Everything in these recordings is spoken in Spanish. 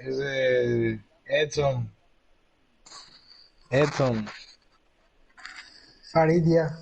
Ese Edson. Edson. Faridia.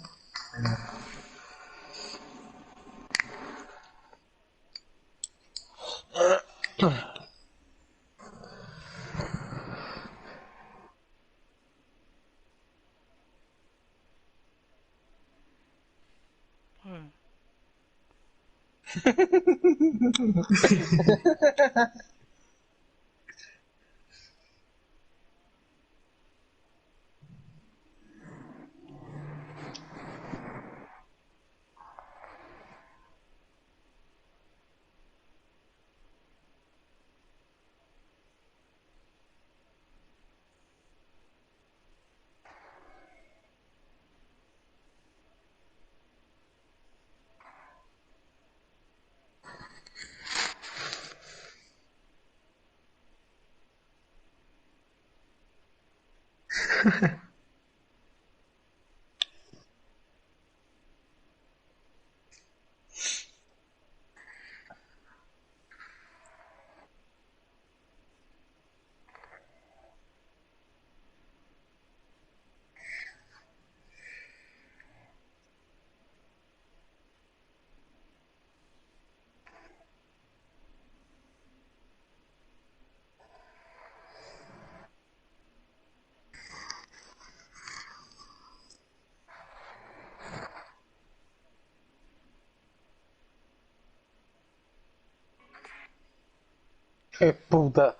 Qué puta.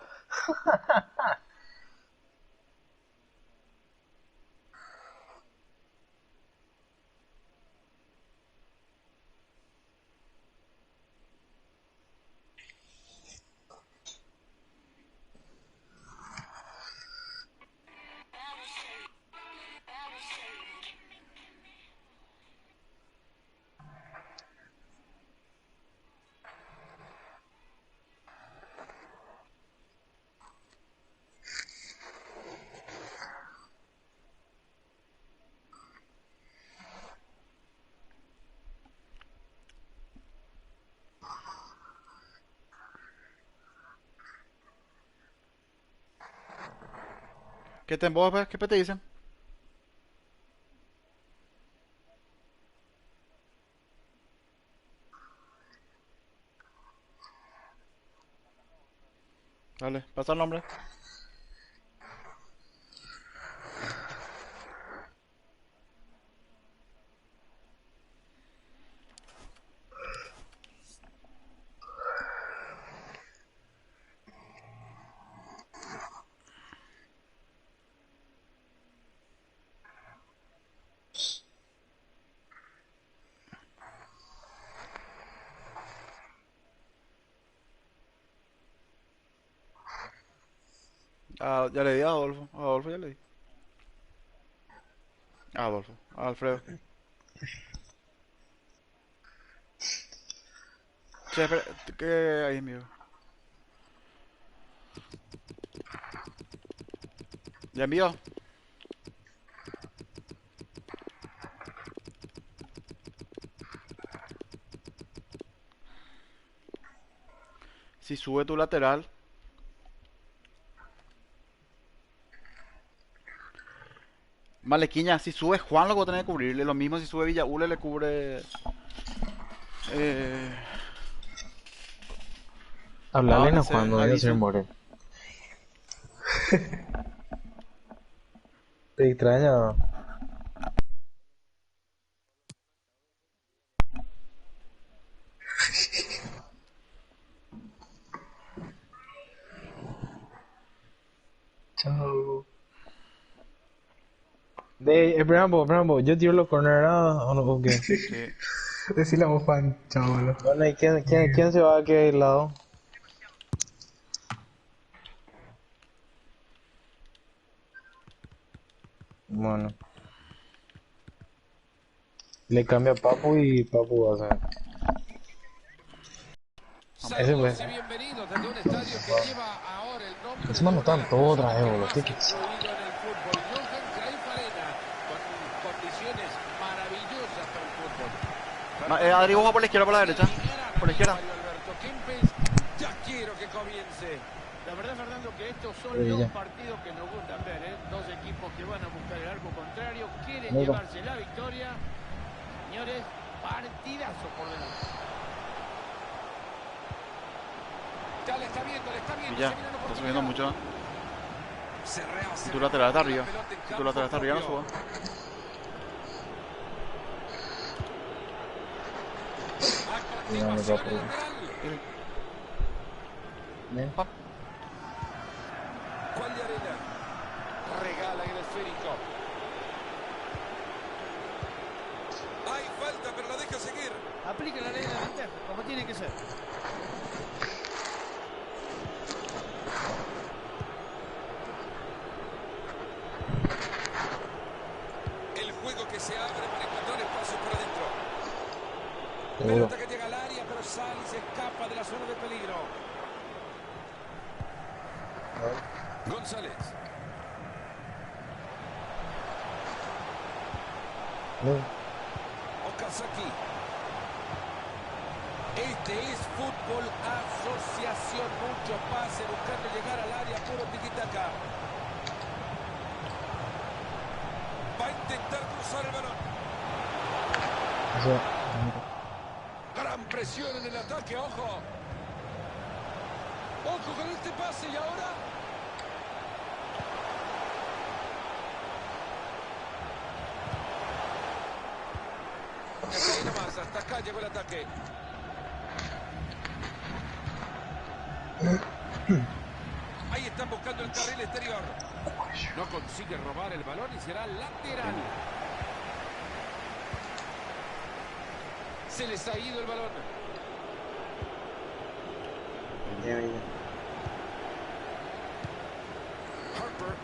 ¿Qué te vos, pues? ¿Qué te dicen? Dale, pasa el nombre. Ah, ya le di a Adolfo. A Adolfo ya le di. A Adolfo. A Alfredo. Che, espera. ¿Qué ahí, amigo? ¿Ya envió? Si sube tu lateral. Malequiña, si sube Juan lo que tiene que cubrirle. Lo mismo si sube Villaule le cubre. Eh, Hablarle no ese cuando voy a ser Madison. more. Te extraña. Chao. Brambo, yo tiro los corners o no, o qué. Sí. Decirle a vos, Juan. Chao, boludo. Bueno, ¿y quién se va a aquel lado? Bueno, le cambia a Papu y Papu va a ser. Vamos. Ese Saludos pues. y bienvenidos desde un estadio que lleva ahora el nombre Encima de no una de están las todos otra personas vez, que boludo. más Qué ha pesado. influido en el fútbol, Johan Cruyff Arena, con condiciones maravillosas para el fútbol. Fernando Adri, vos vas por la Martín izquierda o por la derecha. Siniera, Por la analiza izquierda. Mario Alberto Kempes. Ya quiero que comience. La La verdad, Fernando, que estos son Sí, los ya. partidos que nos gustan ver, ¿eh? Dos equipos que van a buscar el arco contrario, quieren Amigo. llevarse la victoria. Señores, partidazo por delante. Ya le está viendo, Villa, se viene una está subiendo oportunidad. mucho. Se rehace Si tu lateral está la arriba. pelota en Si tu lateral está arriba, no campo suba. propio. A continuación, el lateral. Ven. ¿Cuál de arena? Regala el esférico. Hay falta, pero la deja seguir. Aplica la ley de la ventaja, como tiene que ser. El juego que se abre para encontrar espacio por adentro. Seguro. Pelota que llega al área, pero sale y se escapa de la zona de peligro. González. No. Okazaki. Este es fútbol asociación. Mucho pase buscando llegar al área, puro tiquitaca. Va a intentar cruzar el balón. Eso. Gran presión en el ataque, ojo. Ojo con este pase y ahora. Hasta ahí nomás, hasta acá llegó el ataque. Ahí están buscando el carril exterior. No consigue robar el balón y será lateral. Se les ha ido el balón. Ya, ya. Harper.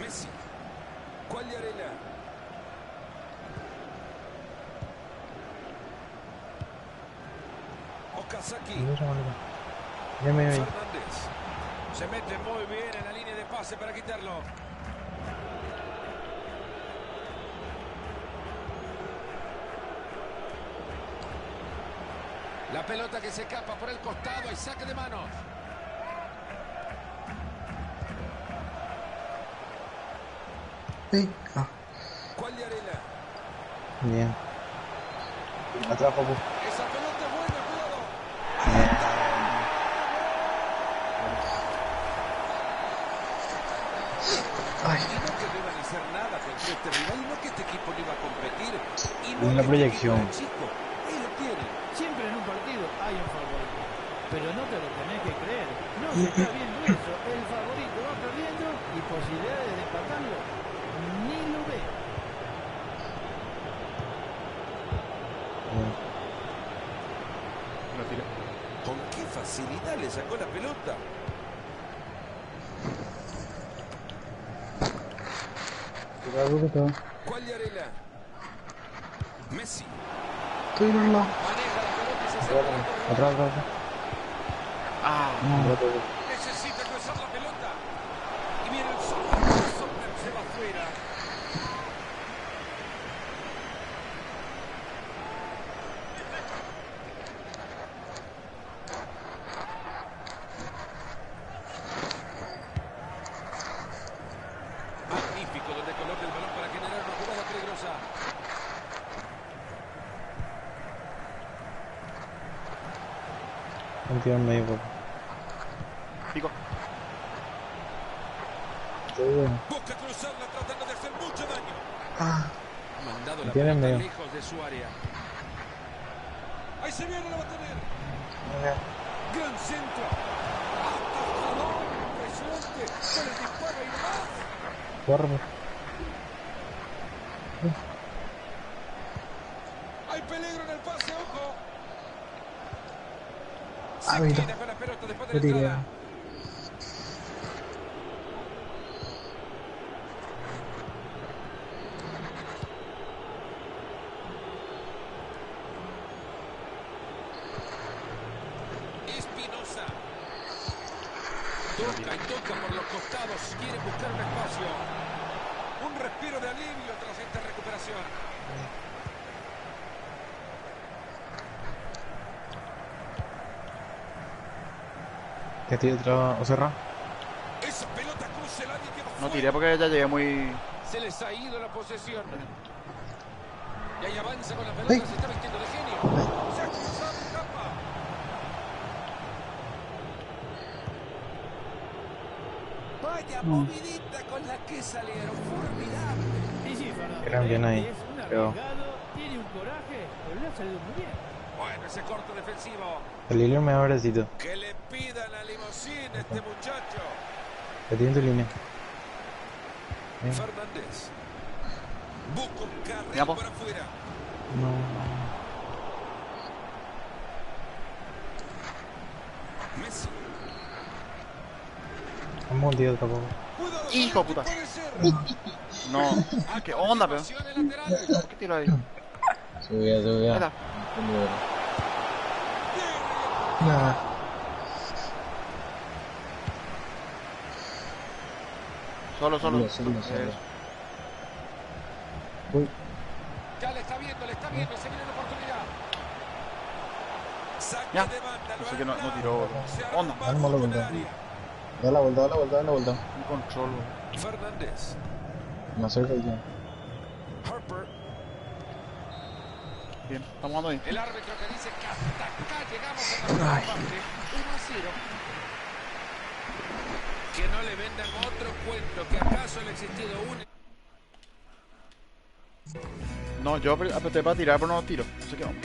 Messi. ¿Cuál de arena? Okazaki. Ya me voy. Fernández. Se mete muy bien en la línea de pase para quitarlo. La pelota que se escapa por el costado y saque de manos. Sí. Ah, ¿Cuál de arena? Bien. Atrás, Papu. Esa pelota es buena, cuidado. ay, Y no que no iban a hacer nada contra este rival, y no que este equipo no iba a competir. Y no Es la que proyección. este equipo era chico. Ahí lo tienen. Siempre en un partido hay un favorito. Pero no te lo tenés que creer. No se está viendo eso. El favorito va perdiendo y posibilidades de empatarlo ni lo ve. Lo tiré. Con qué facilidad le sacó la pelota. Cuidado que todo. ¿Cuál de arena? Messi. estoy por el lado. Maneja la pelota y se acerca a la correa. Atrás, atrás. Ah, Necesita cruzar la pelota. Y viene el Sommer se va afuera. Magnífico donde coloca el balón para generar una jugada peligrosa. Un tiro en medio, Papu. pico. Estoy bueno. Busca cruzarla tratando de hacer mucho daño. Ah, Ha mandado la Tiene pelota medio. lejos de su área. Ahí se viene, la va a tener. Gran centro. Atajador. Impresionante. Se le dispara y más. Corre. Hay peligro en el pase, ojo. Ah, Se mira. queda con la pelota después de Qué la entrada. tirada. Espinosa. Toca y toca por los costados. Quiere buscar un espacio. Un respiro de alivio tras esta recuperación. Que estoy detrás, o cerra. Esa pelota cruza el área y queda No fuera. tiré porque ya llegué muy... Se les ha ido la posesión. Y ahí avanza con la pelota, ¡Ay! se está vistiendo de genio. Se ha cruzado y tapa. Vaya movidita con la que salieron. Formidable. Sí, sí, Fernando. Eran bien ahí, Es un pero- arriesgado, tiene un coraje, pero le ha salido muy bien. Bueno, ese corto defensivo. El Lilian me da abrecito. Que le pida la limusina a este muchacho. Que tiene tu línea. Bien. Fernández. Busca un carril Ya, po. por afuera. No. Messi. Vamos un tío tampoco. Cuidado, Hijo Fernández, puta. puede ser. No. ¿Qué onda, pero? Acción en lateral. ¿Por qué tiro ahí? Subía, Ahí subía. está. Nada. Solo. Solo. Eso. Ya le está viendo, se viene la oportunidad. Saque Ya. de banda, lo Así que no arregla. tiró. Se arma Onda. un Dale, barullo en vuelta. el área. Da la vuelta, da la vuelta, da la vuelta. Un control. Fernández. Me acerco yo. Harper. Bien, estamos jugando bien. El árbitro que dice que hasta acá llegamos a la primera parte. 1-0. Que no le vendan otro cuento, que acaso le ha existido un... No, yo apreté para tirar, pero no tiro. Así que vamos.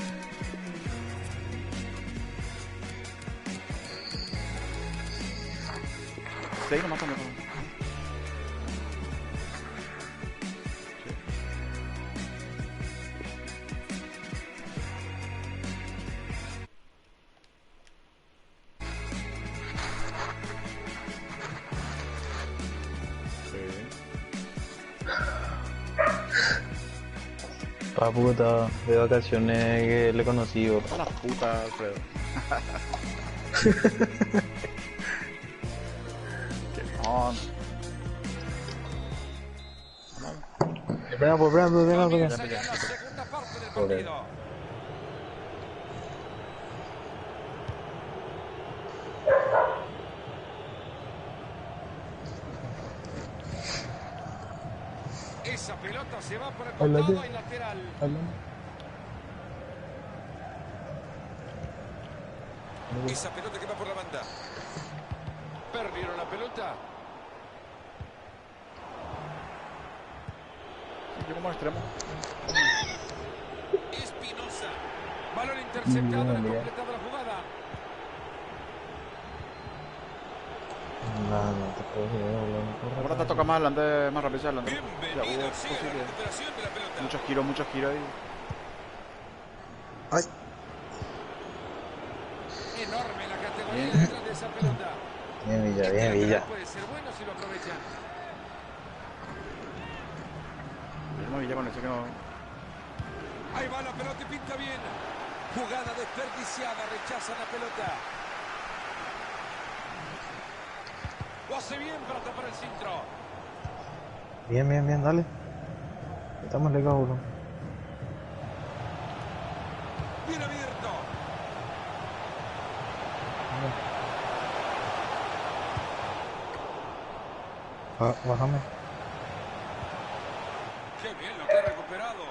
Sí, nomás también. Pa' puta, de vacaciones que le conocí. A la puta, Alfredo. Qué on. Espera, pues, espera. Comienza ya la segunda parte del partido. Esa pelota se va por el costado y lateral. Esa pelota que va por la banda. Perdieron la pelota. Yo como extremo. Espinosa. Balón interceptado, no ha completado la jugada. Ahora te toca más adelante, más rápido hacia adelante. Bienvenido Ya, sea hubo la posibilidad. recuperación de la pelota. Muchos giros ahí. Ay. Enorme la categoría Bien. detrás de esa pelota. Bien, Villa, Este bien, lateral Villa. puede ser bueno si lo aprovechan. No, Villa con eso que no. Ahí va la pelota y pinta bien. Jugada desperdiciada, rechaza la pelota. Lo hace bien para tapar el centro. Bien, dale. Estamos legados, uno. Bien abierto. Bájame. Qué bien lo que ha recuperado.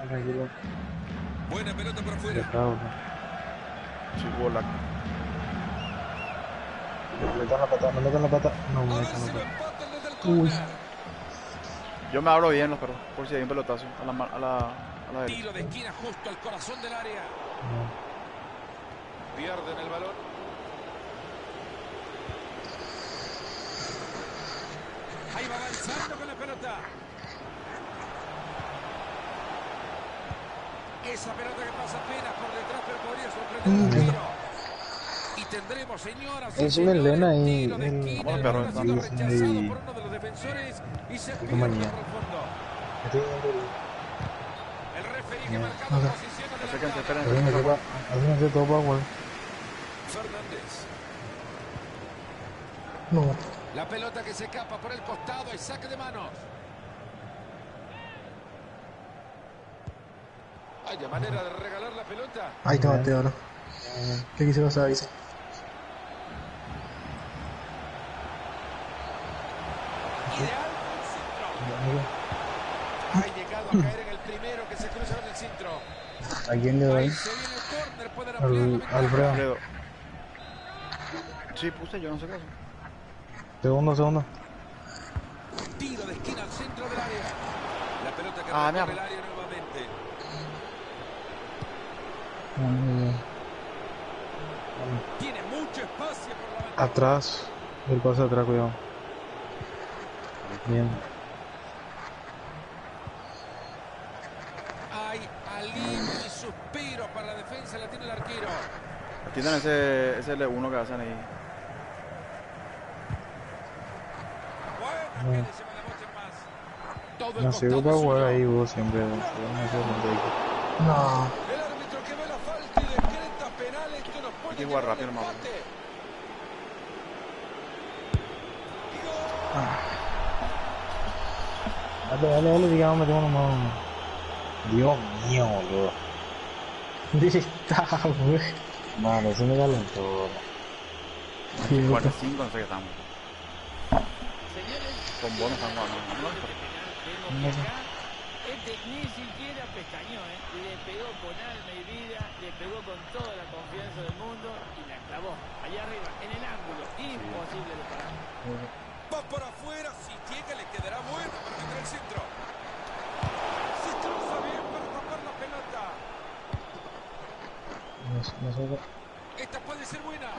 Tranquilo. Buena pelota por afuera. Legados, Sí, bola. me metan la pata. No, me A ver metan si la lo pata. empatan desde el córner. Yo me abro bien los perros, por si hay un pelotazo a la derecha. Tiro de esquina justo al corazón del área. Pierden el balón. Ahí va avanzando con la pelota. Esa pelota que pasa apenas por detrás, pero podría sorprender el tiro. Y tendremos, señoras y Encima el señores, Lena y tiro de el- esquina. Vamos, El perro, balón ha sido estamos rechazado ahí. por uno de los defensores y se pierde compañía. por el fondo. Estoy viendo El referee que ha marcado posición Acérquense, adelantada. esperen. el todo power. Fernández. No. La pelota que se escapa por el costado y saque de manos. Hay manera de regalar la pelota. Ahí te bateo ahora. ¿Qué quise pasar, dice? Ideal el centro. Ha llegado a caer en el primero que se cruza en el centro. ¿A quién le Ahí doy? se viene el córner, pueden ampliar la ventaja. Alfredo. Alfredo. Sí, puse yo, no sé qué hace. Segundo. Tiro de esquina al centro del área. La pelota que Ah, recorre mira. el área nuevamente. Tiene mucho espacio por la banda. Atrás. El pase atrás, cuidado. Bien. Hay alivio y suspiro para la defensa, la tiene el arquero. Atiendan ese L1 que hacen ahí. Bueno, que le lleva la bocha más. Todo el No costado sirve para jugar suyo. ahí vos siempre. No sé, No. El árbitro que ve la falta y decreta penal. Esto nos Hay pone que en jugar el rápido, hermano. empate. Dale, digamos, metemos nomás. Dios mío, boludo. ¿Dónde está, güey? Mano, se me calentó. 45, no sé qué estamos. Señores, Con bonos están jugando. vemos que acá ni siquiera pestañó, le pegó con alma y vida, le pegó con toda la confianza del mundo y la clavó allá arriba, en el ángulo, imposible de parar. Va por afuera, si llega le quedará bueno para meter el centro. Se cruza bien para tapar la pelota. No sé. Esta puede ser buena.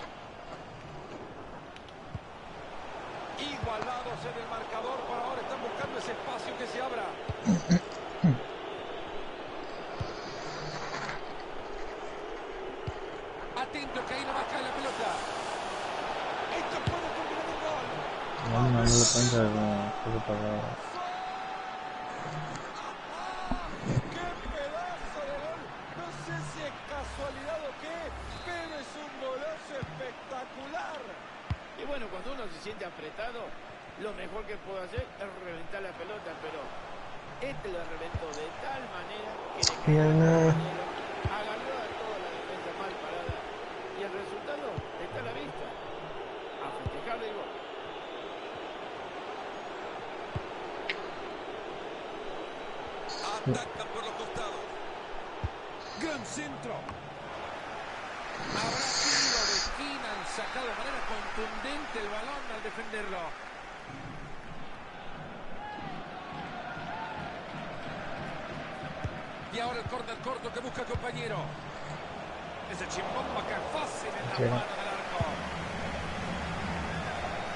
Igualados en el marcador, por ahora están buscando ese espacio que se abra. Atento que ahí nomás cae la pelota. Esto puede terminar en gol. No le cuenta como cosa pagada. ¡Qué pedazo de gol! No sé si es casualidad o qué, pero es un golazo espectacular. Y bueno, cuando uno se siente apretado, lo mejor que puede hacer es reventar la pelota, pero este lo reventó de tal manera que le quedó el compañero, agarró a toda la defensa mal parada y el resultado está a la vista. A festejarle el gol. Atacan por los costados. Gran centro. Habrá tiro de esquina, han sacado de manera contundente el balón al defenderlo. Y ahora el córner corto que busca el compañero. Ese chimbomba que es fácil en la mano del arco.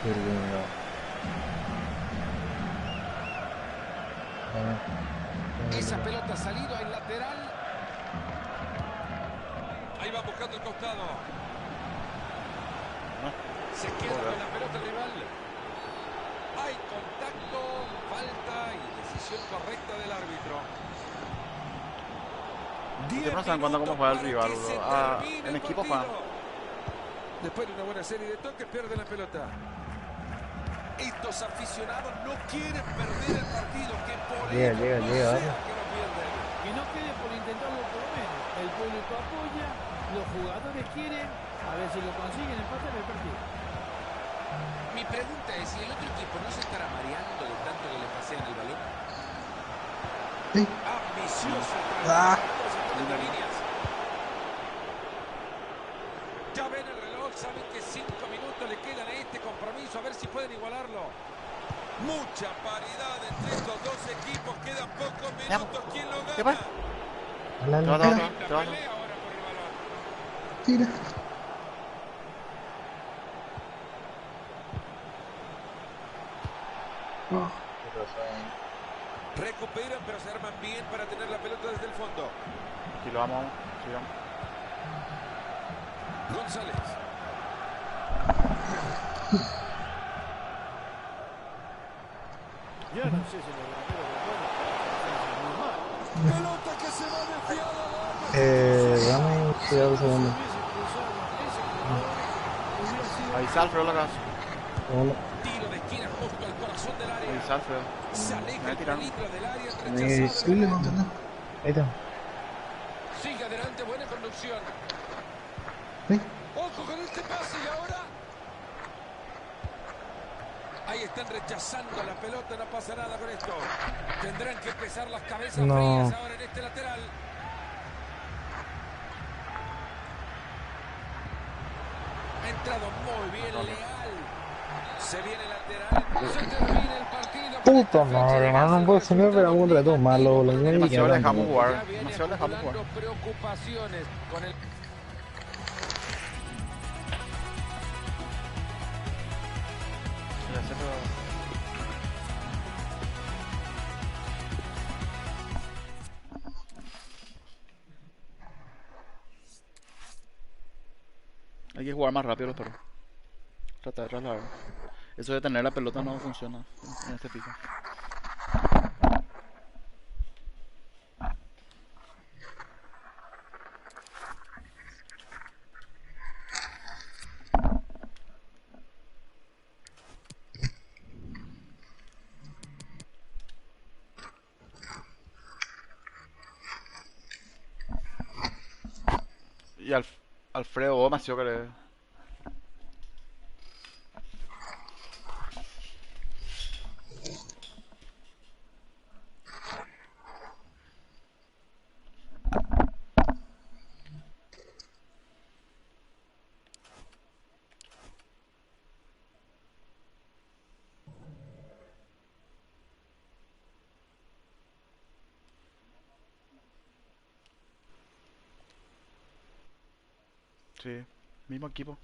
Qué lindo. Esa pelota ha salido al lateral. Ahí va buscando el costado. Se queda con la pelota el rival. Hay contacto, falta y decisión correcta del árbitro. Ustedes no saben cuándo cómo juega el rival, bro. En equipo juegan. Después de una buena serie de toques, pierden la pelota. Estos aficionados no quieren perder el partido. Que por ello no sea que lo pierden. Que no quede por intentarlo por lo menos. El público apoya, los jugadores quieren, a ver si lo consiguen empatar el partido. Mi pregunta es si el otro equipo no se estará mareando de tanto que le pasean el balón. Sí. Ambicioso. Ah. Líneas. Ya ven el reloj, saben que 5 minutos le quedan a este compromiso, a ver si pueden igualarlo. Mucha paridad entre estos dos equipos, quedan pocos minutos. ¿Quién lo gana? ¿Qué pasa? La Te vas, locura. te vas. Pelea ahora por el balón. Tira. Oh. Recuperan, pero se arman bien para tener la pelota desde el fondo. Aquí lo vamos, sigamos. González. Yo no sé si lo granero de muy mal. Pelota que se va desviada. Dame cuidado un segundo. Ahí está Alfredo la casa. Segundo. Tiro de esquina justo al corazón del Ahí área. está Alfredo. Se aleja Me el tiraron. peligro del área. Sí, le contento. Ahí está. Sigue adelante, buena conducción. Ojo con este pase y ahora. Ahí están rechazando la pelota, no pasa nada con esto. Tendrán que pesar las cabezas No. frías ahora en este lateral. Ha entrado muy bien, Leal. Se viene lateral. Se termina el partido. Puta madre, hermano, no puedo ser ni pero un reto malo, boludo. Ni Demasiado le siquiera dejamos tampoco. jugar. Ya viene Demasiado le dejamos jugar. acumulando preocupaciones con el... Ya se lo- Hay que jugar más rápido los perros. Tratar de trasladar. Eso de tener la pelota no funciona en este pico. Y Alfredo vos demasiado que le... Sí, mismo equipo.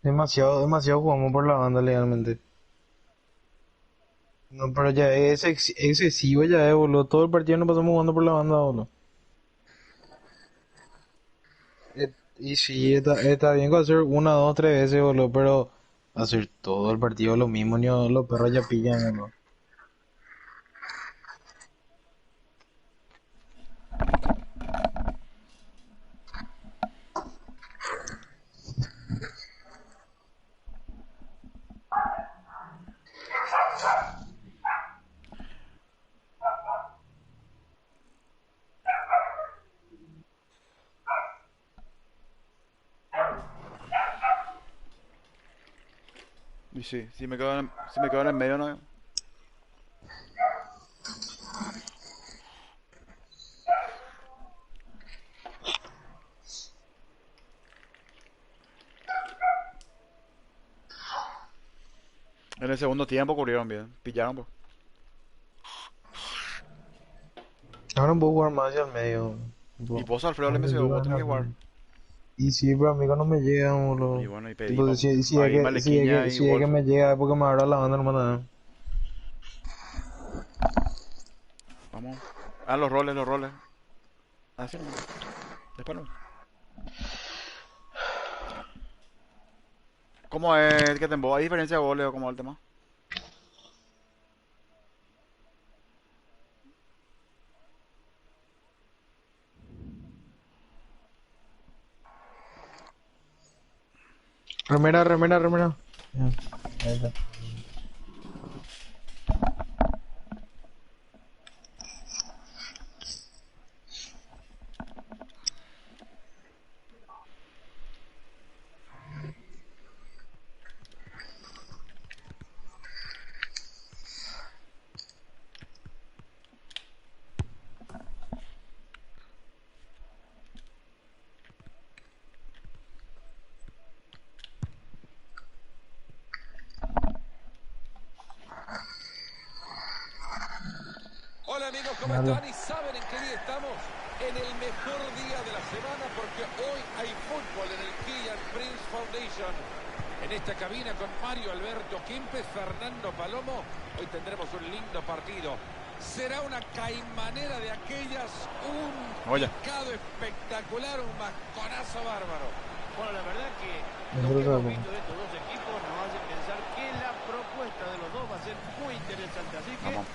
Demasiado jugamos por la banda legalmente. No, pero ya es excesivo ya, boludo. Todo el partido nos pasamos jugando por la banda, boludo. Y sí, está bien con hacer una, dos, tres veces, boludo, pero hacer todo el partido lo mismo, ni los perros ya pillan, boludo. Y sí, si me quedo en el medio no... En el segundo tiempo cubrieron bien. Pillaron, pues. Ahora no puedo jugar más hacia el medio. Y vos, Alfredo, le mencionó, vos tenés que jugar. Y sí, pero amigo no me llega, boludo. Y bueno, y Tipo, pedimos. si Ahí es Malequiña y si es que Wolf. me llega es porque me abre la banda, hermano. Vamos. Ah, los roles, los roles. Así no. Después no. ¿Cómo es que tembo? ¿Hay diferencia de goles o cómo es el tema? Remera. Ya, ahí está. Hola amigos, ¿cómo Dale. están? ¿Y saben en qué día estamos? En el mejor día de la semana porque hoy hay fútbol en el Kylian Prince Foundation. En esta cabina con Mario Alberto Quimpe, Fernando Palomo, hoy tendremos un lindo partido. Será una caimanera de aquellas, un Oye. picado espectacular, un masconazo bárbaro. Bueno, la verdad que lo Dentro que de hemos todo. visto de estos dos equipos nos hace pensar que la propuesta de los dos va a ser muy interesante. Así que Vamos.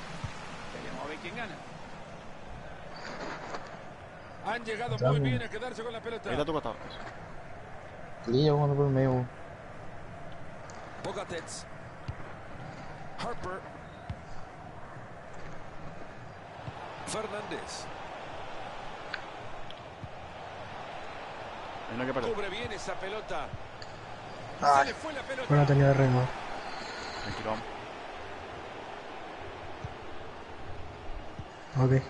veremos a ver quién gana. Han llegado muy Dame. bien a quedarse con la pelota. Ahí está tu costado. Quería jugando por el medio. Bogatets. Harper. Fernández. Hay una que perder. Cubre bien esa pelota. Ah, Se le fue la pelota. bueno, tenía ritmo. Tranquilo. Ok.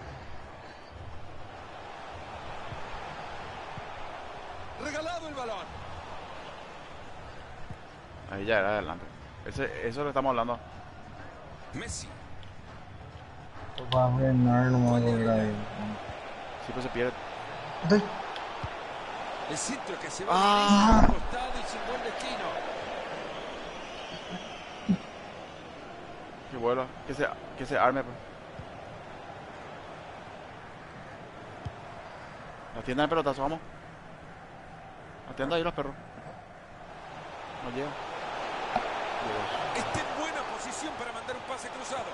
Regalado el balón. Ahí ya era adelante. Eso es lo que estamos hablando. Messi. Va a frenar, no me voy a volver ahí. Sí, pues se pierde. Entonces, El centro que se va Ah. al costado y sin buen destino. Que vuelva. Que se arme. Pues. Atienda el pelotazo, vamos. Atienda ahí los perros. No llega. Dios. Está en buena posición para mandar un pase cruzado.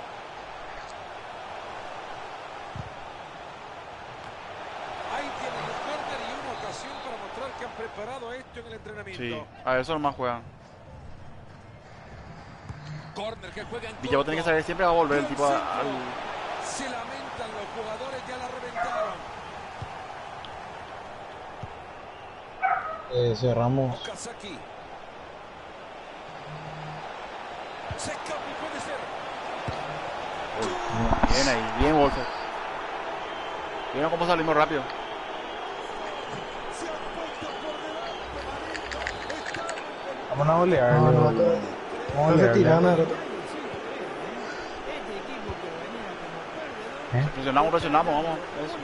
Ahí tienen el córner y una ocasión para mostrar que han preparado esto en el entrenamiento. Sí, a eso nomás juegan. Córner que juega en Villa va a tener que saber, siempre va a volver el tipo al... Se lamentan los jugadores, ya la reventaron. Cerramos. Okazaki. Se escapa y puede ser. Bien ahí, bien Wolfer. Vieron cómo salimos rápido. Se han puesto por delante, Marito. Están en el... Vamos a golear. no, no, Vamos a no se tira, golear. no. Este equipo que venía como perdedor. Presionamos, vamos. Eso.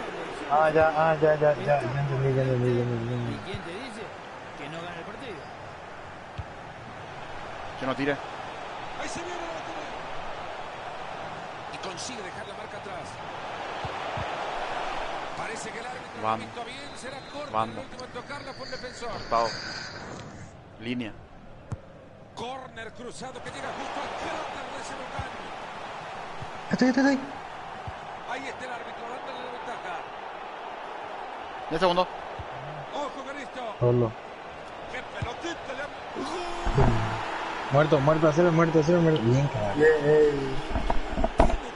Ya entendí. ¿Y quién te dice que no gana el partido? Que no tire. Ahí se viene la batería. Y consigue dejar la marca atrás. Parece que el árbitro lo ha Banda. visto bien. Será corto. Banda. El último en tocarla fue el defensor. Cortado. Línea. Corner cruzado que llega justo al cráter de ese volcán. Estoy. Ahí está el árbitro dándole la ventaja. 10 segundos. Ojo con esto. Solo. ¡Qué pelotita le han... Muerto, hacer muerto. Bien, carajo. Tiene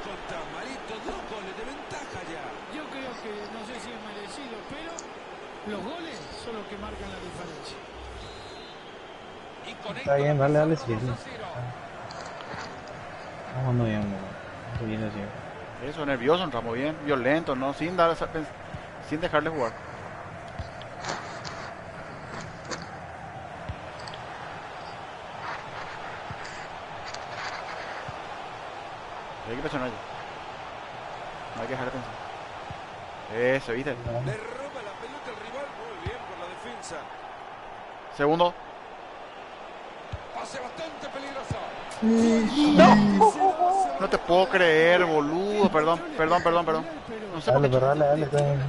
contra Marito 2 goles de ventaja ya. Yo creo que no sé si es merecido, pero los goles son los que marcan la diferencia. Y con Está esto bien, la dale, pasaron sí. 2-0. Estamos jugando bien, muy bien así. Eso, nervioso, entramos bien. Violento, ¿no? Sin dejarle jugar. Hay que presionar ya. No hay que dejar de pensar. Eso, ¿viste? Le roba la pelota al rival. Muy bien por la defensa. Segundo. Pase bastante peligroso. No te puedo creer, boludo. Perdón. No sé por Dale, qué. pero dale, está bien.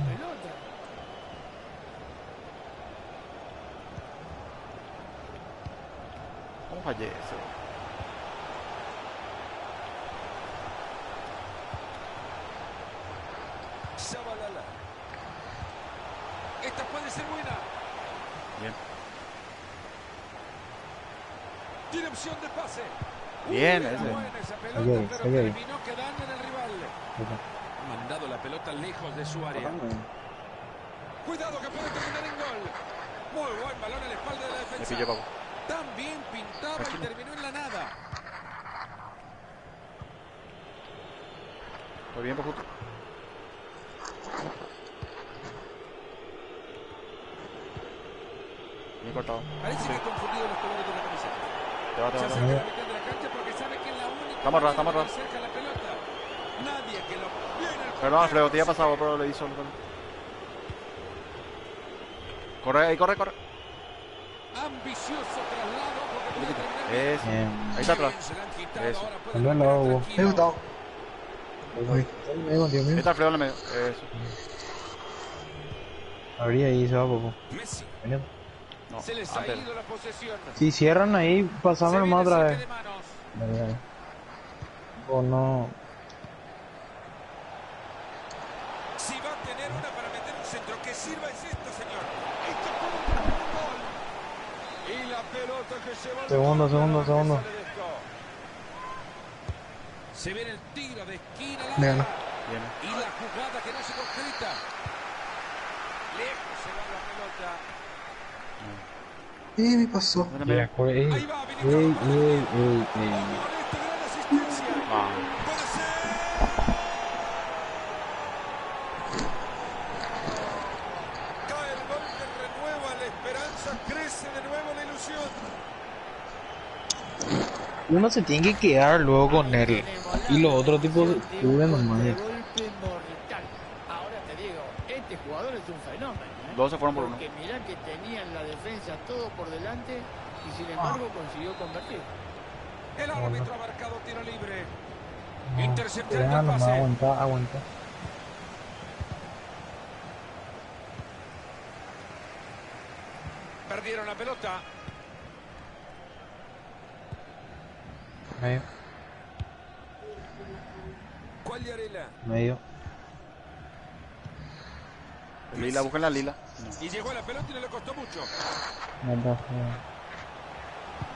¿Cómo fallé eso? Zabalala. Esta puede ser buena. Bien. Tiene opción de pase. Bien, Era ese. buena esa pelota, Ok, pero ok. terminó quedando en el rival. Ha mandado la pelota lejos de su área. Cuidado que puede terminar en gol. Muy buen balón a la espalda de la Me defensa. pilló, papu. Tan bien pintaba y terminó en la nada. Muy bien, por justo. Bien cortado. Parece que ha confundido los colores de la camiseta. Te va. Se acerca a la mitad de la cancha porque sabe que es la única Estamos manera atrás. de tener cerca la pelota. Nadie que lo viene al Perdón, Alfredo, te había pasado, pero le hizo. Corre, ahí, corre. ambicioso traslado porque puede terminar bien. Es. Bien. Ahí está atrás. Se la han quitado, Eso. ahora puede También lo dormir hago. tranquilo. Me gustado. Ahí contigo, Ahí está Alfredo en el medio. Eso. Abrí ahí, se va poco. Messi. Vení. No, Se les ha antes. ido la posesión. Si cierran ahí, Se pasamos viene nomás otra saque vez. de manos. Dale. O no. Si va a tener una para meter un centro que sirva es esta, señor. Esto puede terminar en gol. Y la pelota que se va. Segundo. Sale de esto. Se viene el tiro de esquina. Me larga. ganó. Viene. Y la jugada que no se concreta. Lejos se va la pelota. Me pasó. Viene Ya, medio. corre, ey, Ahí va, habilitado ey, para el ey, gol. ey, Ojo ey. con esta gran asistencia. Vamos. Puede ser. Cae el gol que renueva la esperanza. Crece de nuevo la ilusión. Uno se tiene que quedar luego con él. Tenemos la Y los otros tipos repetición de un cubren nomás. contragolpe mortal. Ahora te digo, este jugador es un fenómeno. Dos se fueron por uno. Porque mirá que tenían la defensa todo por delante y sin embargo consiguió convertir. El árbitro ha marcado tiro libre. No, Interceptando ya el nomás, pase. aguanta, aguanta. Perdieron la pelota. Medio, Quagliarella. medio. Lila, busquen la lila. Y llegó a la pelota y no le costó mucho.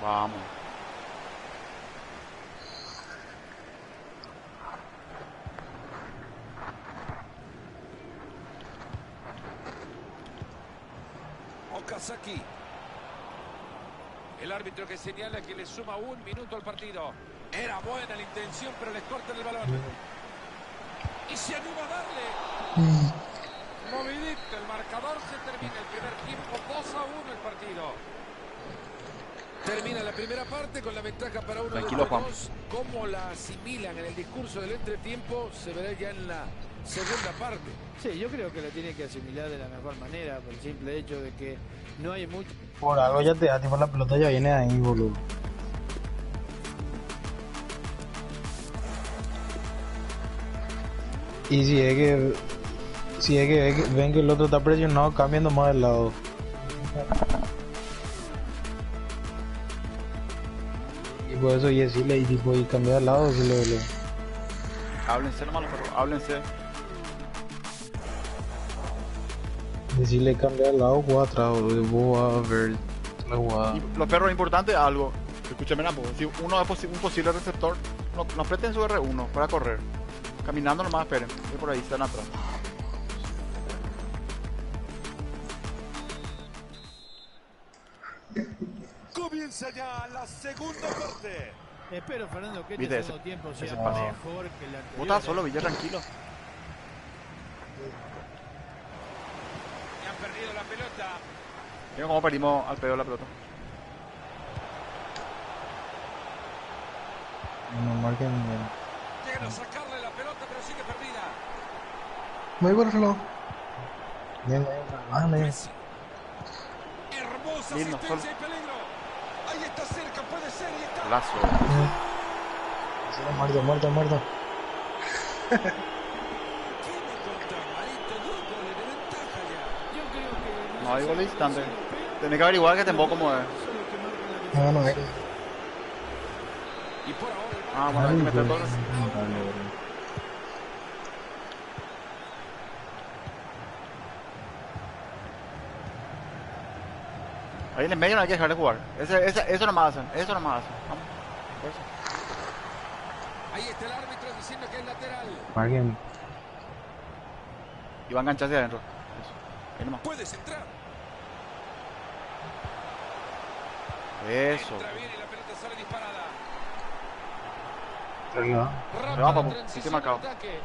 Vamos. Okazaki. El árbitro que señala que le suma 1 minuto al partido. Era buena la intención, pero les cortan el balón. Y se anima a darle. Movidito el marcador, se termina el primer tiempo, 2-1 el partido. Termina la primera parte con la ventaja para uno Tranquilo, de Juan. los dos. Cómo la asimilan en el discurso del entretiempo se verá ya en la segunda parte. Sí, yo creo que lo tiene que asimilar de la mejor manera por el simple hecho de que no hay mucho. Por algo ya te da, tipo la pelota ya viene de ahí, boludo. Y si es que ven que el otro está presionado, cambian nomás de lado. Y por eso y decirle y tipo y cambiar de lado, decirle. Háblense nomás los perros, háblense. Decirle cambiar de lado, juega atrás, boludo. Vos vas a ver la jugada. Y los perros es importante algo. Escúchame, Napo. Si uno es un posible receptor, no aprieten su R1 para correr. Caminando nomás, esperen. Y por ahí están atrás. Comienza ya la segunda parte. Espero, Fernando, que Viste este ese- segundo tiempo ese sea pase. mejor que el anterior. Vos estás solo, Villa, tranquilo. Y han perdido la pelota. Mira cómo perdimos al pedo la pelota. No marquen bien. Llegan a sacarle la pelota, pero sigue perdida. Me voy por otro lado. Bien, bien. Messi. Hermosa Lindo, asistencia y peligro. Ahí está cerca, puede ser y está. Golazo. Muerto. ¿Qué me contás, Marito? 2 goles de ventaja ya. Yo creo que No hay gol de instante. Tenés que averiguar que tampoco como es. No hay. Y por ahora el Ah, bueno, hay que meter todos. Ahí en el medio no hay que dejar de jugar. Eso nomás hacen. Vamos. Eso. ahí está el árbitro diciendo que es lateral. Marquen. Y va a engancharse adentro. Eso. Ahí nomás. Puedes entrar. Eso. Entra bien y la pelota sale disparada. Tranquilo. Se va, papu. Transición Sí, te he marcado. al ataque.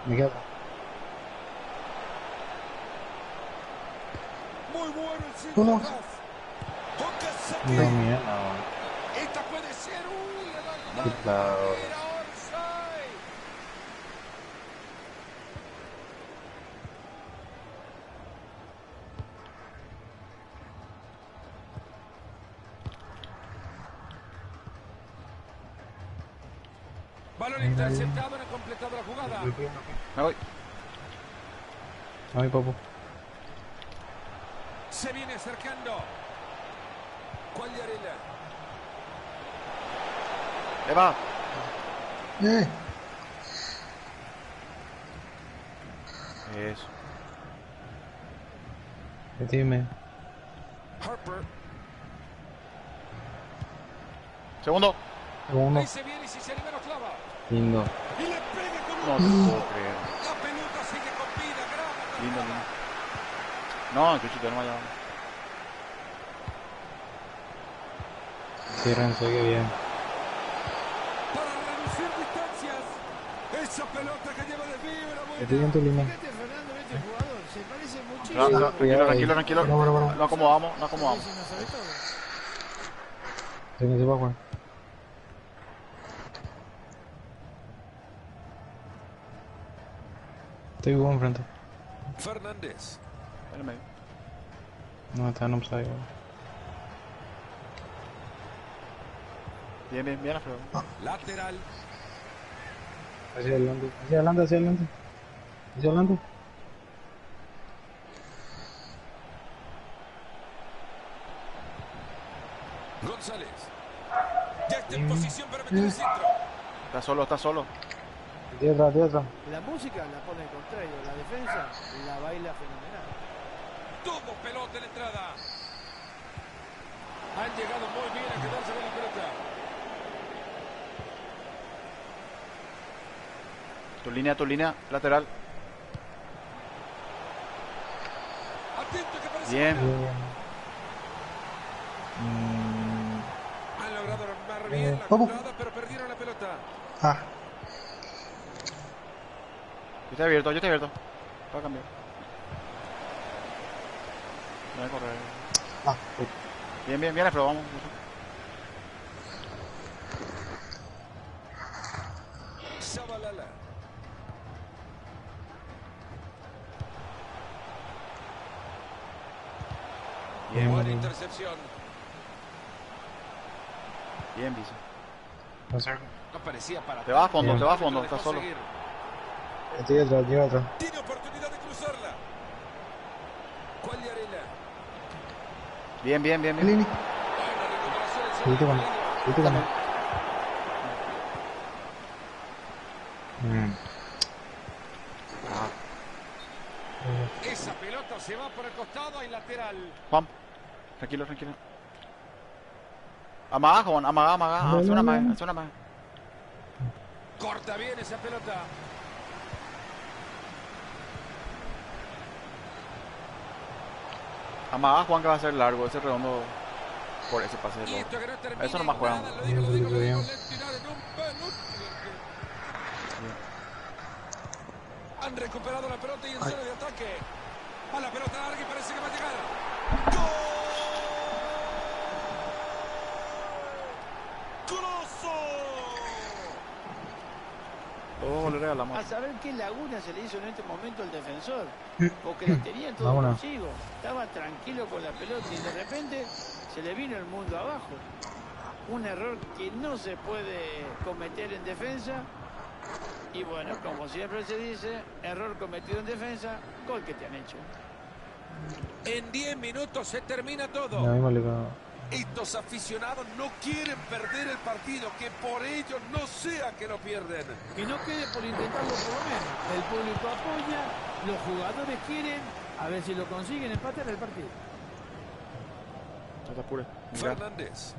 Me quedo. Muy bueno el centro Uno. atrás. Okazaki. No, mira, no. Esta puede ser. Uy, le da el Qué claro. Era offside. Balón interceptado, no ha completado la jugada. Me voy. Ay, papu. Se viene acercando. Quagliarella. Eva. Eso. Dime. Harper. Segundo. Uno. Ahí se viene y si se anima lo clava. Lindo. Y le pega con No te un... puedo creer. La pelota sigue con vida, graba. Lindo, lindo. No, que chute, no vaya. Ciérrense, que bien. Para reducir distancias. Esa pelota que lleva de fibra, Estoy en tu línea. Fíjate, Fernando, este jugador se parece muchísimo. Tranquilo, tranquilo, tranquilo. Bueno. Lo acomodamos, lo acomodamos. Sí, no sabe todo. Ciérrense para jugar. Estoy Hugo enfrente. Fernández. En el medio. No, está en upside. Bien, bien, bien, Alfredo. Lateral. Hacia adelante, hacia adelante, hacia adelante. Hacia adelante. González. Ya está en posición para meter el centro. Está solo, está solo. Tierra, tierra. La música la pone el contrario, la defensa la baila fenomenal. Tuvo pelota en la entrada. Han llegado muy bien a quedarse con la pelota. Tu línea, lateral. Atento que parece. Bien. Han logrado armar bien la ¿Cómo? jugada, pero perdieron la pelota. Ah, Yo estoy abierto, yo estoy abierto. Voy a cambiar. Voy a correr. ah, Bien, bien, bien, Alfredo, vamos. Shabalala. Bien, Buena intercepción. bien, Viso. No sé. No parecía para. Te vas a fondo, Bien. te vas a fondo, Lo dejó estás solo. seguir. Estoy atrás, lleva atrás. Tiene oportunidad de cruzarla. Cuagliarella. Bien, bien, bien, bien. Lini. Buena recuperación en Seguite con él. Seguite con él. Esa pelota se va por el costado y lateral. Juan, tranquilo, tranquilo. Amaga, Juan, amaga, amaga. Hace una más, hace una más. Corta bien esa pelota. Amaga, Juan, que va a ser largo, ese redondo por ese pase de Y todo. esto que no termina Eso nomás en juegan. nada, lo digo, lento y nada en un Han recuperado la pelota y en zona de ataque. A la pelota larga y parece que va a llegar. ¡Gol! ¡Grosso! Todo le regalamos. A saber qué laguna se le hizo en este momento al defensor. Porque lo tenía todo Vámonos. consigo. Estaba tranquilo con la pelota y de repente se le vino el mundo abajo. Un error que no se puede cometer en defensa. Y bueno, como siempre se dice, error cometido en defensa, gol que te han hecho. En 10 minutos se termina Ya todo. mismo le cago. Estos aficionados no quieren perder el partido, que por ellos no sea que lo pierden. Que no quede por intentarlo por lo menos. El público apoya, los jugadores quieren, a ver si lo consiguen empatar el partido. No te apures. Mirá. Fernández.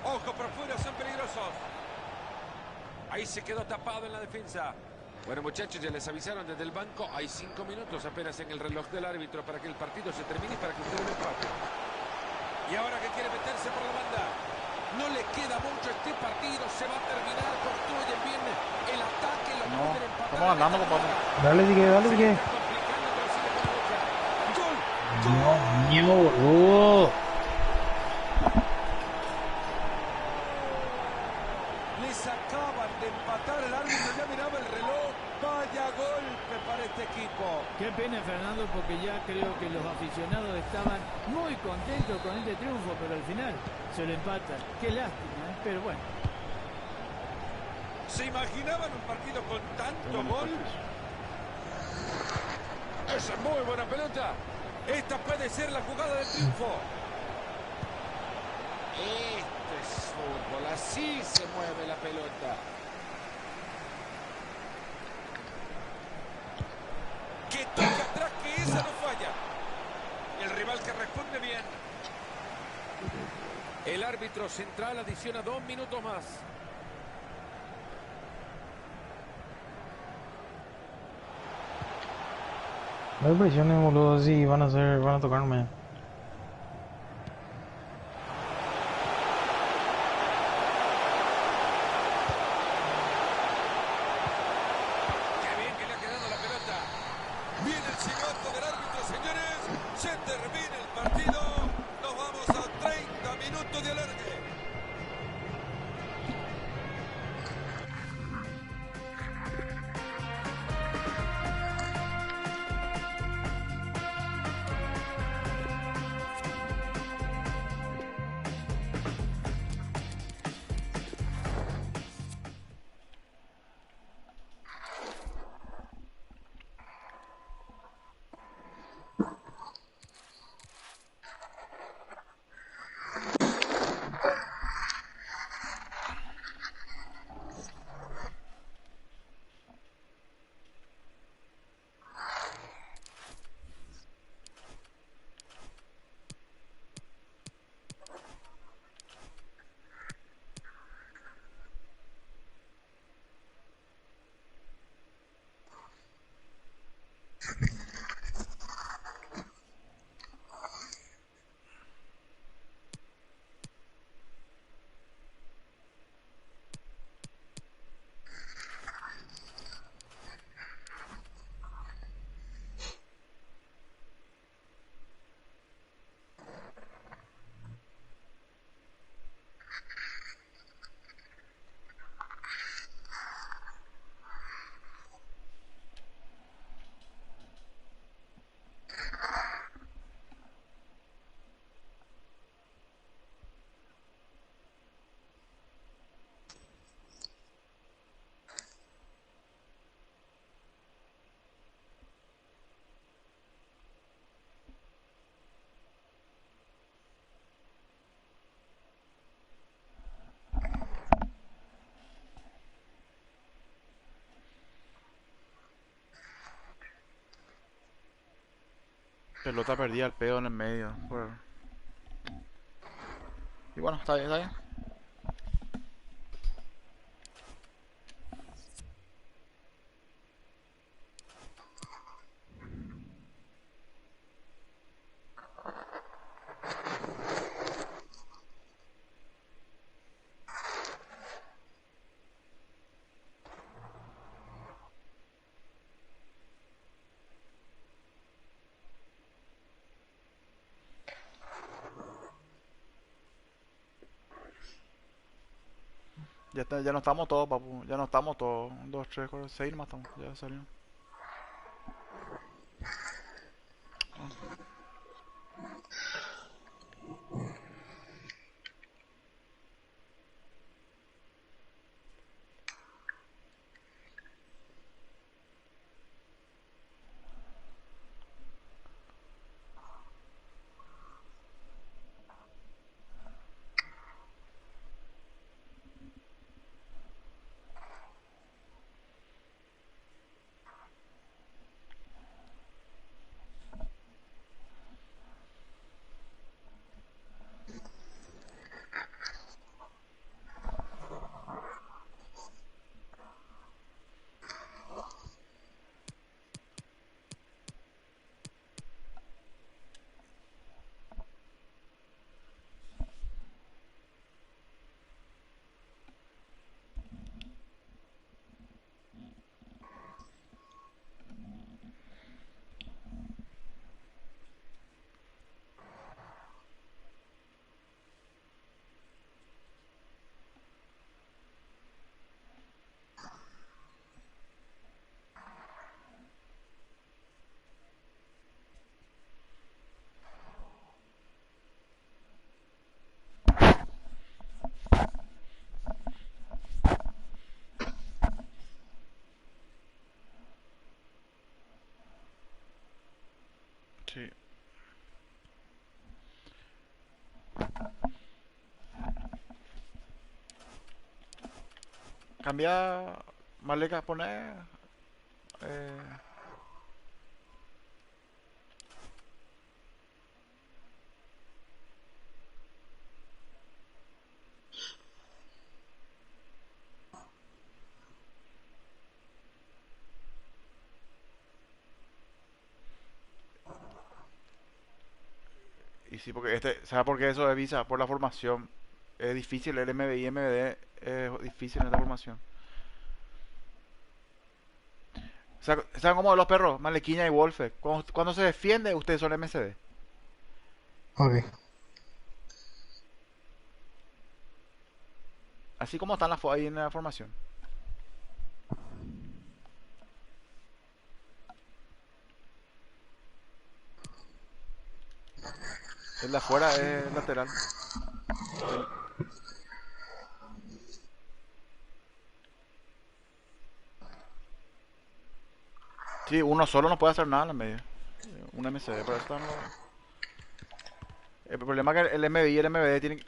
Ojo por fuera, son peligrosos. Ahí se quedó tapado en la defensa. Bueno, muchachos, ya les avisaron desde el banco. Hay 5 minutos apenas en el reloj del árbitro para que el partido se termine y para que ustedes lo empaten. Y ahora que quiere meterse por la banda. No le queda mucho este partido. Se va a terminar. Construyen bien el ataque. Lo No, pueden empatar. estamos ganando, compadre. Dale, sigue, dale, Se sigue. está complicando, pero sigue con la lucha. ¡Gol! Dios mío, boludo. Les acaban de empatar el árbitro. Ya miraba el reloj. Vaya golpe para este equipo. Qué pena, Fernando, porque ya creo que los aficionados estaban muy contentos con este triunfo, pero al final se lo empatan. Qué lástima, ¿eh? Pero bueno. ¿Se imaginaban un partido con tanto gol? Esa es muy buena pelota. Esta puede ser la jugada del triunfo. Esto es fútbol. Así se mueve la pelota. Que toca atrás, que esa no falla. El rival que responde bien. El árbitro central adiciona 2 minutos más. No hay presiones, boludo, así van a tocarme. Qué bien que le ha quedado la pelota. Viene el silbato del árbitro, señores. Se termina el partido. Nos vamos a 30 minutos de alargue. Pelota perdida al pedo en el medio. Y bueno, está bien, está bien. Ya, ya no estamos todos, papu. Ya no estamos todos. 1, 2, 3, 4, 6 nomás estamos. Ya salió. Sí. Cambia. Maleca, pone. Eh, sí, porque ¿sabes por qué eso es Visa? Por la formación. Es difícil, el MBI y MBD es difícil en esta formación. ¿Saben cómo los perros? Malequiña y Wolfe. Cuando se defiende, ustedes son MCD. Ok. Así como están ahí en la formación. El de afuera es lateral. Sí, uno solo no puede hacer nada en la media. Un MCD, pero eso están el problema es que el MBI y el MBD tienen.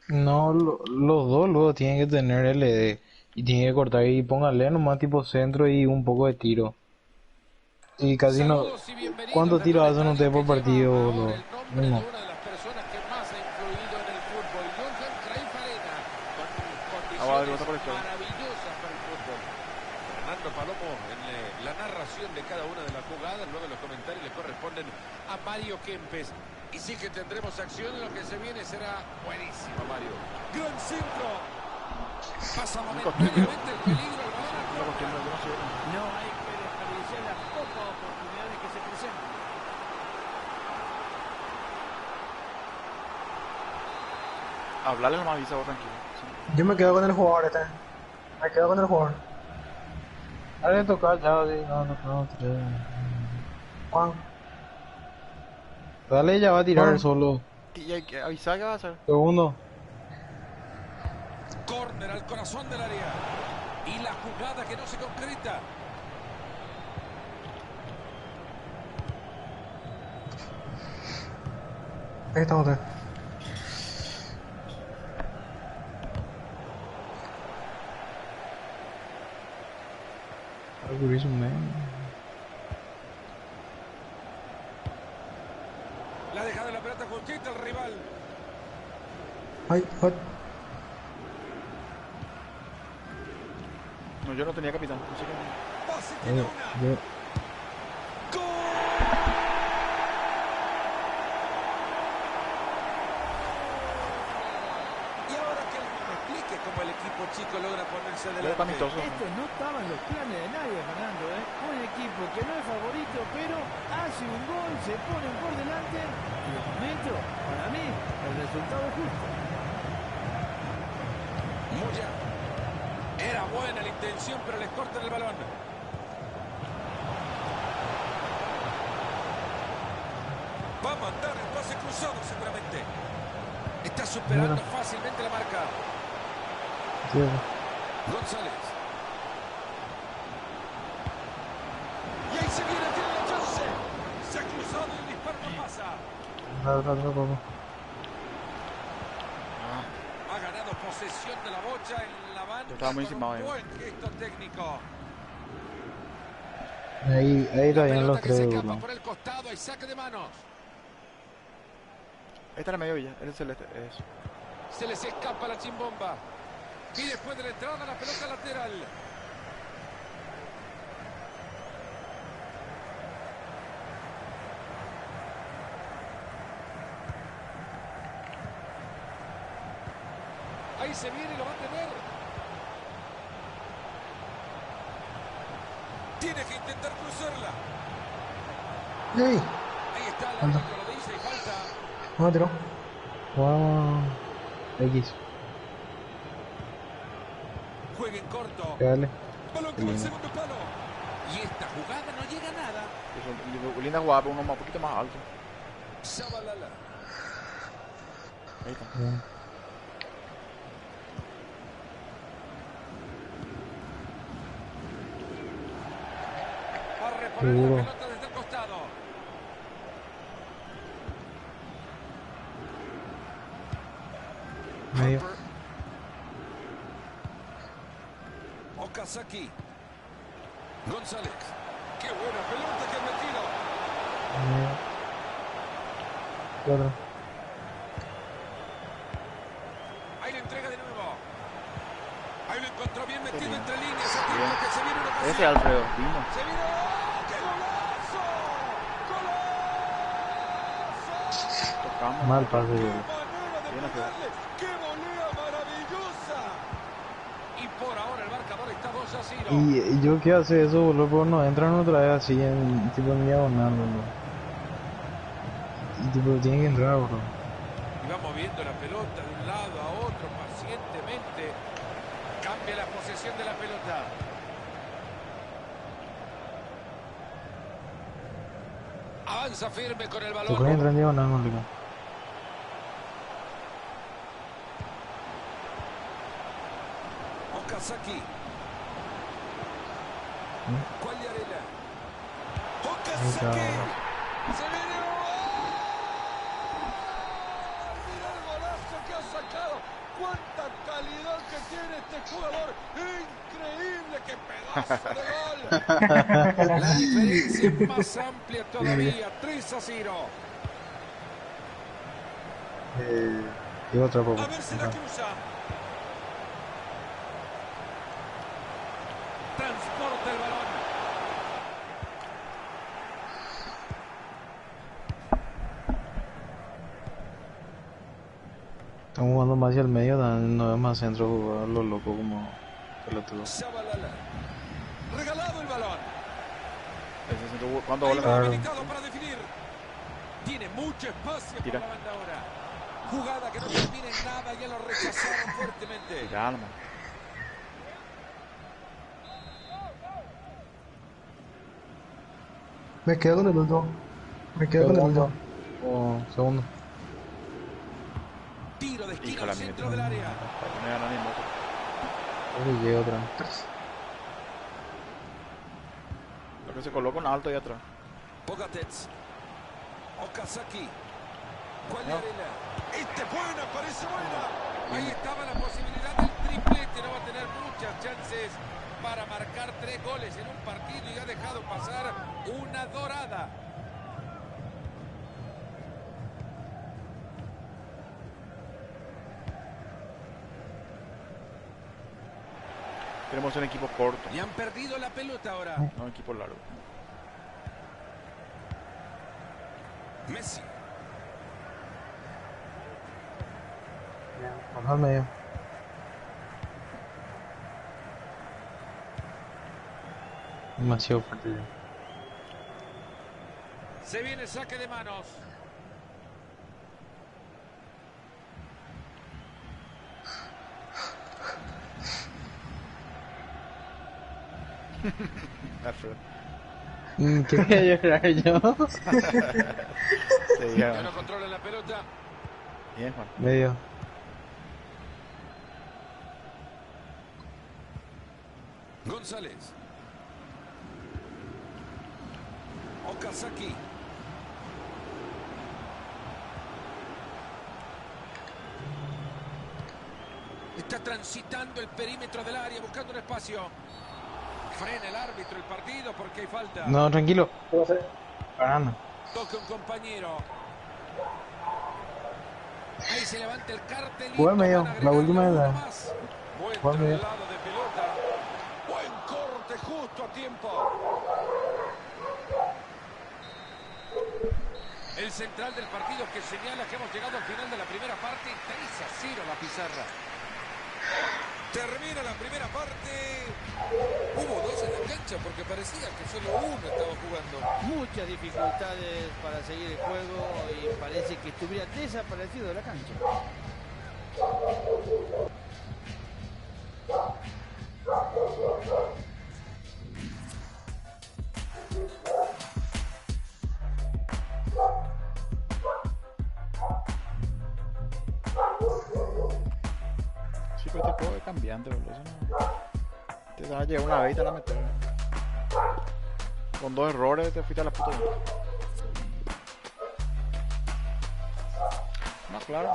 No, los dos luego tienen que tener LD y tienen que cortar y póngale nomás tipo centro y un poco de tiro. Y casi no. Saludos y bienvenidos ¿Cuántos desde un tiros hacen estadio ustedes que por lleva partido, ahora boludo? el nombre de Uno. una de las personas que más ha influido en el fútbol, Johan Cruyff Arena, con Agua de condiciones gota por esto. maravillosas para el fútbol. Fernando Palomo en la narración de cada una de las jugadas, luego los comentarios le corresponden a Mario Kempes. Y sí que tendremos acción, lo que se viene será buenísimo, Mario. Gran centro. Pasa momentáneamente el peligro al balón al córner. No hay que desperdiciar las pocas oportunidades que se presentan. Hablarle nomás Visa vos tranquilo. Sí. Yo me quedo con el jugador este. Me quedo con el jugador. Dale tocar ya, sí, no, Juan. Dale, ya va a tirar Juan. solo. Y hay que avisar qué va a hacer. Segundo. Córner al corazón del área. Y la jugada que no se concreta. Ahí está usted. La deja de la pelota justita el rival. Ay, ay. No, yo no tenía capitán. No sé qué. Pase tiene una. Y ahora que alguien me explique cómo el equipo chico logra ponerse Le delante. amistoso. Esto no estaba en los planes de nadie, Fernando, ¿eh? Un equipo que no es favorito, pero hace un gol, se ponen por delante y de momento, para mí, el resultado es justo. Moya. Era buena la intención, pero les cortan el balón. Va a mandar el pase cruzado seguramente. Está superando fácilmente la marca. González. Y ahí se viene, tiene la chance. Se ha cruzado y el disparo no pasa. Ha ganado posesión de la bocha en la banda. Estaba muy con encimado un ahí. buen gesto técnico. Ahí está bien Pelota los que se tres, escapa boludo. por el costado, hay saque de manos. Ahí está en el medio Villa. Es el celeste. Eso. Se les escapa la chimbomba. Y después de la entrada, la pelota lateral. Ahí se viene y lo va a tener. Tiene que intentar cruzarla. Ey. Ahí está, el árbitro lo dice y falta. No me tiró. Wow. X. Juega en corto. Dale. Balón con el segundo palo. Y esta jugada no llega a nada. Eso, linda jugada, pero uno un poquito más alto. Shabalala. Ahí está. Va a reponer la Seguro. pelota desde el costado. Medio. Harper. Okazaki. González. Qué buena pelota que ha metido. Cuatro. Ahí la entrega de nuevo. Hoy lo encontró bien metido lindo. entre líneas. A Bien. tiempo que se viene una ocasión. Ese Alfredo, lindo. Se vino. ¡Qué golazo! ¡Golazo! Tocamos. Mal pase, ¡Qué boludo. manera de Bien, pegarle! ¡Qué volea maravillosa! Y por ahora el marcador está 2-0. Y yo qué hace eso, boludo, pero no entran otra vez así en tipo en diagonal, boludo. Y tipo tiene que entrar, boludo. Y va moviendo la pelota de un lado a otro pacientemente. Cambia la posesión de la pelota. Avanza firme con el Se balón. puede entrar en diagonal, boludo. Okazaki. ¿Cuál de arena? Ahí está. Okazaki. Se viene. Mira el golazo que ha sacado. Cuánta calidad que tiene este jugador. Increíble, qué pedazo de gol. La diferencia es más amplia todavía. 3-0. Y otra poco. A ver si la cruza. Transporta el balón. Estamos jugando más hacia el medio, no es más centro, jugar lo loco como pelotudo. Shabalala. Regalado el balón. Ese centro, ¿cuántos Ahí goles? va Claro. habilitado para definir. Tiene mucho espacio por Tira. la banda ahora. Jugada que no termina en nada, ya lo rechazaron fuertemente. Tira, alma. Me quedo con el último. Me quedo con el último. Oh, segundo. Tiro de esquina Híjole, al me centro metí. del área. No me gana ni moto. Creo que llega otra. Lo que se coloca un alto ahí atrás. Pogatetz. Okazaki. ¿Cuál No. arena? Este es buena, parece buena. Ahí estaba la posibilidad del triplete. No va a tener muchas chances para marcar 3 goles en un partido y ha dejado pasar una dorada. Tenemos un equipo corto, Y han perdido la pelota ahora. no un equipo largo. Messi. Vamos al medio. Demasiado fuerte. Se viene saque de manos. Alfredo. ¿Qué voy a llorar yo? Sí, Ya ya. no controla la pelota. Bien, Juan. Medio. González. Okazaki. Está transitando el perímetro del área buscando un espacio. Frena el árbitro el partido porque hay falta. No, tranquilo. Parando. Toca un compañero. Ahí se levanta el cartelito. Juega medio, van a la última agregarle es uno la- más. Buen Juega medio. traslado de pelota. Buen corte justo a tiempo. El central del partido que señala que hemos llegado al final de la primera parte. 3-0 la pizarra. Termina la primera parte. Hubo 2 en la cancha porque parecía que solo uno estaba jugando. Muchas dificultades para seguir el juego y parece que estuviera desaparecido de la cancha. Sí, pero este juego es cambiante, boludo. Eso no... Te van a llegar una vez y te van a meter. Con 2 errores te fuiste a la puta. No, claro.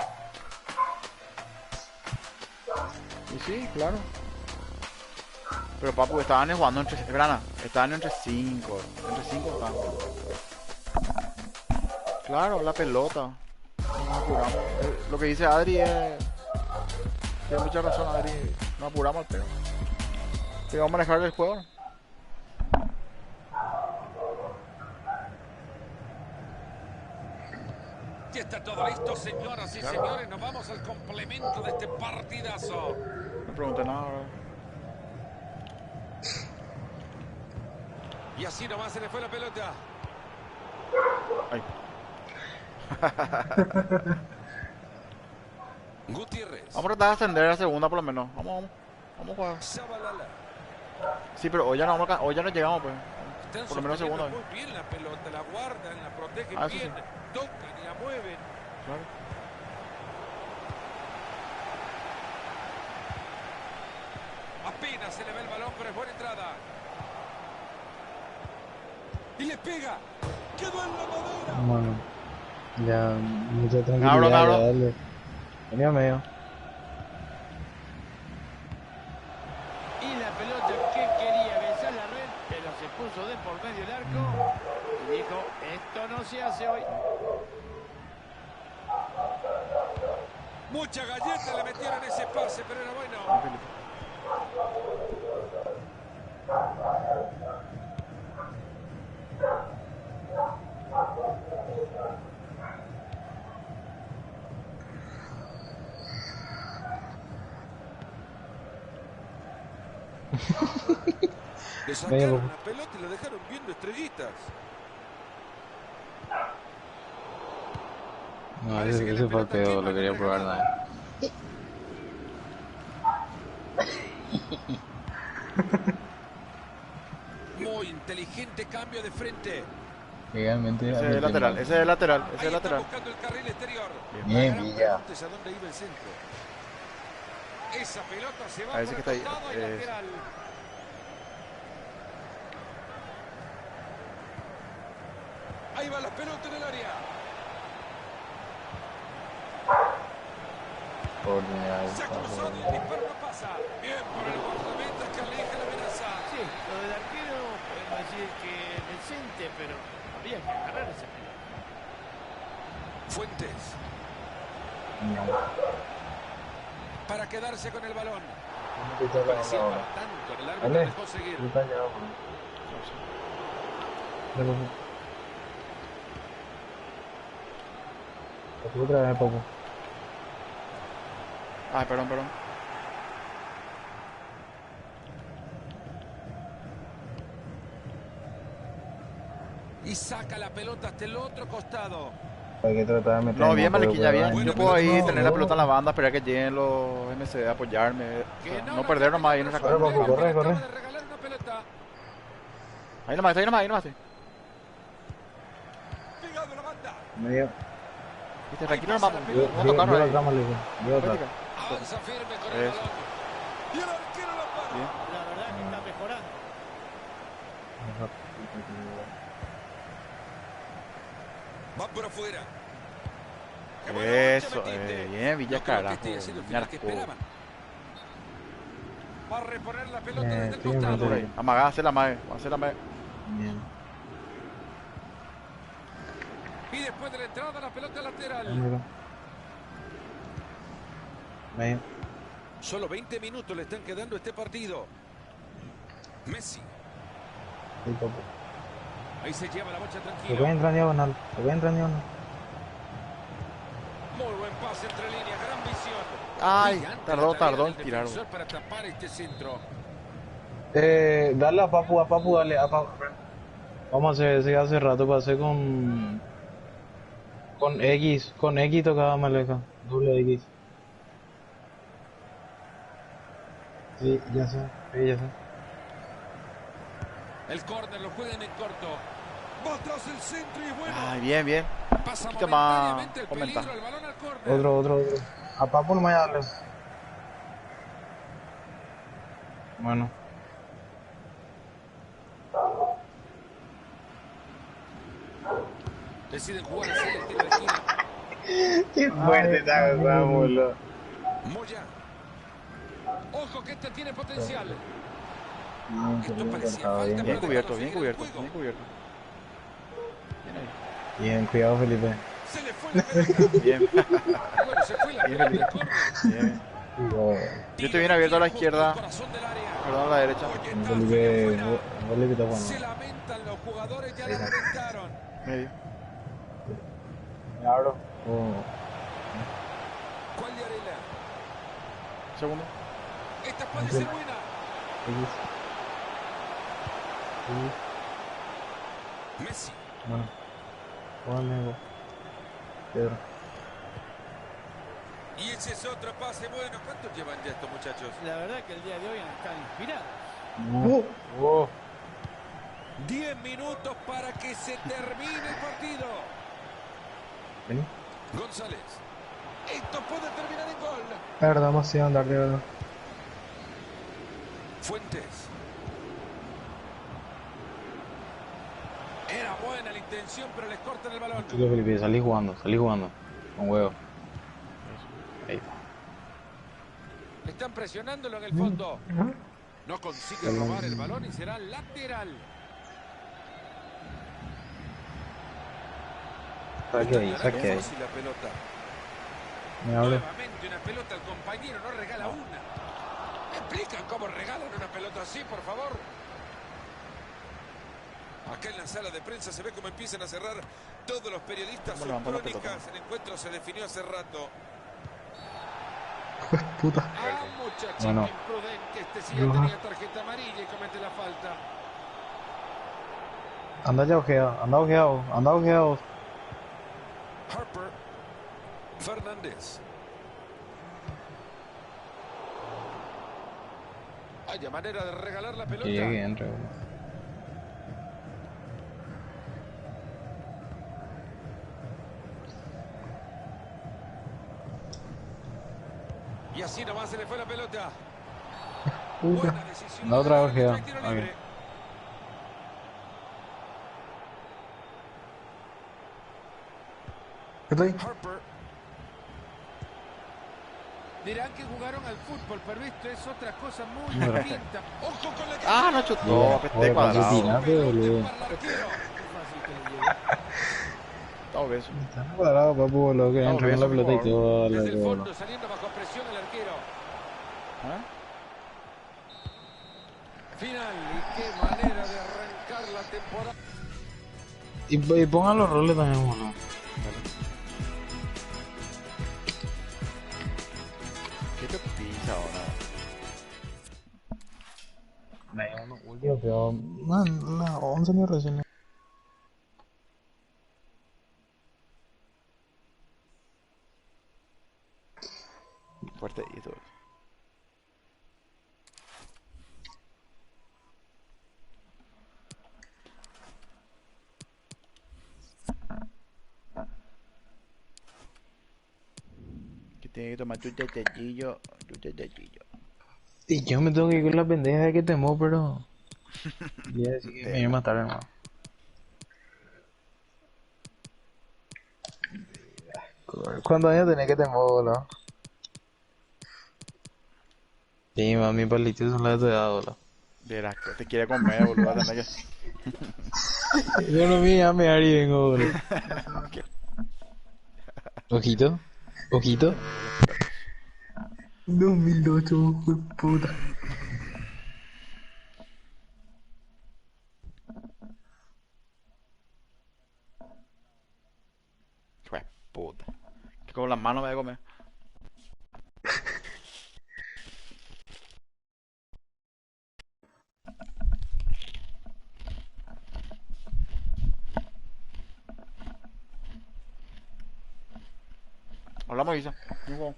Y sí, claro. Pero papu, estaban jugando entre... Grana, estaban entre 5. Entre 5 estaban. Claro, la pelota. No nos apuramos. Lo que dice Adri es... Tiene mucha razón, Adri. No apuramos al pelo. Sí, vamos a manejar el juego. Ya está todo listo, señoras y señores. Nos vamos al complemento de este partidazo. No pregunté nada, bro. Y así nomás se le fue la pelota. Ay. Gutiérrez. Vamos a tratar de ascender a la segunda por lo menos. Vamos a jugar. Zabalala. Sí, pero hoy ya no, hoy ya no llegamos, pues. Están Por lo menos sosteniendo segunda. muy bien la pelota, la guardan, la protegen Ah, eso bien, sí. tocan y la mueven. Claro. Apenas se le ve el balón, pero es buena entrada. Y le pega. Quedó en la madera. Bueno, ya mucha Abro, tranquilidad, abro. ya dale. Venía medio. Y la pelota que quería besar la red, pero se puso de por medio el arco y dijo, esto no se hace hoy. Mucha galleta le metieron ese pase, pero era bueno. Le sacaron la pelota y lo dejaron viendo estrellitas. No, Parece que la ese fue pelota pedo, quema, lo quería no probar deja nada. Muy inteligente cambio de frente. Legalmente. Ese es el lateral, ese es el lateral, ese es Ahí el está lateral. buscando el carril exterior. Bien, La gran Villa. pregunta es a dónde iba el centro. Esa pelota se va Parece por que el está ahí, costado y lateral. Ahí va la pelota en el área. Se ha cruzado y el disparo no pasa. Bien por el guardameta que aleja la amenaza. Sí, lo del arquero podemos decir que decente, pero había que agarrar esa pelota. Fuentes. Para quedarse con el balón. Parecía tanto en el árbitro Dale. dejó seguir. Otra vez, Papu. Ay, perdón. Y saca la pelota hasta el otro costado. Hay que tratar de meter. No, bien, Malequilla, bien. Buena Yo puedo ahí pelota. tener la pelota en la banda, esperar que lleguen los MCD a apoyarme. Que No perder nomás ahí en esa Corre, cosa. papu, corre, corre. Acaba de regalar una pelota. Ahí nomás, sí. Pegado a la banda. Medio. Viste, tranquilo nomás. Yo Vamos a tocarnos ahí. atrás, Malequilla. Yo atrás. Avanza firme con el Eso. balón. Y el arquero la para. Bien. La verdad que está mejorando. Va por afuera. Qué buena bocha Eso, metiste. bien, Villa, No creo que carajo. este haya sido el Me final que arcó. esperaban. Va a reponer la pelota desde el sí, costado. Por ahí. Amagá, hacer la mague. Hacer la mague. Bien. Y después de la entrada, la pelota lateral. Medio. Solo 20 minutos le están quedando a este partido. Messi. Sí, Papu. Ahí se lleva la bocha Se tranquilo. puede entrar en diagonal. Se puede entrar en diagonal. Muy buen pase entre líneas, gran visión. Ay, Brillante tardó la tarea en del tirar. defensor para tapar este centro. Dale a Papu, dale a Papu. Vamos a hacer ese hace rato, pasé con X tocaba Maleca, doble X. Sí, ya sé. El córner lo juegan en corto. Va atrás el centro y es bueno. Ay, bien. Pasa Un poquito más momentáneamente el peligro, comentar. el balón al córner. Otro. A Papu no me darle. Bueno. Deciden jugar así el tiro de esquina. Qué fuerte está, boludo. Moya. Ojo que este tiene potencial. Esto parecía Bien, falta, Bien pero cubierto, dejaron bien seguir el cubierto. juego. Bien cubierto. Bien ahí. Bien, cuidado, Felipe. Se le fue la pelota. Bien. Bueno, se fue la Bien, pelota Felipe. del córner. Bien. Digo, Yo estoy bien abierto a la izquierda, Corazón del área. perdón, a la derecha. Oye, un está Felipe, afuera. un Felipe está jugando. Se lamentan los jugadores, ya la reventaron. Medio. Me abro. Oh, ¿Cuál de Arela? Segundo. Esta puede ser buena. X. Messi. Bueno. Juan, Pedro. Y ese es otro pase bueno. ¿Cuántos llevan ya estos muchachos? La verdad que el día de hoy están inspirados. No. Oh. 10 minutos para que se termine el partido. Vení. González. Esto puede terminar en gol. La verdad, más sí andar de verdad. Fuentes. Era buena la intención, pero les cortan el balón. Chico Felipe, salí jugando. Con huevo. Ahí está. Están presionándolo en el fondo. No consigue robar el balón y será lateral. Saque ahí, saque ahí. Fácil la pelota. Me abre. Nuevamente una pelota al compañero, no regala una. ¿Me explican cómo regalan una pelota así, por favor? Acá en la sala de prensa se ve cómo empiezan a cerrar todos los periodistas sus Vamos, levanta la crónicas. pelota. El encuentro se definió hace rato. Pues puta. Ah, muchachito Bueno. imprudente. Este sí ya Ajá. tenía tarjeta amarilla y comete la falta. Anda ya ojeado, anda ojeado. Harper. Fernández. Haya manera de regalar la pelota. Que llegue, entre. Boludo. Y así nomás se le fue la pelota. Puta. Buena decisión. La otra del árbitro, ojeada. hay tiro Ok. libre. ¿Qué estoy? Harper. Dirán que jugaron al fútbol, pero esto es otra cosa muy Bueno. distinta. Ojo con la que Ah, no chutó, Mira, apete joder, cuadrado. Tiraste, boludo. para el arquero. Qué fácil que le llegó. Está obeso. Está cuadrado, papu, boludo, que No, entra con la beso, pelota y por favor. todo. Desde el boludo. fondo, saliendo bajo presión el arquero. ¿Eh? Final, y qué manera de arrancar la temporada. Y pongan los roles también, boludo. ¿Qué te pisa ahora? Uno último, pero. Man, la 11 ni recién. Fuerte y todo. Que tiene que tomar tu tetecillo, tu tetecillo. Y yo me tengo que ir con la pendeja de que temo, pero. Voy a decir que me voy a matar, hermano. ¿Cuántos años tenés que temo, boludo? Sí, mami, palitos son las de tu edad, boludo. Verás que te quiere comer, boludo. vas a tener Yo no me llame Ari, vengo, boludo. Ojito, ojito. 2008, fue puta. Fue puta. Que con las manos me voy a comer. Hablamos, Isa. Nos vemos.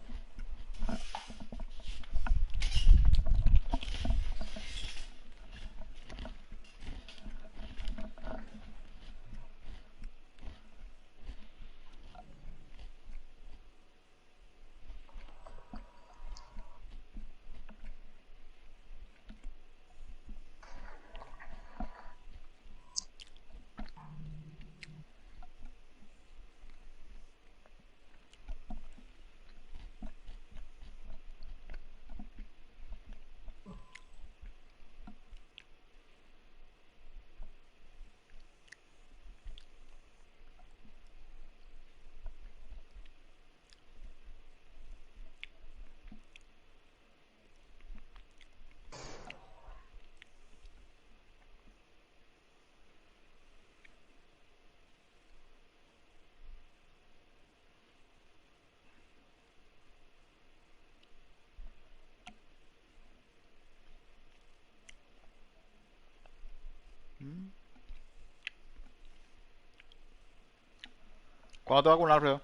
¿Cuándo te vacunas, Alfredo?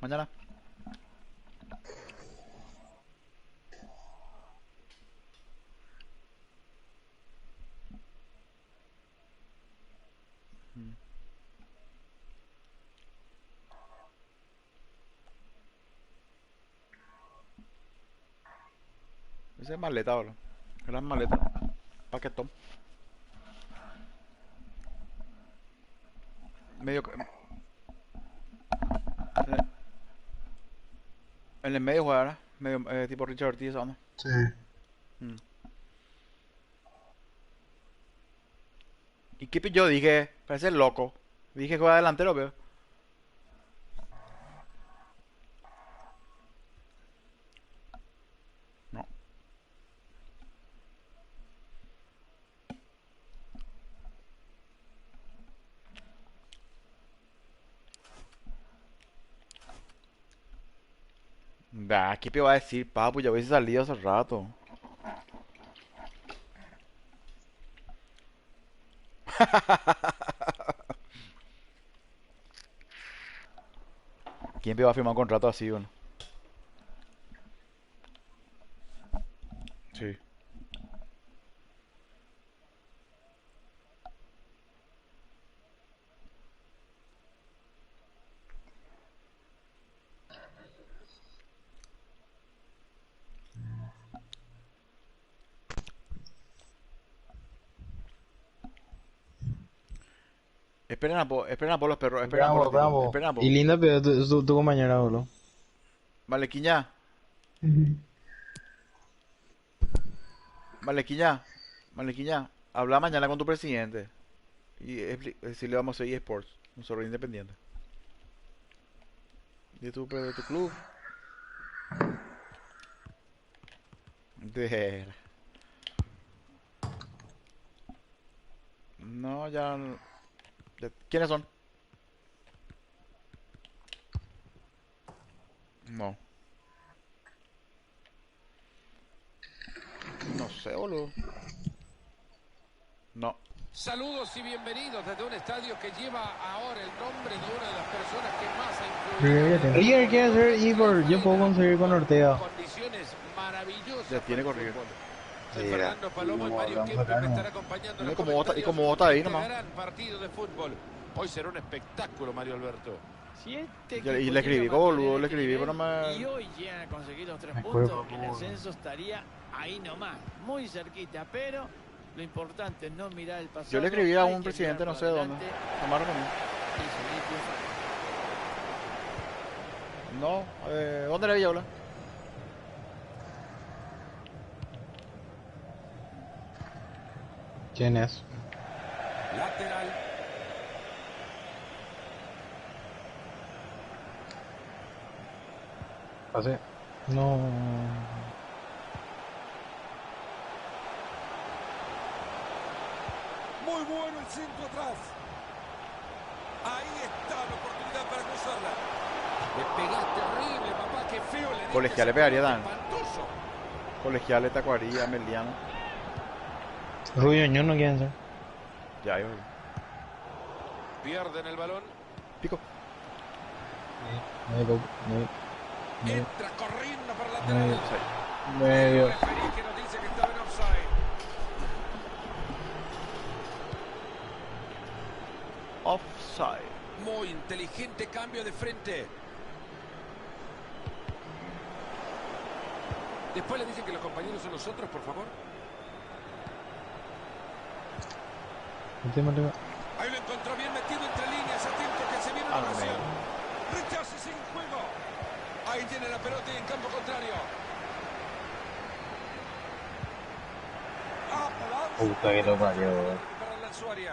Mañana. Ese es maleta, bro. Gran maleta. Paquetón. Medio. En el medio juega, ¿verdad? Medio tipo Richard Ortiz, ¿o no? Sí. Mm. Y Kipi yo dije, parece loco. Dije que juega delantero, pero. No. Bah, Kipi va a decir, papu, ya hubiese salido hace rato. ¿Quién va a firmar un contrato así, bueno? Sí. Esperen a por los perros, esperen a por Bravo, los tiros, bravo. esperen a por. Y linda pero tu compañera, boludo. Malequiña, Malequiña, Malequiña, habla mañana con tu presidente. Y decirle vamos a hacer eSports, un server independiente. De tu club. De... No, ya, ¿quiénes son? No. No sé, boludo. No. Saludos y bienvenidos desde un estadio que lleva ahora el nombre de una de las personas que más ha River ya influido. tiene. River quiere hacer Ivor, yo puedo conseguir con Ortega. Condiciones maravillosas. Ya tiene para el corrido. fútbol. Soy Fernando Palomo y no, Mario hablamos Kempes acá, me no. estará acompañando en Y los como vos comentarios está ahí de nomás. este gran partido de fútbol. Hoy será un espectáculo, Mario Alberto. Si este Y equipo le escribí, llega a mantener boludo, le este escribí, nivel pero no y me... hoy llegan a conseguir los 3 Me puntos, acuerdo, el ascenso estaría ahí nomás, muy cerquita, pero lo importante es no mirar el pasado. Yo le escribí a hay un que presidente, mirar no para sé de dónde. adelante Tomar reunión. y seguir triunfando. No, ¿dónde le vi hablar? ¿Quién es? Lateral. Pase. No. Muy bueno el centro atrás. Ahí está la oportunidad para cruzarla. Le pegaste terrible, papá, qué feo le diste. Colegial le ese pegaría, golpe Dan. espantoso. Colegiales, Tacuaría, Meliano. Rubio Ño no quieren ser. Ya, yo. Pierden el balón. Pico. Entra corriendo para la Medio. lateral. Medio. El referee que nos dice que estaba en offside. Offside. Muy inteligente cambio de frente. Después le dicen que los compañeros son nosotros, por favor. Ahí lo encontró bien metido entre líneas. Atento que se viene una ocasión. Rechace sin juego. Ahí tiene la pelota y en campo contrario. Puta que lo parió. Para la Suárez.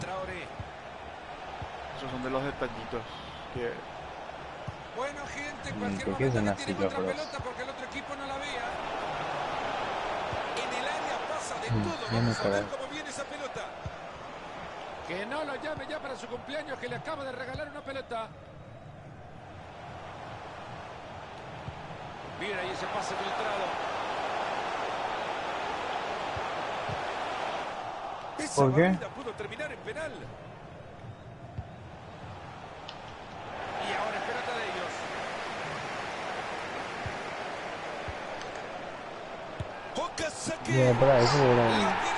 Traoré. Esos son de los detallitos que... Bueno, gente, en cualquier ¿por qué son momento así tiene los contra juegos? pelota porque el otro equipo no la vea. En el área pasa de todo. ya me Vamos a ver parece. cómo viene esa pelota. Que no lo llame ya para su cumpleaños, que le acaba de regalar una pelota. Mira ahí ese pase filtrado. Esa ¿Por qué? barrida pudo terminar en penal. Y ahora es pelota de ellos. Okazaki. Bueno, para eso era. La tiene.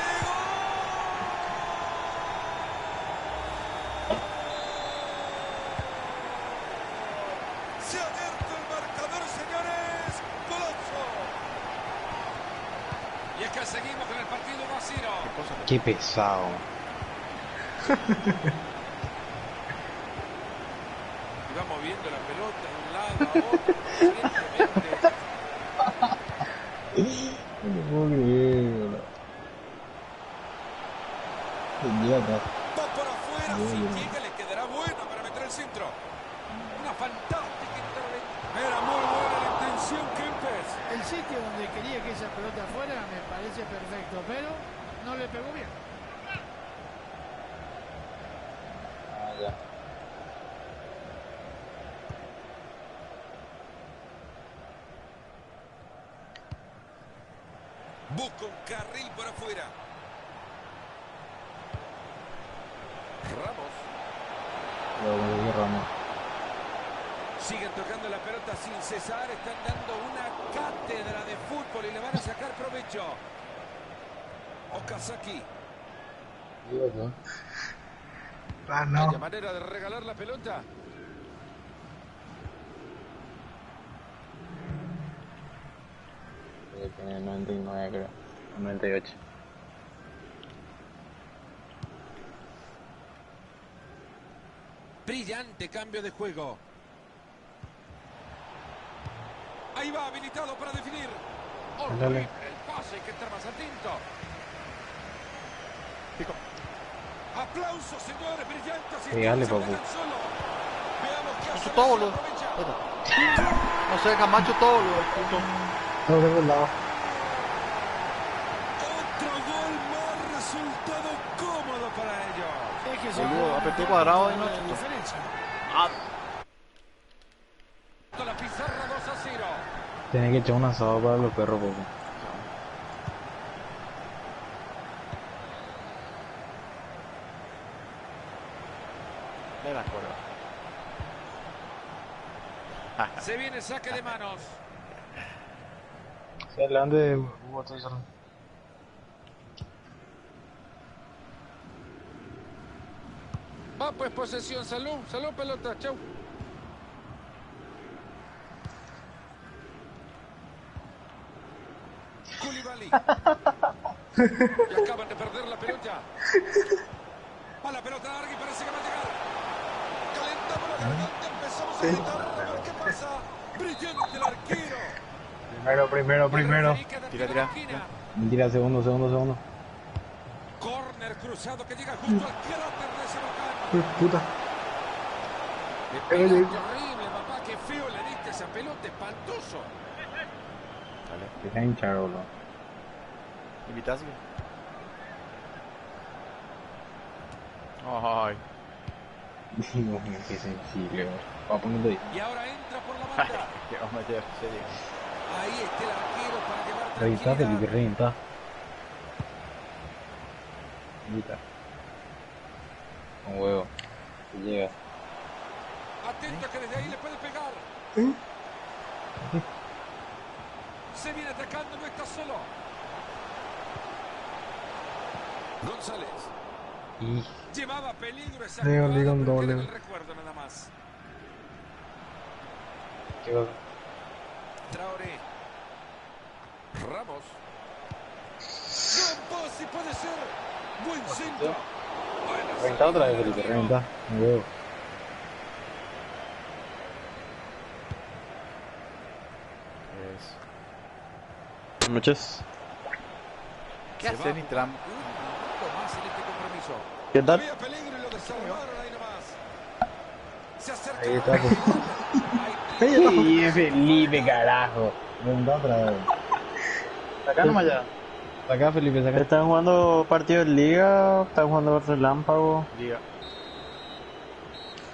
Se ha abierto el marcador, señores. ¡Golazo! Y es que seguimos con el partido 1-0. Qué pesado. Y va moviendo la pelota de un lado a otro, conscientemente. No puedo creerlo. Idiota. Va por afuera, si llega le quedará bueno para meter el centro. Una fantástica intervención. Era muy buena la intención, Kempes. El sitio donde quería que esa pelota fuera me parece perfecto, pero no le pegó bien. Ah, ya. Busca un carril por afuera. Ramos. Lo que Ramos. Siguen tocando la pelota sin cesar. Están dando una cátedra de fútbol y le van a sacar provecho. Okazaki. Idiota. Ah, Vaya no. manera de regalar la pelota. Tiene 99 creo. 98. Brillante cambio de juego. Ahí va, habilitado para definir. Ándale. Horrible el pase, hay que estar más atento. Pico. Aplausos, señores, brillante asistencia. Pegale, papu. Juegan solo. Veamos qué hace. Chutó todo, boludo. No sé, Camacho todo, boludo. Puto. No tengo el lado. Otro gol más, resultado cómodo para ellos. Es que se Boludo, puede apreté marcar cuadrado y no la chutó. diferencia. Con la pizarra 2-0. Tiene que echar un asado para los perros, poco. De la cuerda. Se viene saque de manos. Sí, adelante de Hugo Tyson. Va pues posesión, salud, salud pelota, chau. Koulibaly. Y acaban de perder la pelota. Va la pelota larga y parece que va a llegar. Calentamos la garganta, empezamos a gritar a ver qué pasa. Brillante el arquero. Primero. Tira, tira. Mentira, segundo. Corner cruzado que llega justo al cráter de ese volcán. Puta. Le pegaste horrible, papá, qué feo le diste esa pelota, espantoso. Deja hinchar, boludo. ¿Invitas? Ay. Dios mío, qué sensible, boludo. Va a ponerlo ahí. Y ahora entra por la banda. Que vamos a meter, serio. Ahí está el arquero para llevar Revita, Felipe, tranquilidad. revita. Revita. Con huevo. Que llega. Atento que desde ahí le puede pegar. Se viene atacando, no está solo. González. Y Llevaba peligro esa Leo, jugada, Liga un pero doble. queda en el recuerdo nada más. qué va. Traoré. Ramos. Gran pase, puede ser. Buen centro. Buena Reventa otra vez, salida del Felipe, arquero. reventa. Con huevo. Buenas noches. ¿Qué Se va hace a Nitram? jugar un minuto más en este compromiso. ¿Qué tal? Había peligro y lo desarmaron ahí nomás. Se acerca. Ahí está, pues. Sí, Felipe, carajo. Reventa otra vez. Acá nomás ya. Saca, Felipe, saca. ¿Están jugando partidos de liga? ¿Están jugando relámpago? Liga.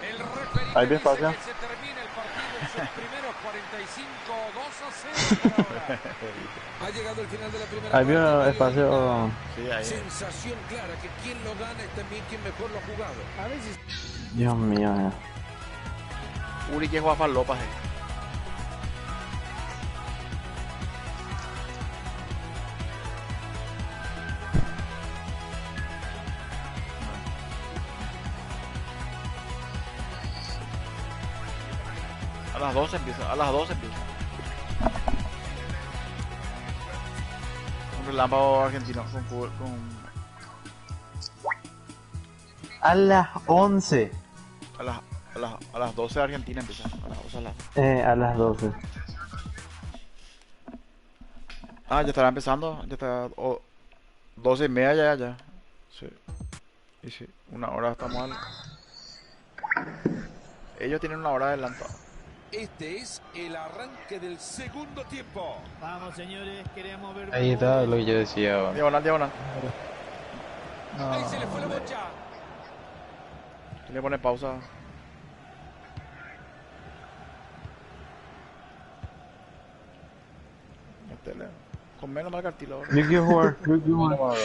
El referee Ahí dice despacio. que se termina el partido sus primeros 45, 2-0 por ahora. Ha llegado el final de la primera Había parte. espacio. Sí, ahí. Sensación clara que quien lo gana es también quien mejor lo ha jugado. A veces Dios mío. Uri que juega para Lopas, A las 12 empieza, a las 12 empieza. Un relámpago argentino A las 11. a las 12 de Argentina empieza. A las 12 A las 12. Ah, ya estará empezando, ya está 12:30 ya. Sí. Y sí, una hora estamos al... Ellos tienen una hora adelantada. Este es el arranque del segundo tiempo. vamos, señores, queremos ver Ahí está goles. lo que yo decía. Bueno. Diagonal, diagonal. Ahí se le fue la bocha. Le pone pausa. Métele. Con menos mal cartilo ahora. Yo quiero jugar. Yo quiero jugar.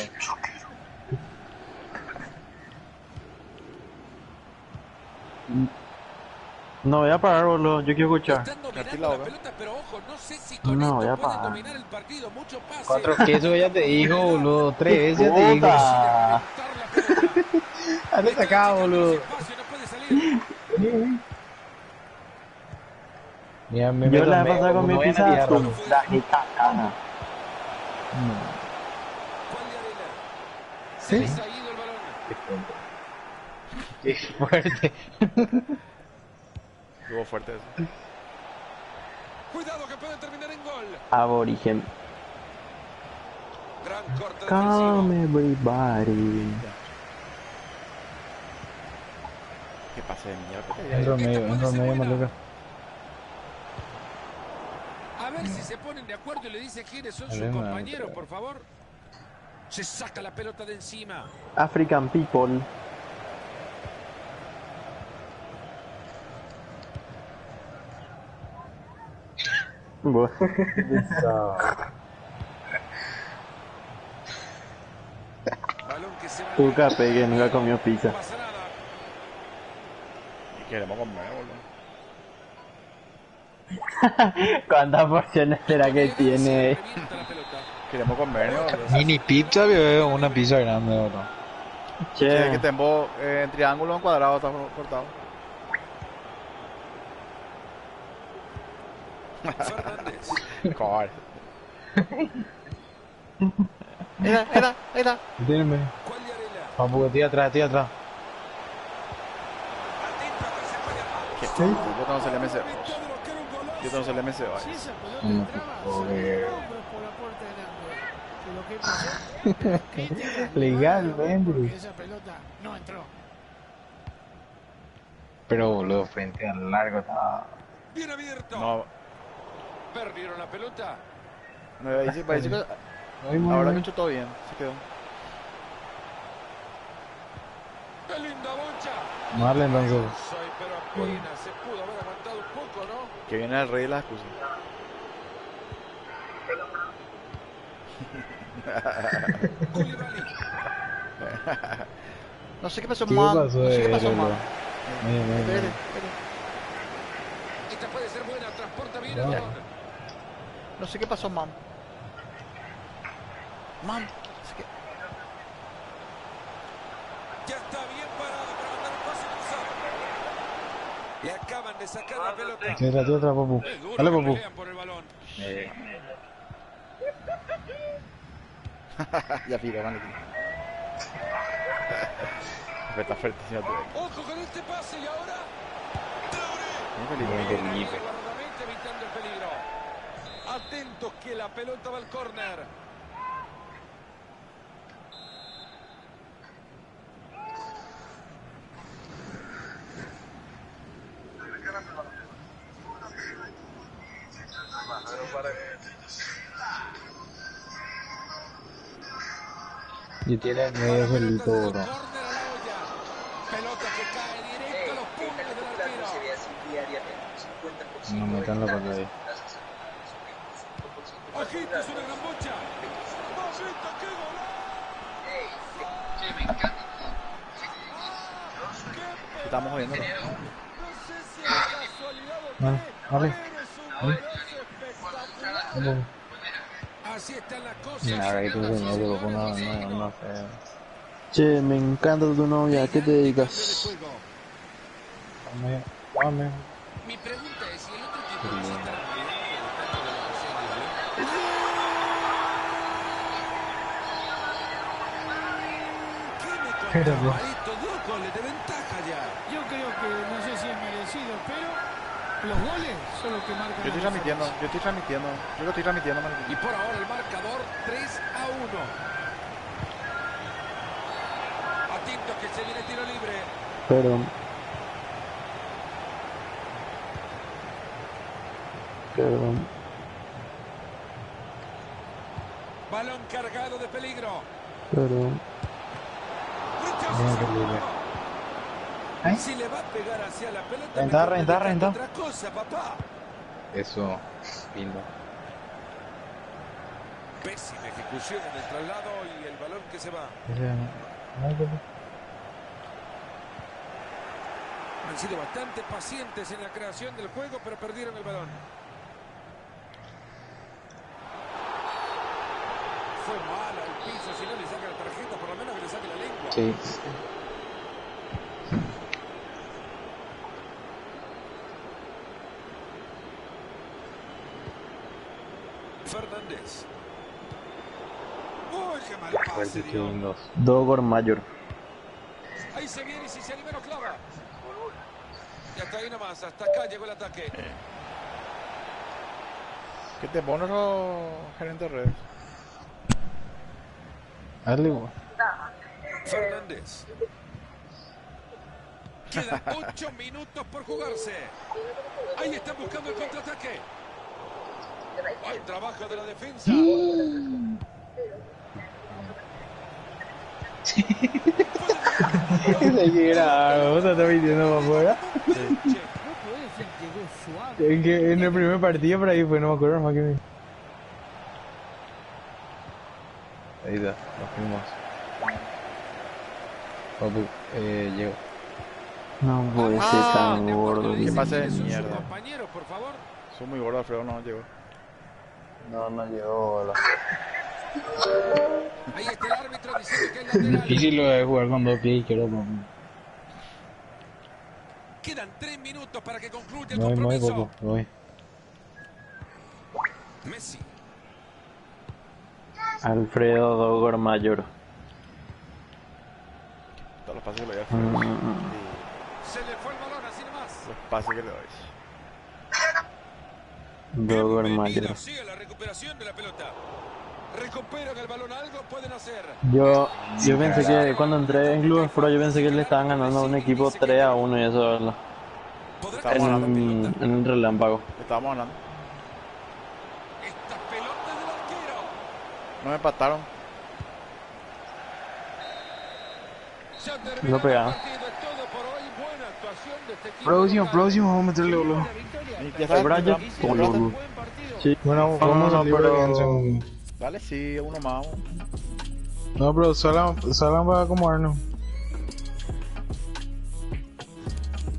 No voy a parar, boludo. Yo quiero escuchar. Están dominando Cartilado, la ¿eh? pelota, pero ojo, no sé si con No, ya esto pueden pa. dominar el partido. Mucho pase. 4 quesos ya te dijo, boludo. 3 veces ya te dijo. Puta. Anda acá, boludo. Espacio, no puede salir. Mira, me Yo meto la en he pasado medio, con mi no vayan a pizza liar, azul. ¿no? La gitana. Juan de Arena. Se ¿Sí? les ha ido el balón. Qué fuerte. Estuvo fuerte eso. Cuidado que puede terminar en gol. Aborigen. Gran corte Come defensivo. everybody. Qué pase de mierda. Entro en medio, maluca. A ver si se ponen de acuerdo y le dice quiénes son sus Arena, compañeros, otra. por favor. Se saca la pelota de encima. African people. Bueno. Balón que se va. Tuca pegue, nunca comió pizza. No pasa nada. Y queremos comer, boludo. ¿Cuántas porciones será que tiene? Revienta la pelota. Queremos comer, ¿no? boludo. Mini pizza, veo una pizza grande, boludo. Sí, que Che, tengo en triángulo o en cuadrado, está cortado. Fernández. Cobar. Ahí está. Tírenme. Juan de Arena. Papu, estoy atrás. Atento a que se puede armar. Qué fuerte. Yo tengo el MC2. Mitad de lo que era un golazo. Yo tengo el MC2. Si esa pelota No, entraba, joder. salía de hombros por la puerta grande. Pero ¿qué pasó? Críticas Legalmente. porque esa pelota no entró. Pero, boludo, frente al largo estaba... Bien abierto. No, Perdieron la pelota. no parece que Muy ahora que bien. chutó bien. Se quedó. ¡Qué linda bocha! Marle, entonces. Soy, pero apenas se pudo haber aguantado un poco, ¿no? Que viene el rey de las excusas. Koulibaly. No sé qué pasó, ¿Qué man. pasó No sé qué de pasó, Lolo? man. Mira. Espere. Esta puede ser buena, transporta bien Ya. el balón. No sé qué pasó, man. Man. sé que- Ya está bien parado para mandar un pase cruzado. Le acaban de sacar la pelota. Estoy atrás, papu. Es duro Dale, que papu. pelean por el balón. Ya pico, man. Está fuertísimo. Ojo con este pase y ahora. Muy feliz. Guardameta evitando el peligro. Atentos que la pelota va al córner. Y tiene medio Pelota solito, desde el boludo. córner a la olla. Pelota que cae directo a los puños del arquero. se ve así diariamente, 50% No metan la pata ahí. Ojito, es una gran bocha. ¡Mamita, qué golazo! Estamos jodiendo. No sé si es casualidad o Vale, qué, vale. pero es un golazo espectacular. Vamos. Así están las cosas. Nada, que tu señoras y señor llegó con señores, y una fea. Che, me encanta tu novia, ¿a qué te dinámica dedicas? de juego. Dame. Mi pregunta es si el otro equipo no se está olvidando tanto de la posición del balón. ¿Qué me Pero contaba no. esto? 2 goles de ventaja ya. Yo creo que no sé si es merecido, pero los goles son los que marcan. Yo estoy la transmitiendo, diferencia. yo estoy transmitiendo. Yo lo estoy transmitiendo, Y Marquín. por ahora el marcador 3-1. Atentos que se viene tiro libre. Perdón. Perdón. Balón cargado de peligro. Perdón. Si le va a pegar hacia la pelota, Renta, mejor renta, dedicate a renta. otra cosa, papá. Eso, lindo. Pésima ejecución en el traslado y el balón que se va. Han sido bastante pacientes en la creación del juego, pero perdieron el balón. Fue mala el piso, si no le saca la tarjeta, por lo menos que le saque la lengua. Sí. Fernández. Uy, qué mal pase, dio. Lindos. Dogor Mayor. Ahí se viene y si se anima lo clava. Y hasta ahí nomás, hasta acá llegó el ataque. ¿Qué te pone los gerentes de redes? Hazle igual. Fernández. Quedan 8 minutos por jugarse. Ahí están buscando el contraataque. Buen trabajo de la defensa. Ese que era, vos te estás metiendo para afuera. No puede decir que llegó suave. Es que en el primer partido por ahí fue, no me acuerdo más que mí. Ahí está, nos fuimos. Papu, llego. No puede ser tan gordo. ¿Qué pasa de Esos son mierda? compañeros, por favor. Soy muy gordo, Alfredo, no llegó. No llegó. Ahí está el árbitro diciendo que es lateral. Difícil lo de jugar con dos pies izquierdos, papu. Quedan 3 minutos para que concluya el Me voy, compromiso. papu, me voy. Messi. Alfredo Dogor Mayor. Todos los pases que le doy a Alfredo. Se le fue el balón, así nomás. Los pases que le doy. Dogor Bienvenido Mayor. sigue la recuperación de la pelota. Recuperan el balón, algo pueden hacer. Yo pensé que cuando entré en Club Pro, yo pensé que le estaban ganando a un equipo 3-1 y eso, ¿verdad? ¿Podrá Estamos ganando En el relámpago. Estábamos ganando. esta pelota del arquero? No me empataron. Ya terminó el pegaba. partido, es todo por hoy. Buena actuación de este equipo. Próximo, local. próximo, vamos a meterle boludo. La victoria. Ya está, Brian, ya está. boludo. Buen partido. Sí. Bueno, vamos a salir porque en segundo. Dale, sí, uno más. Vamos. No, pero salgan para acomodarnos.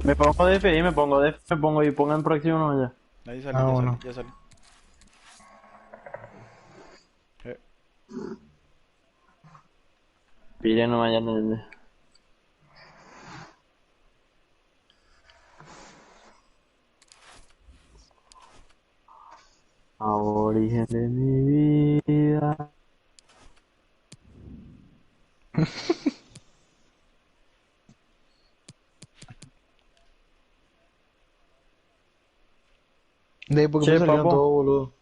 Me pongo DFI, me pongo y pongan próximo no ya. Ahí salí, Ah, ya bueno. salí, ya salí. Pide no vayan el. Aborigen de mi vida. De ahí porque Che, me salieron papo. todo, boludo.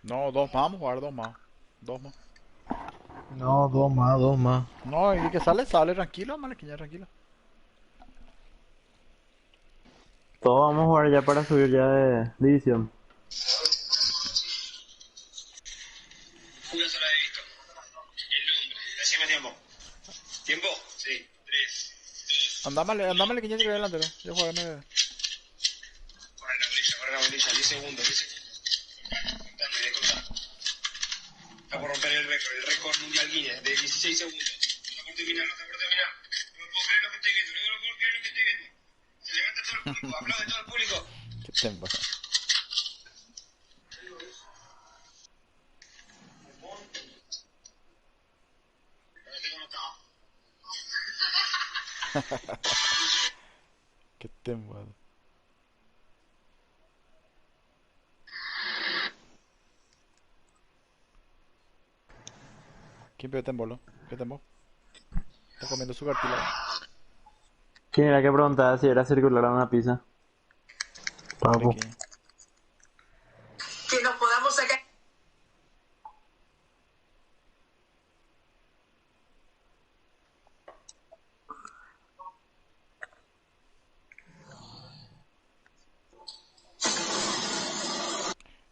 No, dos más, vamos a jugar dos más. Dos más. No, dos más, dos más. No, y que sale, sale, tranquilo, malequiña, tranquilo. Todos vamos a jugar ya para subir ya de división. Una sola he visto. El nombre. Decime tiempo. ¿Tiempo? Sí. 3, 2. Andámale que ya llegué delantero. Yo juego me... Corre la bolilla. 10 segundos, 10 segundos. Contame. Está por romper el récord mundial Guinness de 16 segundos. No está por terminar. No puedo creer lo que estoy viendo. Se levanta todo el público. Aplaude todo el público. Qué tempo. Qué tempo. ¿Quién pidió tembolo? ¿Qué tempo? Está comiendo su cartílago. ¿Quién era que preguntaba si era circular una pizza? Papu. Aquí. Que nos podamos sacar.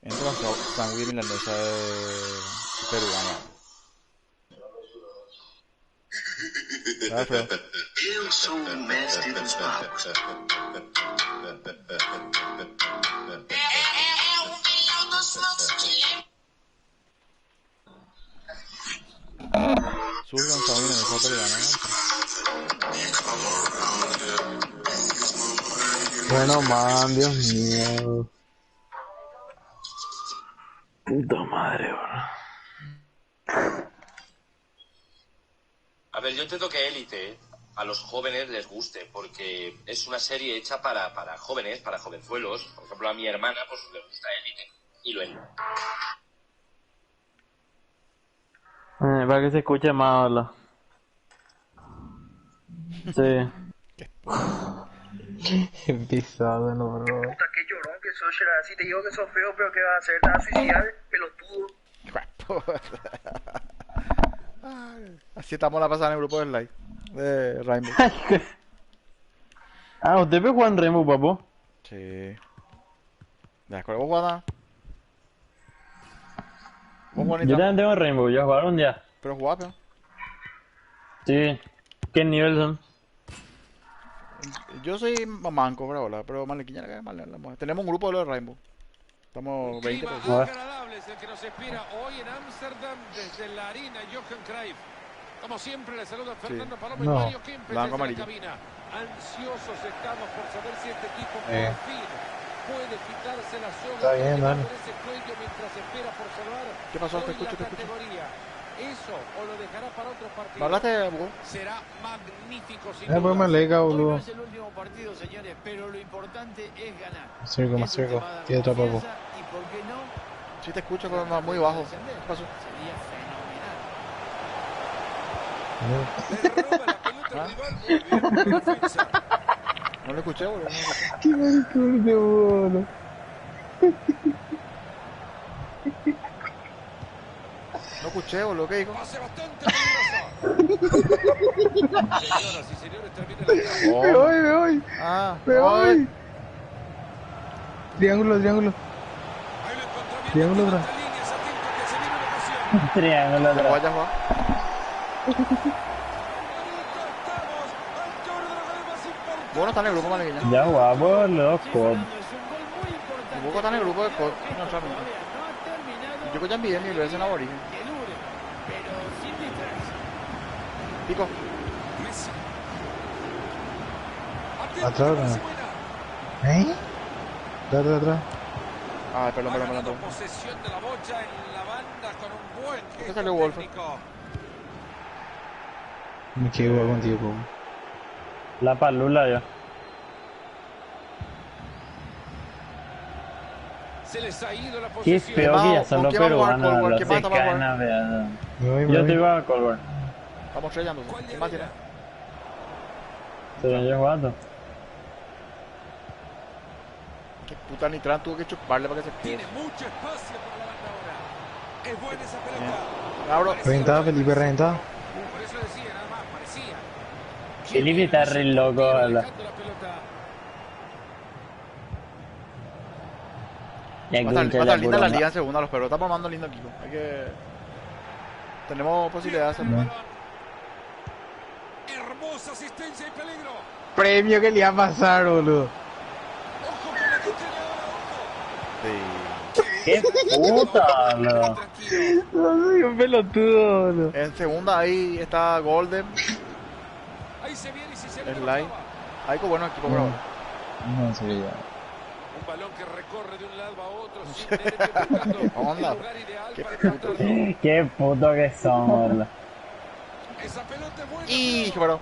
Entra con sangüe milanesa de peruana. Alfredo. Eu sou o mestre dos magos. Sube con sangüe milanesa peruana. Bueno, man, Dios mío. Puta madre, bro. A ver, yo entiendo que Élite a los jóvenes les guste, porque es una serie hecha para jóvenes, para jovenzuelos. Por ejemplo, a mi hermana pues le gusta Élite y lo entiendo. Para que se escuche más, hola. Sí. Qué pisado, no, bro. Puta, qué llorón que sos, Gerard. Si te digo que sos feo, pero ¿qué vas a hacer? ¿Te vas a suicidar? Pelotudo. Así estamos la pasada en el grupo del like de Rainbow. Ah, ¿usted ve Juan Remo, papu? Sí. ¿De acuerdo, Guada? Vos Yo bonita. también tengo Rainbow, yo jugar un día. Pero guapo. Sí. ¿Qué nivel son? Yo soy manco, pero Malequiña le mal la mujer. Tenemos un grupo de los de Rainbow. Estamos 20 Clima personas. agradable es el que nos espera hoy en Ámsterdam desde la harina Johan Cruyff. Como siempre le saluda Fernando Palomo y No. Mario Kempes desde Blanco la amarillo. cabina. Ansiosos estamos por saber si este equipo por fin puede quitarse la soga Está bien, que dale. por ese cuello mientras espera por salvar ¿Qué pasó? hoy Te escucho, la te escucho. categoría. Eso o lo dejará para otro partido. ¿Me hablaste, Hugo? Será magnífico sin Pues dudas. malega, Hoy no boludo. es el último partido, señores, pero lo importante es ganar. Cerco, más Eso te cerco. va a dar Tiene otra papu. confianza y, ¿por qué no? Sí, te escucho, pero muy bajo. Descender. ¿Qué pasó? Sería fenomenal. Le roba la pelota al rival, muy bien la defensa. No lo escuché, boludo. No lo escuché. Qué maricón de boludo. No escuché, boludo. ¿Qué dijo? Pase bastante peligroso. Señoras y señores, termina la etapa. Oh. Me voy. Ah, Me ay. voy. Triángulo. Ahí lo encontró bien. Triángulo Levanta atrás. líneas, atento que se viene una ocasión. Triángulo Que atrás. vaya, Juan. Vos no estás en el grupo, Malequiña. Ya guapo, los Sí, cod. Fernando, es un gol muy importante. Y vos estás en el grupo de COD. Pero No, esto saben. todavía no ha terminado. Yo que ya envié mi vez en aborigen. Que dure, pero sin distraerse. Pico. Messi. Atento, Atrás, parece ¿no? buena. ¿Eh? Atrás. Ay, perdón, Ha perdón. ganado posesión de la bocha en la banda con un buen gesto salió Wolf? técnico. Me quiero jugar contigo, papu. La palula ya. Se les ha ido la Qué posesión. feo que ya ¿Con son los quién vamos a jugar, peruanos, Colbert? los ¿Quién más se te va a caen jugar? a ver. Me voy. Yo te iba a Colbert. Estamos estrellando. ¿Cuál ¿Quién más tiene? diablo Sí, yo jugando. Qué puta Nitran tuvo que chuparle para que se Tiene quede. mucho espacio por la banda ahora. Es buena esa pelota. Abro. Reventada, Felipe, reventada. Por eso decía, nada más, parecía. Felipe está re loco, Dejando la- la pelota. Ya Va a escucha estar la linda la poronga. liga en segunda, los perros. Estamos armando lindo equipo. Hay que... Tenemos posibilidad de hacerlo. Hermosa asistencia y peligro. Premio que le iba a pasar, boludo. Ojo con la que tiene ahora, ojo. Sí. ¡Qué puta, boludo! Tranquilo. No soy un pelotudo, boludo. En segunda ahí está Golden, Ahí se viene y si se le Slide. bajaba. Hay con buenos equipos por ahora. No, en serio. Un balón que recorre de un lado a otro sin nervio, buscando ¿Qué onda? el lugar ideal ¿Qué para puto? encontrarlo. ¡Qué puto que son, boludo! Esa pelota es buena. Y cuidado.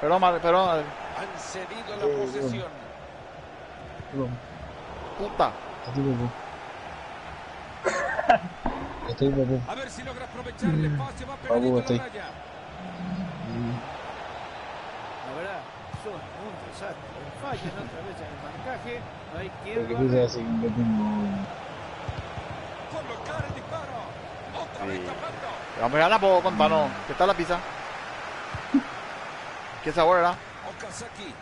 perdón, madre, perdón, madre. Han cedido la posesión. Puta. A ver si logra aprovechar el espacio. Va Vamos, pegadito a estoy. la raya. La verdad, son un desastre. Fallan otra vez en el marcaje. No hay ¿Por qué quien puse así? Yo tengo... Colocar el disparo. Otra vez tapando. Vamos a ir a la poco, Pano. ¿Qué tal la pizza? ¿Qué sabor era? Okazaki.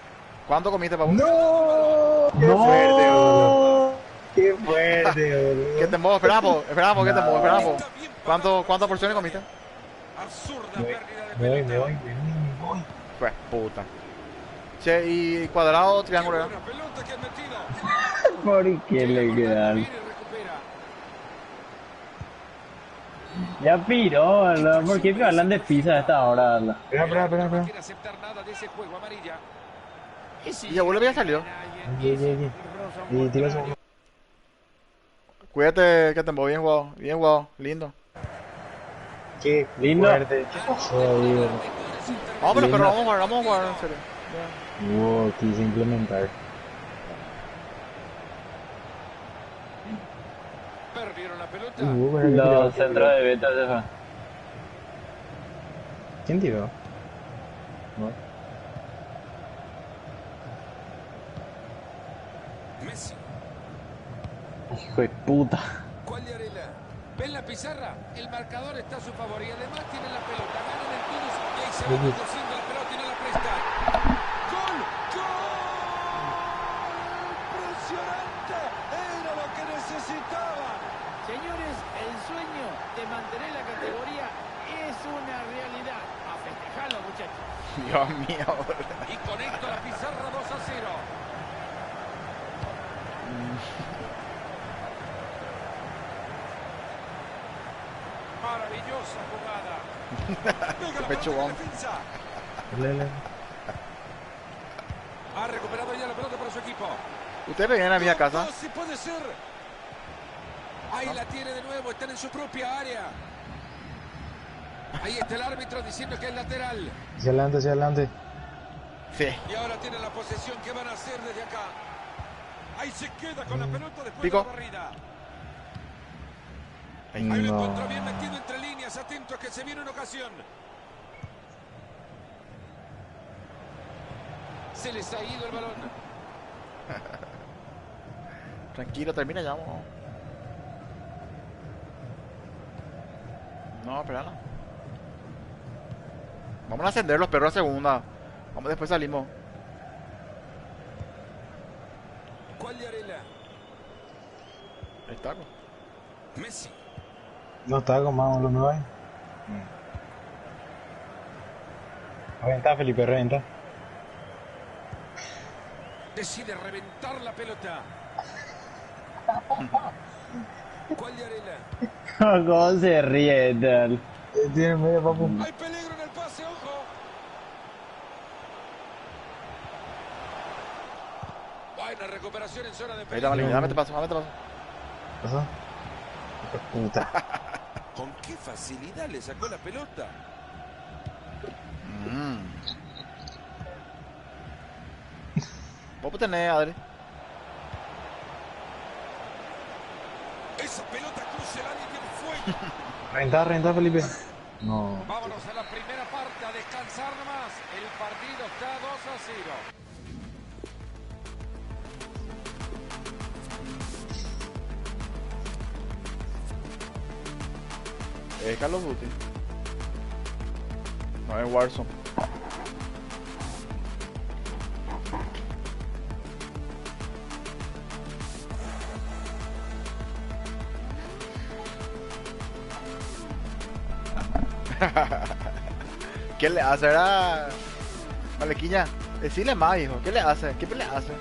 ¿Cuánto comiste, papu? ¡No! ¡Qué fuerte, boludo! ¡Qué fuerte, boludo! ¿Qué te muevo? Esperamos, ¿qué te muevo? Esperamos. Está bien parado. ¿Cuántas porciones comiste? Absurda Me voy, pérdida de me voy, pelota. me voy. Pues, puta. Che, ¿y cuadrado o Qué triángulo era? buena pelota que han metido. ¿Por qué le quedan? Viene y recupera. Ya piró, boludo. ¿Por qué me hablan de pizza a esta hora, boludo? Espera. No quiere aceptar nada de ese juego, amarilla. Y abuelo ya salió. Y tira eso. Cuídate, que te muevo. Bien jugado, lindo. Qué Lindo. fuerte. ¿Qué pasó ahí, boludo? Vamos, pero Lindo. vamos a jugar, en serio. Wow, quise implementar. Perdieron la pelota. Los centros de beta se fue. ¿Quién tiró? No. Messi. Hijo de puta. Quagliarella. ¿Ven la pizarra? El marcador está a su favor y además tiene la pelota. Ganan el Toulouse y ahí se va conduciendo la pelota y no la presta. ¡Gol! ¡Gol! ¡Impresionante! Era lo que necesitaban. Señores, el sueño de mantener la categoría es una realidad. A festejarlo, muchachos. Dios mío, boludo. Y con esto la pizarra 2-0. Maravillosa jugada. Pega la Me pelota chubón. en defensa. Lele. Ha recuperado ya la pelota para su equipo. Ustedes vienen a mi casa. Sí puede ser. Ahí la tiene de nuevo, están en su propia área. Ahí está el árbitro diciendo que es lateral. Hacia adelante, hacia adelante. Sí. Y ahora tienen la posesión que van a hacer desde acá. Ahí se queda con la pelota después Pico. de la barrida. Ahí lo No. encontró bien metido entre líneas, atento que se viene una ocasión. Se les ha ido el balón. Tranquilo, termina ya, vamos. No, espera. Vamos a ascender los perros a segunda. Vamos, después salimos. Quagliarella. Ahí está, pues. Messi. No está con más los 9. Reventa, Felipe, reventa. Decide reventar la pelota. Quagliarella. ¿Cómo se ríe, tal? Tiene medio, papu. Hay peligro en el pase, ojo. Buena recuperación en zona de Ahí está, peligro. Malini, dame te paso, dame te paso. ¿Pasó? Hijo de puta. Con qué facilidad le sacó la pelota. Vos tenés, Adri. Esa pelota cruza la línea de fuego. Reventa, Felipe. No. Vámonos a la primera parte, a descansar nomás. El partido está 2-0. Es Call of Duty. No es Warzone. ¿Qué le hace? Era... Malequiña, decile más, hijo. ¿Qué le hace? ¿Qué le hace?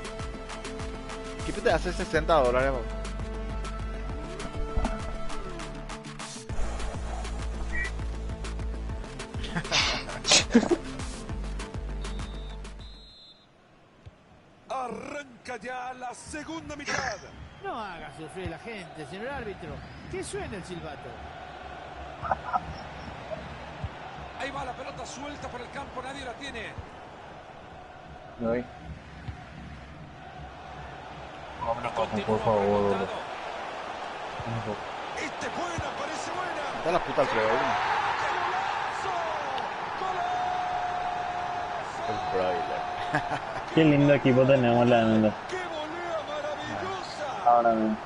¿Qué te hace $60, bro? Arranca ya la segunda mitad. No haga sufrir a la gente, señor árbitro. Que suene el silbato. Ahí va la pelota suelta por el campo, nadie la tiene. No hay. Continúa por favor. remontado. Este es buena, parece buena. Está la puta Alfredo. ¡Qué El broiler. Qué lindo equipo tenemos, la verdad. ¡Qué volea maravillosa! Ahora mismo.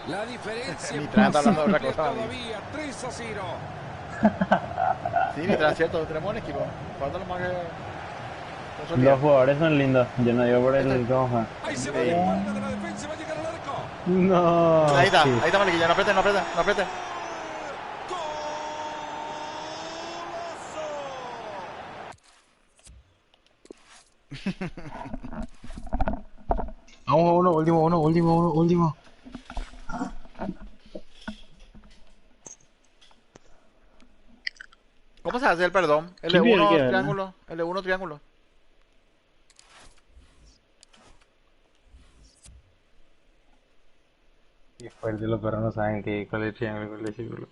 La diferencia Ni Tran está hablando de otra amplia cosa, todavía, 3-0. Sí, mientras cierto, tenemos un equipo. Falta lo más que... Los jugadores son lindos. Yo no digo por el cómo. Ahí se va la espalda de la defensa, va a llegar al arco. No. Ahí está, sí. ahí está Malequilla. No apriete, no apriete, no apriete. Vamos a uno, último. ¿Cómo se hace el perdón? ¿Qué pierde que L1 ver, triángulo, L1 triángulo. Qué fuerte, los perros no saben cuál es el triángulo y cuál es el círculo.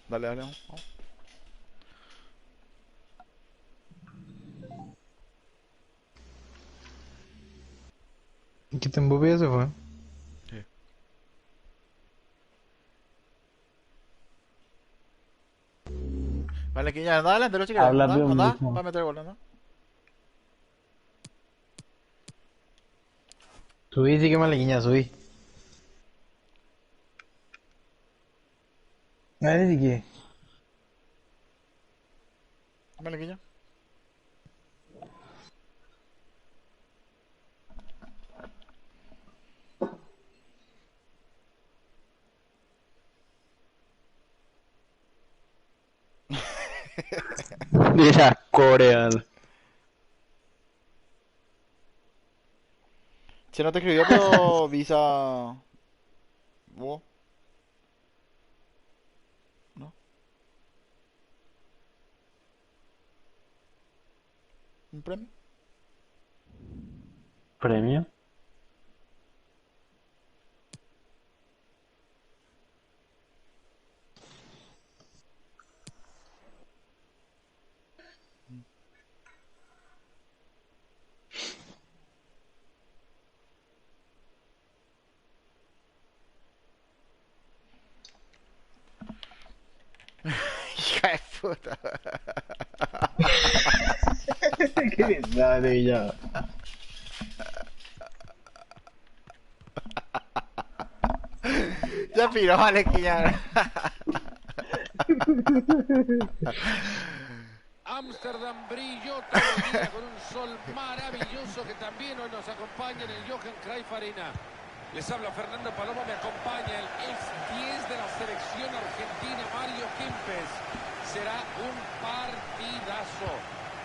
Dale, vamos. ¿Y qué tiempo ya se fue? Sí. Malequilla, anda adelante, los chicos. Habla Anda, de un anda, mismo. va a meter gol, ¿no? Subí, sí que Malequiña, subí. A ver si qué. Malequilla. Mira, coreal. Che, no te escribió, pero Visa... ¿Vos? ¿No? ¿Un premio? ¿Premio? Hija de puta. Qué dale ya. Ya piró, Malequilla. Ámsterdam brilló todo el día con un sol maravilloso que también hoy nos acompaña en el Johan Cruyff Arena. Les habla Fernando Paloma, me acompaña el ex-10 de la selección argentina, Mario Kempes. Será un partidazo.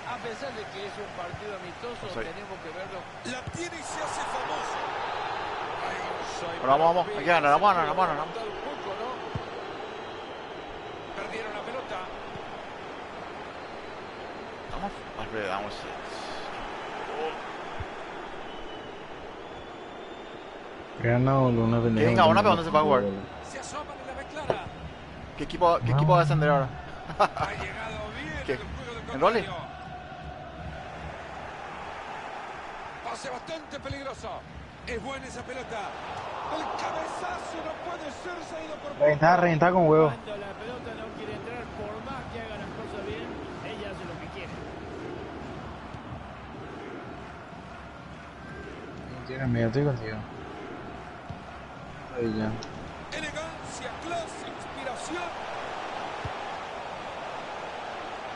A pesar de que es un partido amistoso, Sí. tenemos que verlo. La tiene y se hace famoso. Hay un Simon Pero vamos, hay que ganar, vamos a ganar, vamos a ganar. remontado un poco, ¿no? Perdieron la pelota. Vamos, Alfredo, vamos. Gana o una pendeja. Que venga, una, pero ¿dónde se va a jugar? Se asoman y la ve clara. ¿Qué equipo va a descender ahora? Ha llegado bien ¿Qué? el juego del ¿En Rolly? contrario. Pase bastante peligroso. Es buena esa pelota. El cabezazo no puede ser seguido por poco. Reventar con huevo. Cuando la pelota no quiere entrar, por más que haga las cosas bien, ella hace lo que quiere. Tienes miedo, estoy contigo. Ahí ya. Elegancia, clase, inspiración.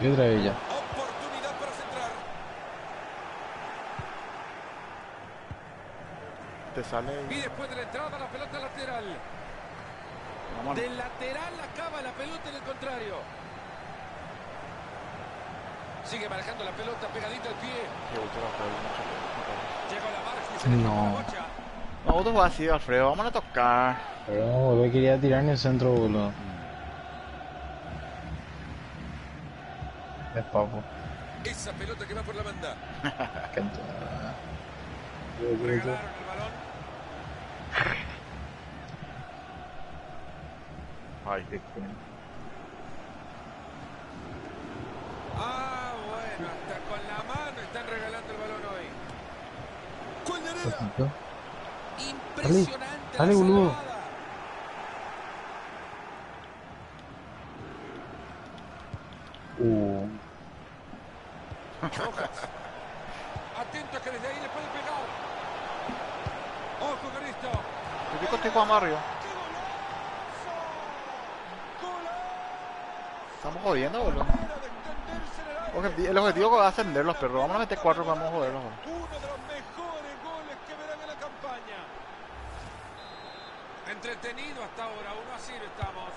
Y otra vez ya. Oportunidad para centrar. te sale. Y después de la entrada, la pelota lateral. Vamos. Del lateral acaba la pelota en el contrario. Sigue manejando la pelota pegadita al pie. Llega a la margen y se le escapa la bocha. No, vos vas así, Alfredo. Vamos a tocar. Pero no, boludo, quería tirar en el centro, boludo. Es papo. Esa pelota que va por la banda. Canta. Regalaron el balón. Ay, qué Ah, bueno, hasta con la mano están regalando el balón hoy. Poquito. Impresionante Dale, la boludo. salvada. Rojas. Atento que desde ahí le puede pegar. Ojo con esto. ¿Qué contigo a Mario? Estamos jodiendo, boludo. El objetivo es ascender los perros. Vamos a meter 4 para vamos a joderlos. Uno de los mejores goles que verán en la campaña. Entretenido hasta ahora, 1-0 estamos.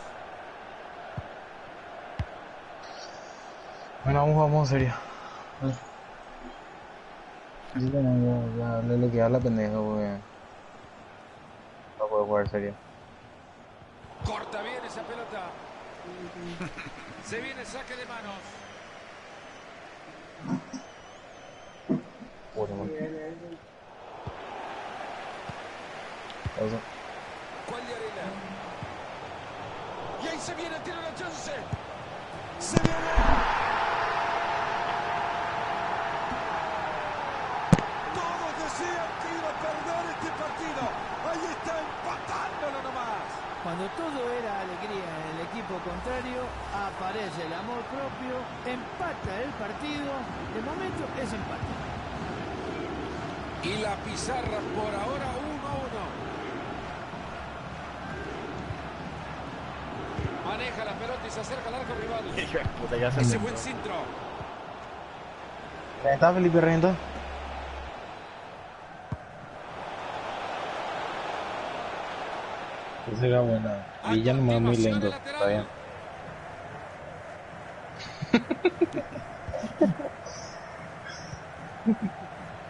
Bueno, vamos en serio. Sí, no, ya le lo que da la pendeja, porque no puedo jugar serio. Corta bien esa pelota. Se viene el saque de manos. ¿Cuál de arena? Y ahí se viene, tiene la chance. Se viene. Todos decían que iba a perder este partido. Ahí está empatándolo nomás. Cuando todo era alegría en el equipo contrario, aparece el amor propio, empata el partido, de momento es empate. Y la pizarra por ahora 1-1. Maneja la pelota y se acerca al arco rival. Puta, ya se Ese le- buen centro. ¿Está Felipe Renta? Esa era buena. Villa nomás muy lento. Está bien.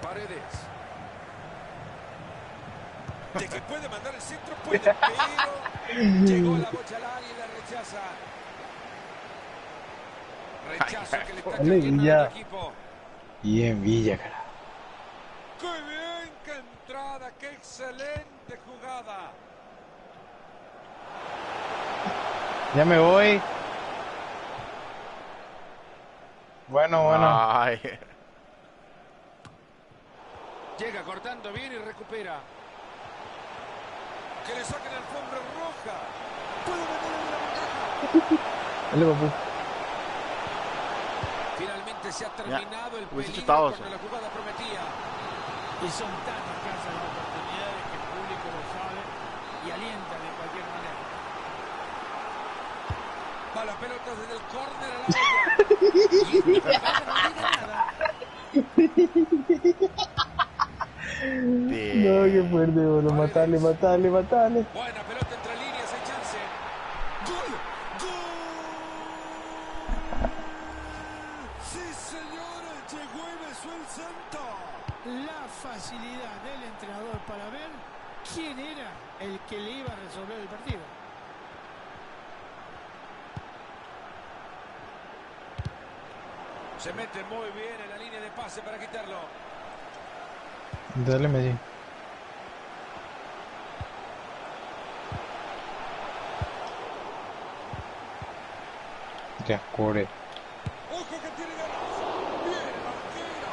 Paredes. De que puede mandar el centro, puede, pero llegó la bocha al área y la rechaza. Rechazo que le está Dale, cayendo Villa. al equipo. Bien, Villa, cara. ¡Qué bien! ¡Qué entrada! ¡Qué excelente jugada! Ya me voy. Bueno. Ay. Llega cortando bien y recupera. Que le saquen alfombra roja. Puede meter en la ventaja. Dale, papu. Finalmente se ha terminado el hubiese peligro chutado cuando eso. la jugada prometía. Y son tan escasas las oportunidades que el público lo sabe y alienta de cualquier manera. Va la pelota desde el córner a la boya. Y esta jugada no diga nada. Bien. No, qué fuerte, boludo. Matale. Buena pelota entre líneas, hay chance. ¡Gol! ¡Gol! ¡Sí, señores! Llegó y besó el santo. La facilidad del entrenador para ver quién era el que le iba a resolver el partido. Se mete muy bien en la línea de pase para quitarlo. Dale, Messi. Ya, corre. ¡Ojo que tiene ganas! ¡Bien, el arquero!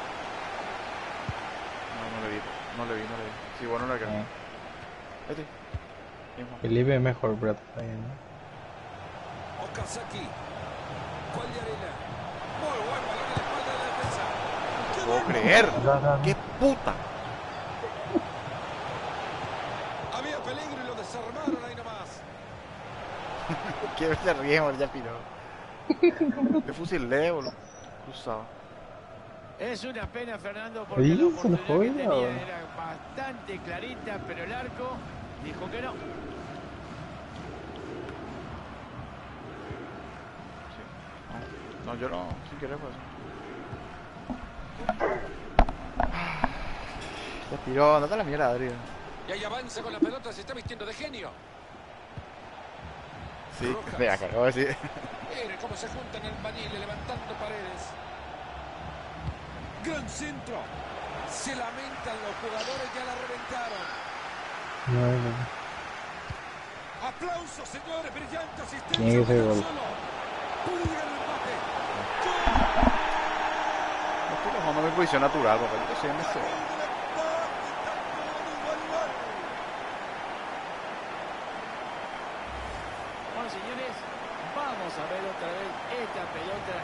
No le vi. Sí, bueno, la que. Ah. Este. Mismo. Felipe es mejor, pero está bien. Okazaki. ¿Cuál de arena? Muy buen balón en la espalda de la defensa. ¡Qué No puedo buen- creer. ¡Qué puta! Había peligro y lo desarmaron ahí nomás. Que se ríe, ya piró. De fusilé, boludo. Cruzado. Es una pena, Fernando, porque Sí, la se lo oportunidad que juega, tenía ¿o? era bastante clarita, pero el arco dijo que no. No, yo no, sin querer pues. Se tiró, andate a la mierda, Adrián. Y ahí avanza con la pelota, se está vistiendo de genio. Sí, Rojas. vea, que acabo de decir. Miren cómo se juntan en el Vanille levantando paredes. Gran centro. Se lamentan los jugadores, ya la reventaron. No. Aplausos, señores, brillante asistencia. Tiene que ser gol. Puede llegar el empate. No estoy jugando en mi posición natural, porque yo soy MC. Bueno, señores, vamos a ver otra vez esta pelota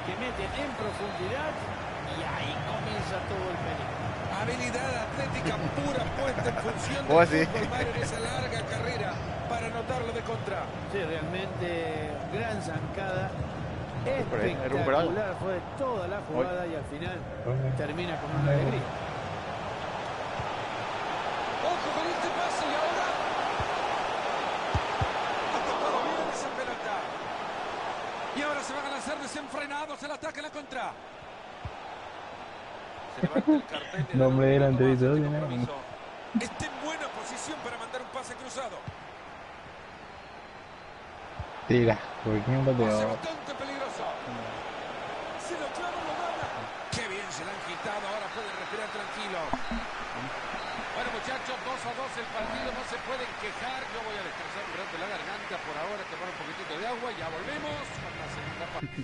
que meten en profundidad y ahí comienza todo el peligro. Habilidad atlética pura puesta en función ¿Vos del decís? fútbol, Mario, en esa larga carrera para anotarlo de contra. Sí, realmente gran zancada. Recuperado. Espectacular fue toda la jugada y al final termina con una alegría. Ojo con este pase y ahora ha tocado bien esa pelota. Y ahora se van a lanzar desenfrenados el ataque en la contra. Se levanta el cartel de Nombre delante de todo, ¿no? compromiso. Está en buena posición para mandar un pase cruzado. Tira, ¿por qué un Pase pateado? bastante peligroso. Se lo clava, lo gana. Qué bien se la han quitado, ahora pueden respirar tranquilo. Bueno, muchachos, 2-2 el partido, no se pueden quejar. Yo voy a descansar un rato la garganta por ahora, tomar un poquitito de agua y ya volvemos con la segunda parte.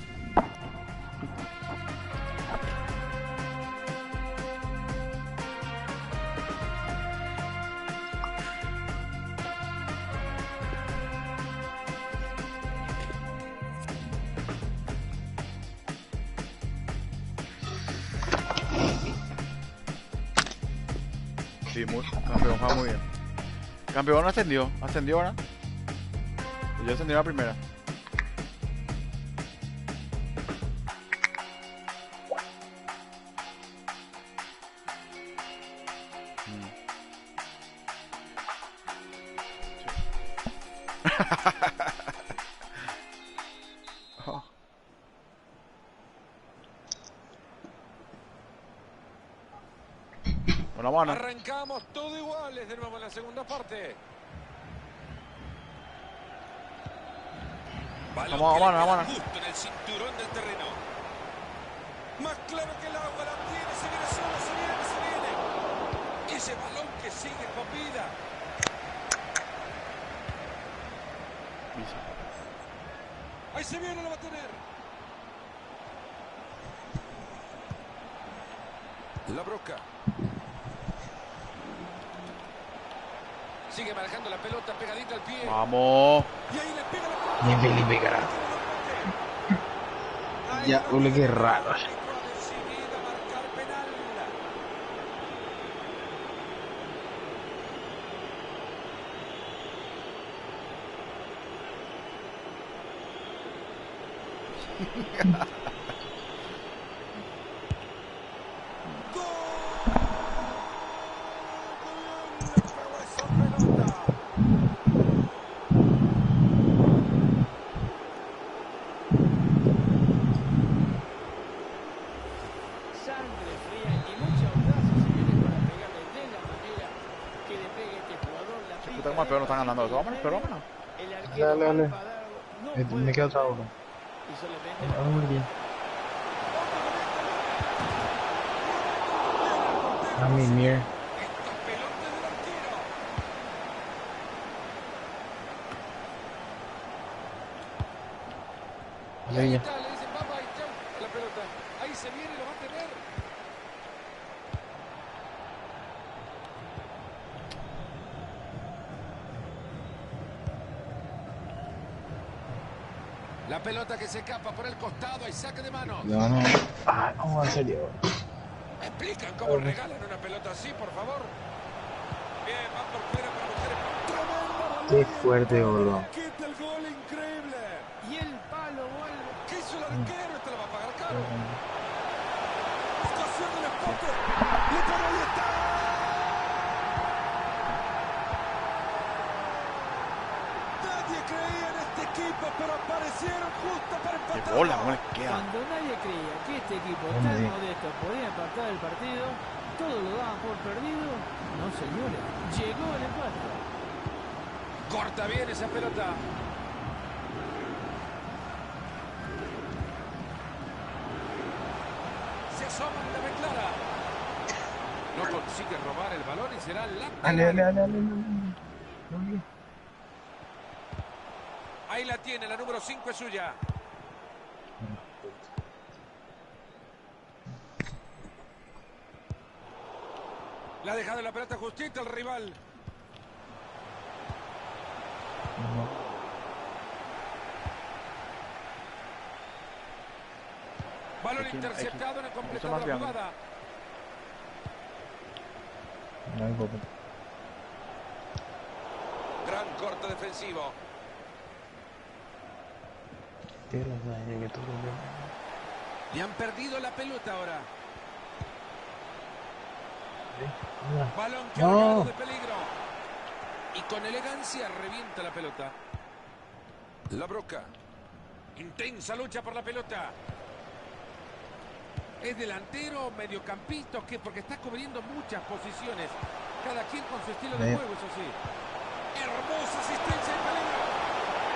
Sí, campeón, juega muy bien. Campeón ascendió ahora. Yo ascendí a la primera. Oh. Una mano. Arrancamos todo iguales de nuevo en la segunda parte. Balón Vamos, que le vamos, queda vamos. justo en el cinturón del terreno. Más claro que el agua, la tiene, se viene solo, se viene. Ese balón que sigue con vida. Ahí se viene, lo va a tener. La Broca. Sigue manejando la pelota pegadita al pie. Vamos. Y ahí le pega la pelota. Bien Felipe, carajo. Ya, ole, qué raro. Decidida a marcar penal. Sangre fría y mucha audacia, señores, para pegarle de la manera que le pegue este jugador. La Puta, como el peor no están ganando eso. Vámonos, pero vámonos. El arquero Dale, dale. Alvarado no puede Me queda otra contener uno. y solamente Muy bien. A mi Mir. Esta pelota del arquero. Y ahí Bella. está, le dicen bye bye, chau, a la pelota. Ahí se viene y lo va a tener. La pelota que se escapa por el costado, hay saque de manos. No, no. Ah, no, en serio. ¿Me explican cómo regalan una pelota así, por favor? Bien, va por fuera para buscar el... Qué fuerte, boludo. ¡Quita el gol increíble! y el palo vuelve. ¿Qué hizo el arquero? Este lo va a pagar caro. Hola, ¿cómo le queda? Cuando nadie creía que este equipo Hombre, tan sí. modesto podía empatar el partido, todos lo daban por perdido. No, señores, llegó el empate. Corta bien esa pelota. Se asoma en la reclara. No consigue robar el balón y será lateral. Dale. Ahí la tiene, la número 5 es suya. La ha dejado la pelota justita el rival. Balón interceptado en el completo de la jugada. No hay poco. Gran corte defensivo. Le han perdido la pelota ahora. Balón cargado de peligro. Y con elegancia revienta la pelota. La Broca. Intensa lucha por la pelota. ¿Es delantero o mediocampista o qué? Porque está cubriendo muchas posiciones. Cada quien con su estilo de juego, eso sí. Hermosa asistencia y peligro.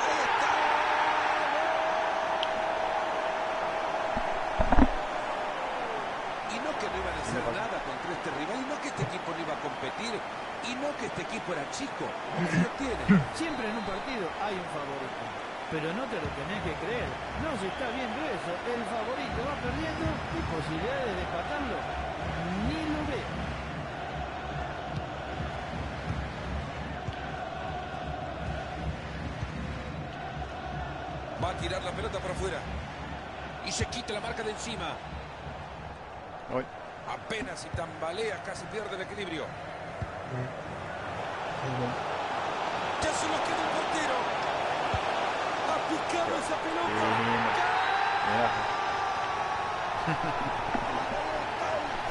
Ahí está. Y no que no iban a hacer nada contra este rival, y no que este equipo no iba a competir, y no que este equipo era chico. Lo tiene. Siempre en un partido hay un favorito, pero no te lo tenés que creer. No se está viendo eso. El favorito va perdiendo y posibilidades de empatarlo ni lo ve. Va a tirar la pelota para afuera. Y se quita la marca de encima. Hoy. Apenas si tambalea, casi pierde el equilibrio. Ya se lo queda el portero. Ha picado esa pelota.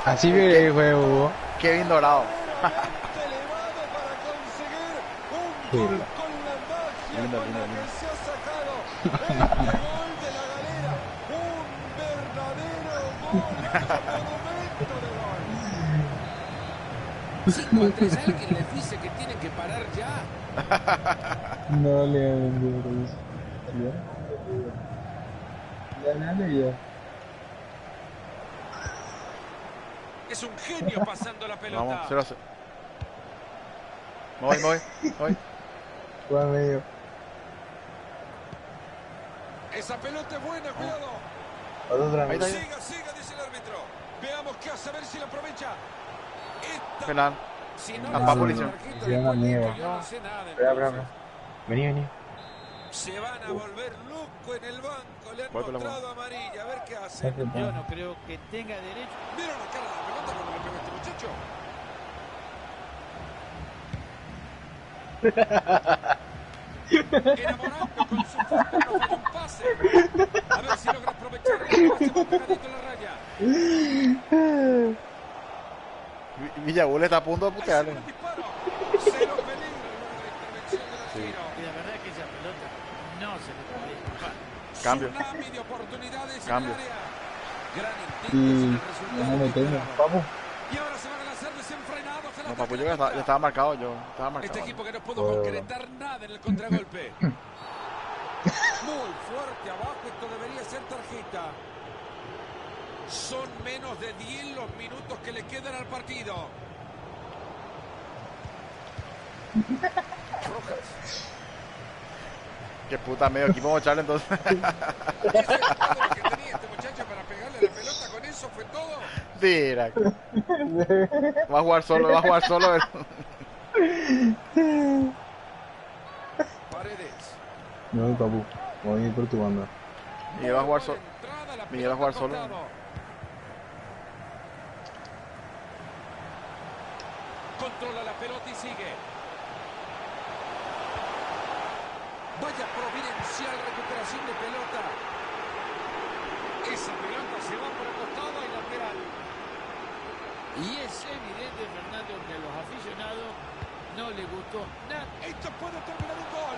Así viene el juego, Hugo. Kevin Dorado. Elevado para conseguir un gol con la magia con la que se ha sacado este gol de la galera. Un verdadero gol, monumento de gol. 5-3, alguien les dice que tienen que parar ya. No le hagan ya. Es un genio pasando la pelota. Vamos, 0-0. Me voy. Juega medio. Esa pelota es buena, cuidado. Otra Ahí está. Siga, dice el árbitro. Veamos qué hace, a ver si la aprovecha. Esta... Penal. Si no A le Papo dan le la hicieron. tarjeta Hicieron de a mí, Juanito, yo no sé nada. Espera. entonces. Vení. Se van a volver loco en el banco. Le han Voy por la mostrado amarilla. A ver qué hace. Yo no creo que tenga derecho. ¿Vieron la cara de la pelota cuando le pegó este muchacho? Enamorando con su fútbol, no falló un pase. A ver si logra aprovechar el pase más pegadito en la raya. Villabul está a punto de Ahí se putearle. viene el disparo. Cero peligro luego de la intervención del arquero. Y la verdad es que esa pelota no se le puede escapar. Cambio. Tsunami de oportunidades Cambio. en el área. Gran instinto sin el resultado que esperaba. Vamos. Y ahora se van a lanzar desenfrenados a la No, papu, yo ya estaba marcado, Estaba marcado. Este equipo que no pudo concretar nada en el contragolpe. Muy fuerte abajo, esto debería ser tarjeta. Son menos de 10 los minutos que le quedan al partido. Rojas. Qué puta, medio equipo vamos a echarle entonces. ¿Eso es todo lo que tenía este muchacho para pegarle la pelota? ¿Con eso fue todo? Tira. Va a jugar solo. Paredes. No, papu. Voy a ir por tu banda. Miguel va a jugar solo. Entrada, la Miguel va a jugar pelota solo. al costado. Controla la pelota y sigue. Vaya providencial recuperación de pelota. Esa pelota se va por el costado y lateral. Y es evidente, Fernando, que los aficionados No le gustó nada. Esto puede terminar un gol.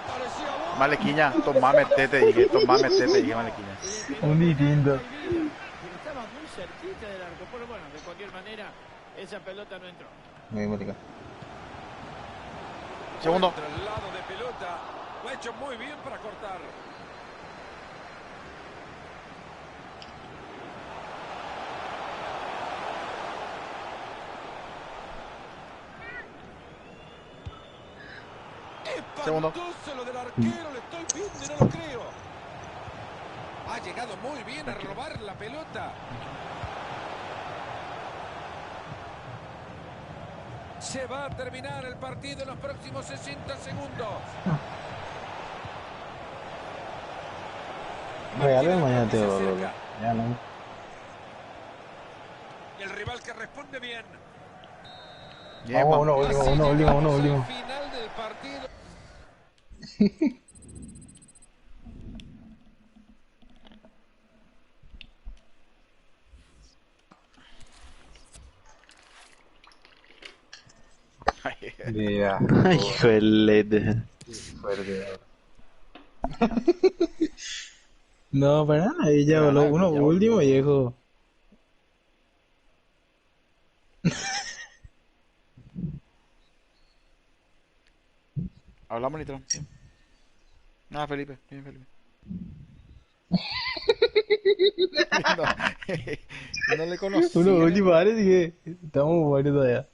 Parecía bueno. Malequiña, tomá, metete, dije, tomá, metete, dije Malequiña. Le pegó Un con distinto. alma y vida, pero estaba muy cerquita del arco. Pero bueno, de cualquier manera, esa pelota no entró. Muy marica. Segundo. Traslado de pelota. Lo ha hecho muy bien para cortar. Segundo. Espantoso lo del arquero, le estoy viendo y no lo creo. Ha llegado muy bien a robar la pelota. Se va a terminar el partido en los próximos 60 segundos. Regalen mañana te Se lo acerca. Ya no. El rival que responde bien. Bien, Vamos, Juan. uno último, Así uno último, llegamos uno al último. final del partido. Ya. Hijo de lete. Fuerte. No, para nada, ahí ya Para voló nada, uno ya último, voló. viejo. Hablamos, Nitro. Bien. Nada, Felipe. Bien, Felipe. No, no le conocí. Uno último, vale, dije, estamos muertos todavía.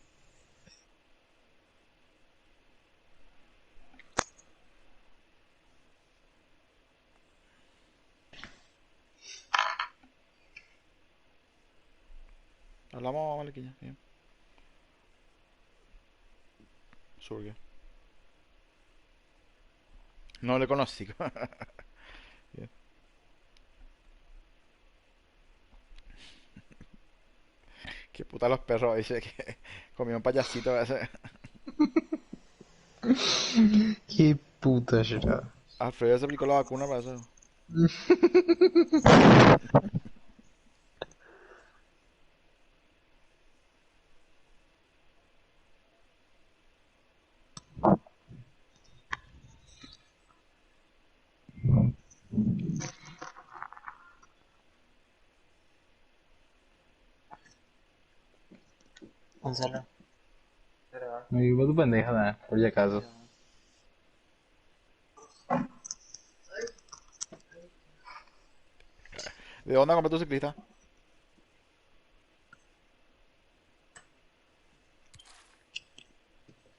Hablamos, Malequiña. Bien. Surge. No le conocí. Bien. Qué puta los perros, dice que comió un payasito ese. Qué puta será. Alfredo se aplicó la vacuna para eso. Gonzalo. Me digo tu pendeja, nada, por si acaso. ¿De dónde compró tu ciclista?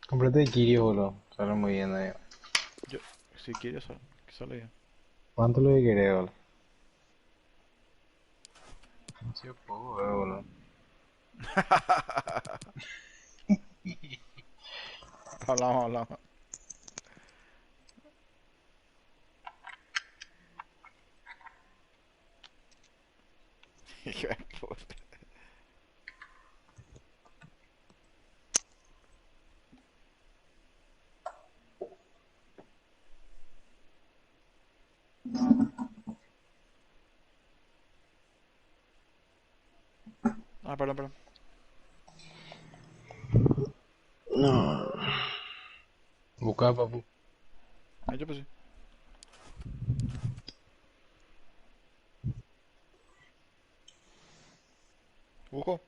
Comprate de Kirio, boludo. Sale muy bien ahí. Yo, si quieres, que sale bien. ¿Cuánto lo que querés, boludo? Sí, poco, boludo. Hablamos, hablamos. Hijo de puta. Ah, perdón, perdón. No. Busca, papu. Yo pues sí. Busco.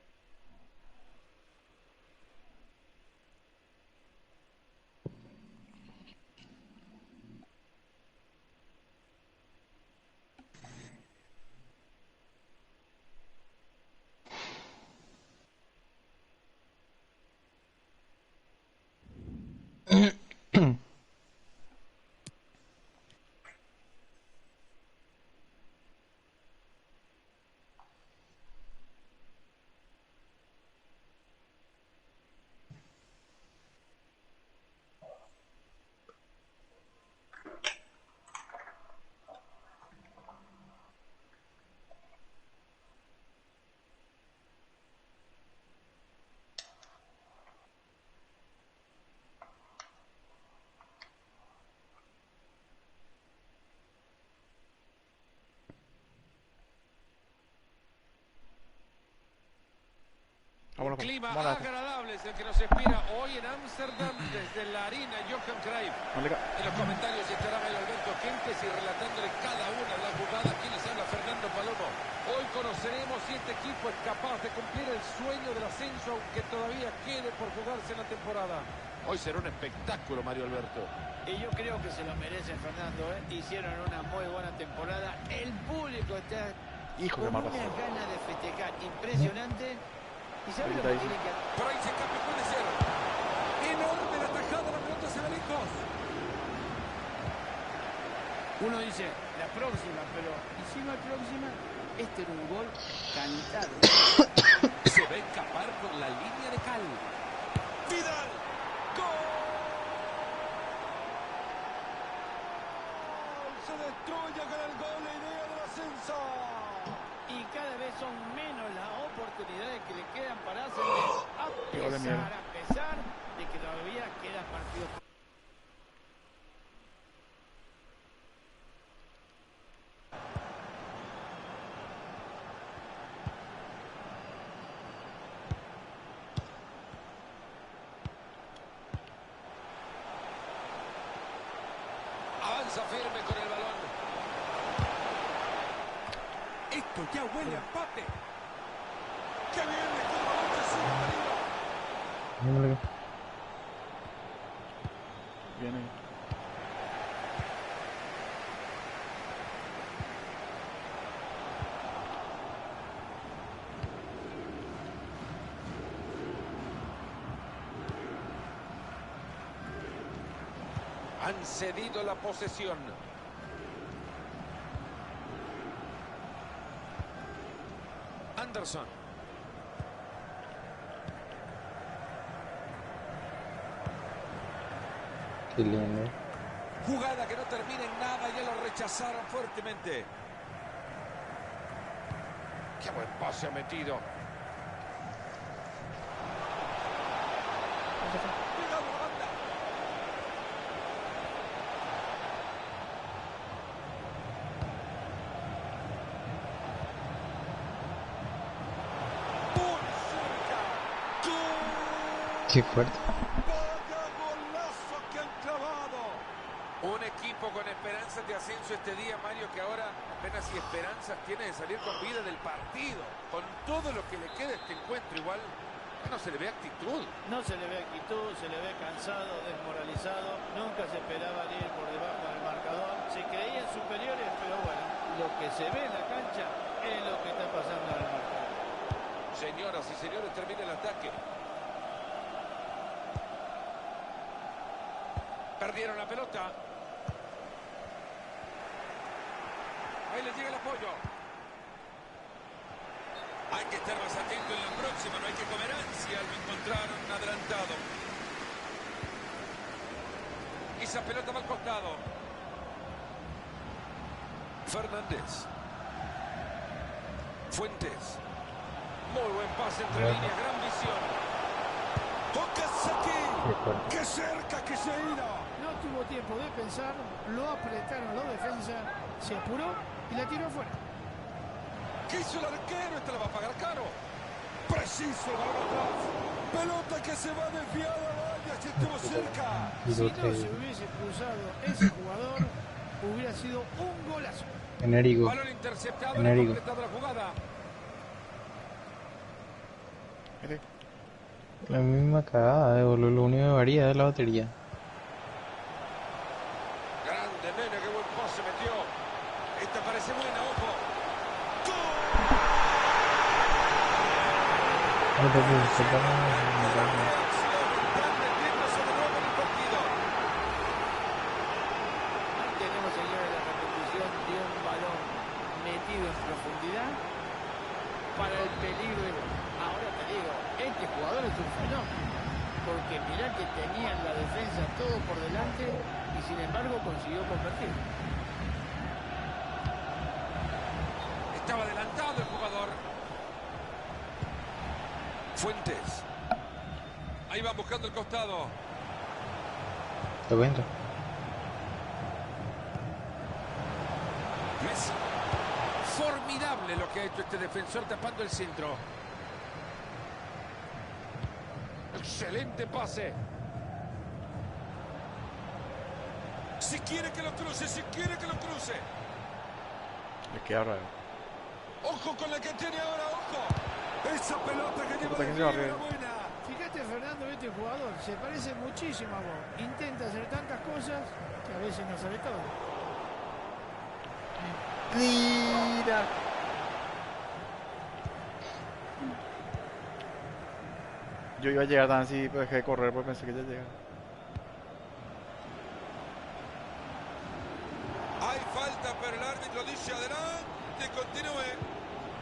Vámonos, Clima vámonos. agradable es el que nos espera hoy en Ámsterdam desde la harina Johan Cruyff. En los comentarios estará Mario Alberto Kempes y relatándole cada una de las jugadas. Aquí les habla Fernando Palomo. Hoy conoceremos si este equipo es capaz de cumplir el sueño del ascenso, aunque todavía quede por jugarse en la temporada. Hoy será un espectáculo, Mario Alberto. Y yo creo que se lo merecen, Fernando, ¿eh? Hicieron una muy buena temporada. El público está Hijo, con qué mal unas pasó. ganas de festejar impresionante. ¿Y saben lo que tienen que hacer? Por ahí se cambia, puede ser. Enorme la tajada, la pelota se va lejos. Uno dice, la próxima, pero ¿y si no hay próxima? Este era un gol cantado. Se va a escapar con la línea de cal. Vidal. ¡Gol! Se destruye con el gol la idea del ascenso. Y cada vez son menos las oportunidades que le quedan para ascender. A pesar de que todavía quedan partidos. Avanza firme con el balón. Esto ya huele a empate. ¡Qué bien! Le queda el balón de su marido. Viene. Han cedido la posesión. Anderson. Qué lindo. Jugada que no termina en nada, ya lo rechazaron fuertemente. Qué buen pase ha metido. Cuidado, la banda. Muy cerca. ¡Gol! Qué fuerte. ¡Vaya golazo que han clavado! Un equipo con esperanzas de ascenso este día, Mario, que ahora apenas si esperanzas tiene de salir con vida del partido. Con todo lo que le queda a este encuentro, igual ya no se le ve actitud. No se le ve actitud, se le ve cansado, desmoralizado. Nunca se esperaban ir por debajo del marcador. Se creían superiores, pero bueno, lo que se ve en la cancha es lo que está pasando en el marcador. Señoras y señores, termina el ataque. Perdieron la pelota. Ahí les llega el apoyo. Hay que estar más atento en la próxima, no hay que comer ansia, lo encontraron adelantado. Y esa pelota va al costado. Fernández. Fuentes. Muy buen pase entre líneas, gran visión. Okazaki. ¡Qué cerca que se ha ido! No tuvo tiempo de pensar, lo apretaron los defensas, se apuró y la tiró afuera. ¿Qué hizo el arquero? Esta la va a pagar caro. Preciso, balón atrás. Pelota que se va desviada, vaya, si estuvo cerca. Si no se hubiese cruzado ese jugador, hubiera sido un golazo. Enérico. Balón interceptado, no Enérico. completado la jugada. La misma cagada, boludo. Lo único que varía es la batería. Grande Mena, qué buen pase metió. Esta parece buena, ojo. Tenemos, señores, la repetición de un balón metido en profundidad para el peligro de gol. Ahora te digo, este jugador es un fenómeno, porque mirá que tenían la defensa todo por delante y sin embargo consiguió convertir. Estaba adelantado el jugador. Fuentes. Ahí van buscando el costado. ¿Te cuento? Messi. Formidable lo que ha hecho este defensor tapando el centro. Excelente pase. Si quiere que lo cruce, si quiere que lo cruce. Le queda raro. Ojo con la que tiene ahora, ojo. Esa pelota que lleva Pelota que de se va arriba, arriba. buena. Fíjate, Fernando, este jugador se parece muchísimo a vos. Intenta hacer tantas cosas que a veces no sabe todo. Mira. Yo iba a llegar tan así, pues dejé de correr porque pensé que ya llegaba. Hay falta, pero el árbitro dice adelante, continúe.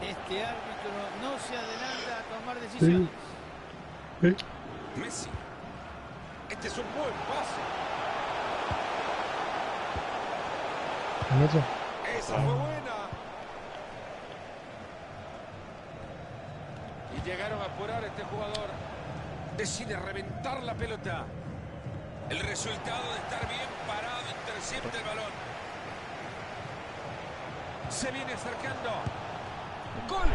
Este árbitro no se adelanta a tomar decisiones. Messi. Este es un buen pase. Esa fue buena. Y llegaron a apurar a este jugador. Decide reventar la pelota. El resultado de estar bien parado intercepta el balón. Se viene acercando. ¡Gol! Vuelve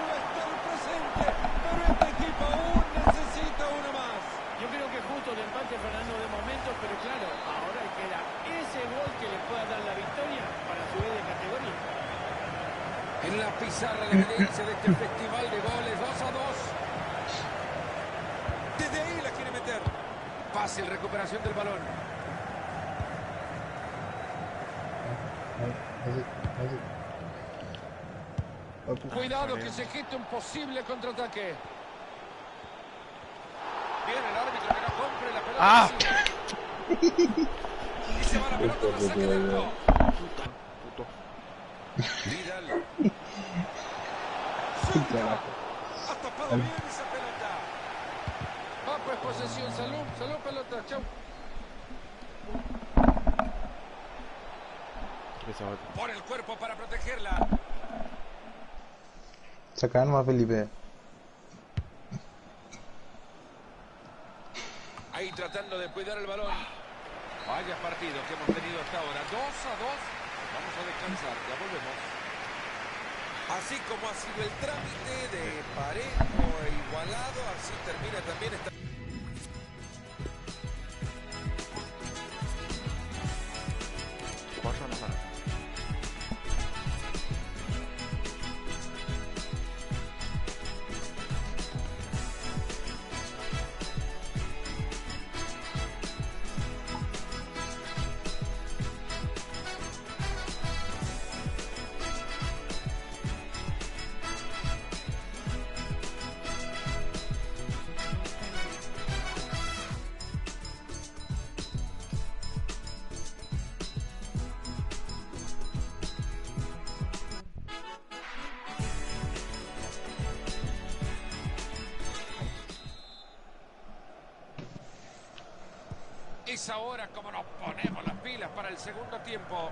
a estar presente, pero este equipo aún necesita uno más. Yo creo que justo el empate, Fernando, de momento, pero claro, ahora queda ese gol que le pueda dar la victoria para subir de categoría. En la pizarra la evidencia de este festival de goles, 2-2. Desde ahí la quiere meter. Fácil recuperación del balón. Cuidado que se geste un posible contraataque. Viene el árbitro que no compre la pelota. ¡Ah! Y se va la pelota en el saque de arco. Puto. Vidal. Cerca. Ha tapado bien esa pelota. Va pues posesión. Salud, salud pelota. Chau. Por el cuerpo para protegerla. Sacar nomás, Felipe. Ahí tratando de cuidar el balón. Vaya partido que hemos tenido hasta ahora. 2-2. Vamos a descansar. Ya volvemos. Así como ha sido el trámite de parejo e igualado, así termina también esta... Cuatro no para. Es ahora como nos ponemos las pilas para el segundo tiempo.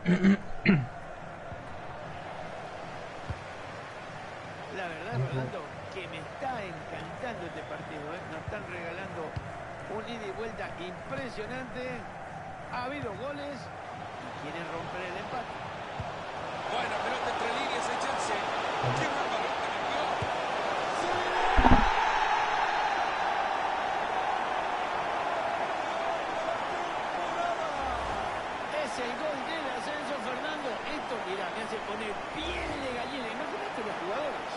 La verdad, Fernando, que me está encantando este partido, ¿eh? Nos están regalando un ida y vuelta impresionante. Ha habido goles y quieren romper el empate. Buena pelota entre líneas, hay chance. ¡Qué buen balón que metió! Es el gol del ascenso, Fernando. Esto, mira, me hace poner piel de gallina. Imagínate los jugadores.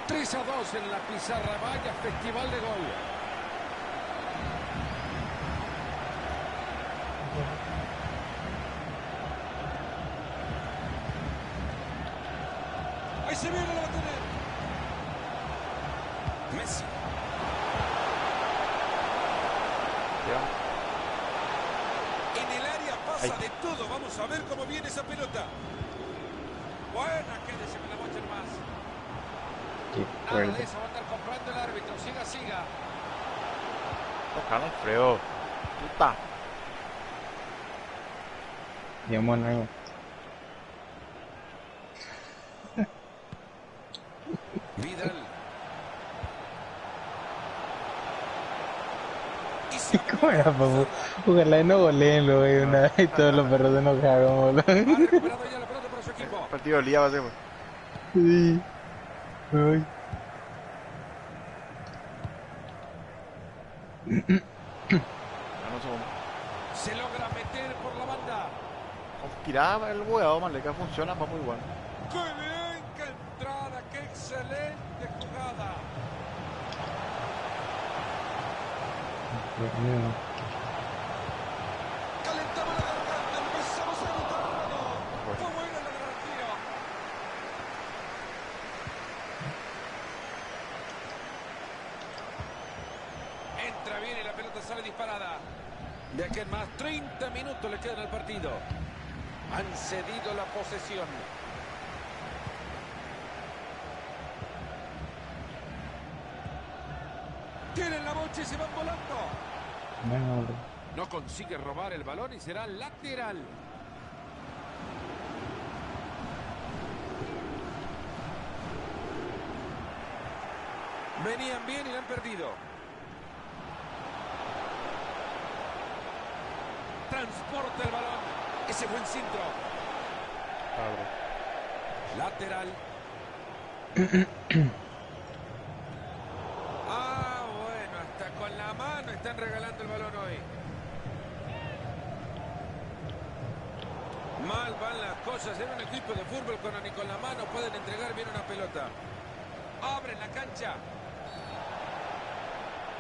3-2 en la pizarra. Vaya festival de gol. Ahí se viene, la va a tener. Messi. En el área pasa de todo. Vamos a ver cómo viene esa pelota. Buena, quédese con la bocha más. Nada de eso va a estar comprando el árbitro. Siga, siga. Tocando frío. Puta. Digamos nuevo. Vidal. ¿Cómo era, papu? Ojalá y no goleen, lo güey, una vez y todos los perros se enojaron, boludo. Ha recuperado ya la pelota para su equipo. El partido del día va a ser, pues. Sí. Me voy. Dame un segundo. Se logra meter por la banda. Tiraba el huevo, Maleca, funciona, papu, igual. ¡Qué bien! ¡Qué entrada! ¡Qué excelente jugada! Calentaba la garganta, empezamos a notarlo. Fue buena la garantía. Entra bien y la pelota sale disparada. De aquí en más 30 minutos le quedan al partido. Han cedido la posesión. Tienen la bocha y se van volando. Venga, No consigue robar el balón y será lateral. Venían bien y la han perdido. Transporta el balón. Ese buen centro. Lateral. Bueno, hasta con la mano están regalando el balón hoy. Mal van las cosas en un equipo de fútbol cuando ni con la mano pueden entregar bien una pelota. Abren la cancha.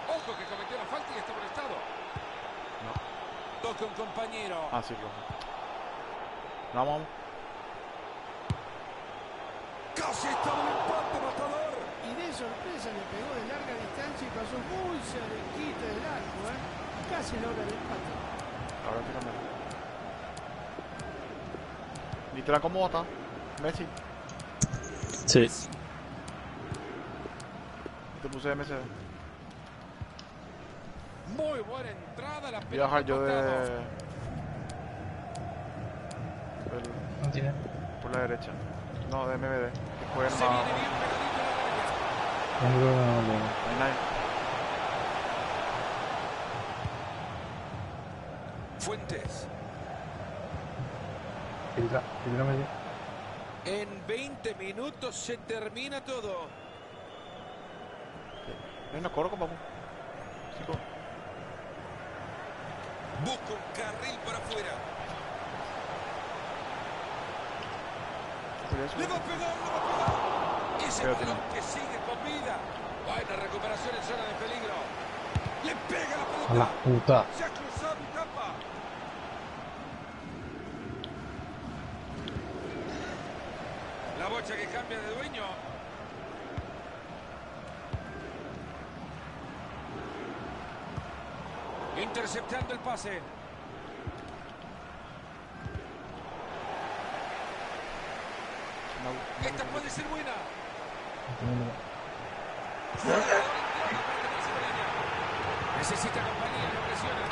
Ojo que cometió la falta y está molestado. No. Toca un compañero. Ah, sí, rojo. Vamos. Casi estaba el empate, matador. Y de sorpresa le pegó de larga distancia y pasó muy cerquita del arco, ¿eh? Casi logra el empate. Ahora tírame. Literal como bota. Messi. Sí. Te puse MSD. Muy buena entrada. La Voy a bajar yo de... pelota no tiene. por la derecha. No, de MBD. Que jueguen se más... viene bien pegadito a la raya. No creo que no lo No hay nadie. Fuentes. Filtra medio. En 20 minutos se termina todo. Hay una corco, papu. Chico. Busca un carril para afuera. Le va a pegar, le va a pegar. Ese Pero balón que sigue con vida. Buena recuperación en zona de peligro. Le pega la pelota. A la puta. Se ha cruzado y tapa. La bocha que cambia de dueño. Interceptando el pase. Esta puede ser buena. Necesita compañía, lo presiona.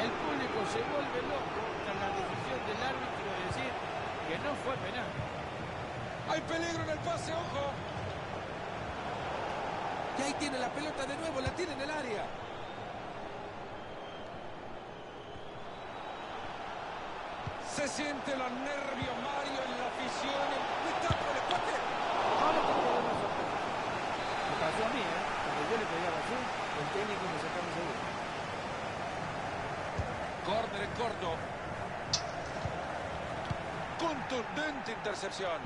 El público se vuelve loco tras la decisión del árbitro de decir que no fue penal. Hay peligro en el pase, ojo. Y ahí tiene la pelota de nuevo, la tiene en el área. Se siente los nervios, Mario, en la afición. ¿Está por el empate? Ahora te puedo dar sorpresa. Me pasó a mí, ¿eh? Cuando yo le pegaba así, el técnico me sacaba seguro. Córner en corto. Contundente intercepción.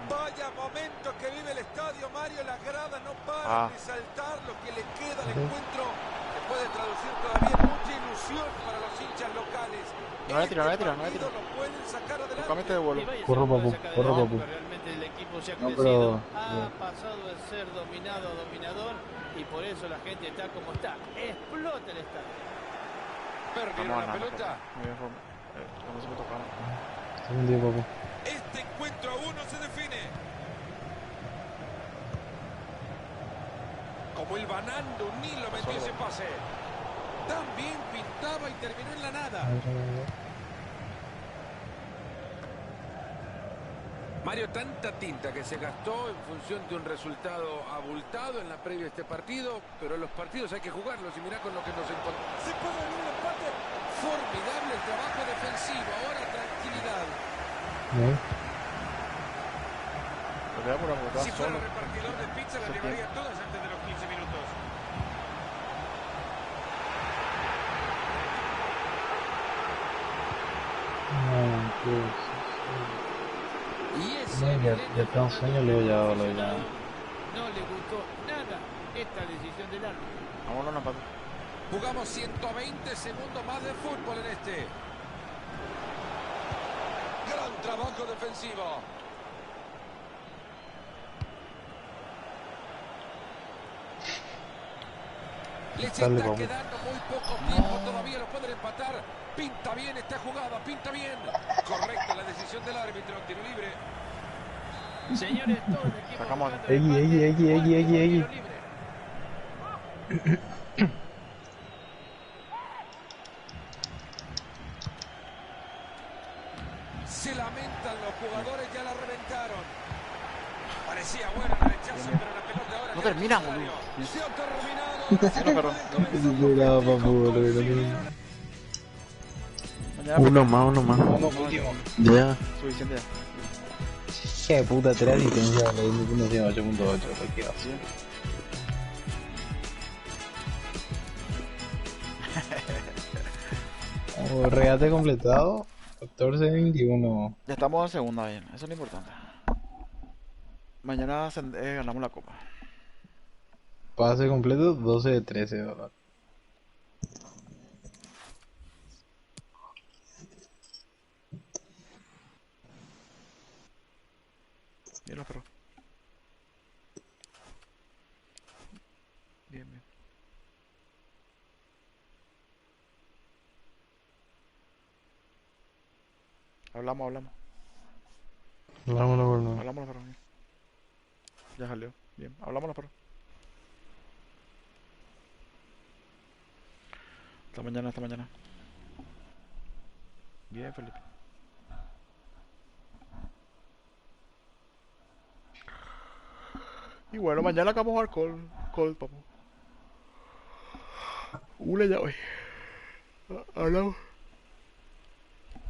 Vaya momento que vive el estadio, Mario. Las gradas no paran de saltar. Lo que le queda al encuentro se puede traducir todavía en mucha ilusión para los hinchas locales. No voy a tirar, no voy a tirar, no voy a Partido tirar. lo pueden sacar adelante. Totalmente de vuelo. Y vaya, Corro, se puede papu, sacar corro, adelante, papu. porque realmente el equipo se ha No, crecido, pero- ha pasado de ser dominado a dominador y por eso la gente está como está. Explota el estadio. Perdieron la pelota. Muy bien, no se me tocaron. Está vendido, papu. Este encuentro aún no se define. Como el banando, un hilo metió ese pase. También pintaba y terminó en la nada. Mario, tanta tinta que se gastó en función de un resultado abultado en la previa de este partido, pero los partidos hay que jugarlos y mirá con lo que nos encontramos. Se puede venir el empate. Formidable el trabajo defensivo, ahora tranquilidad. ¿Eh? Te voy a apurar porque Si estás fuera solo. repartidor de pizza, las Se llevaría todas antes de los 15 minutos. No, pues, Y ese no, ya evidente tengo sueño, luego ya, luego ya. no le gustó nada esta decisión del árbitro. Vámonos, no empate. Jugamos 120 segundos más de fútbol en este. Gran trabajo defensivo. Les Dale, está vamos. quedando muy poco tiempo, todavía lo pueden empatar. Pinta bien esta jugada, pinta bien. Correcta la decisión del árbitro, tiro libre. Señores, todo el equipo Sacamos. buscando el empate. Egui, Último tiro Egui. libre. Se lamentan los jugadores, ya la reventaron. Parecía bueno el rechazo, pero la pelota ahora No queda termina, en el área. boludo. Se ha terminado. Ahora sí Bueno, perro. pueden comenzar los Desesperado, festejos. papu, boludo, Consiguieron Mañana Uno más. Vamos, último. Ya. suficiente ya. Hija de puta, 3 asistencias, le dimos una 8.8, cualquiera. Regate completado, 14-21. Ya estamos en segunda, bien. Eso es lo importante. Mañana ganamos la copa. Pase completo, 12-13, ¿verdad? Bien, los perros. Bien, bien. Hablamos. Vámonos por no. Hablamos los perros. Bien. Ya salió. Bien, hablamos los perros. Hasta mañana. Bien, Felipe. Y bueno, mañana acabamos de jugar Call, papu. Una ya hoy. Hablamos.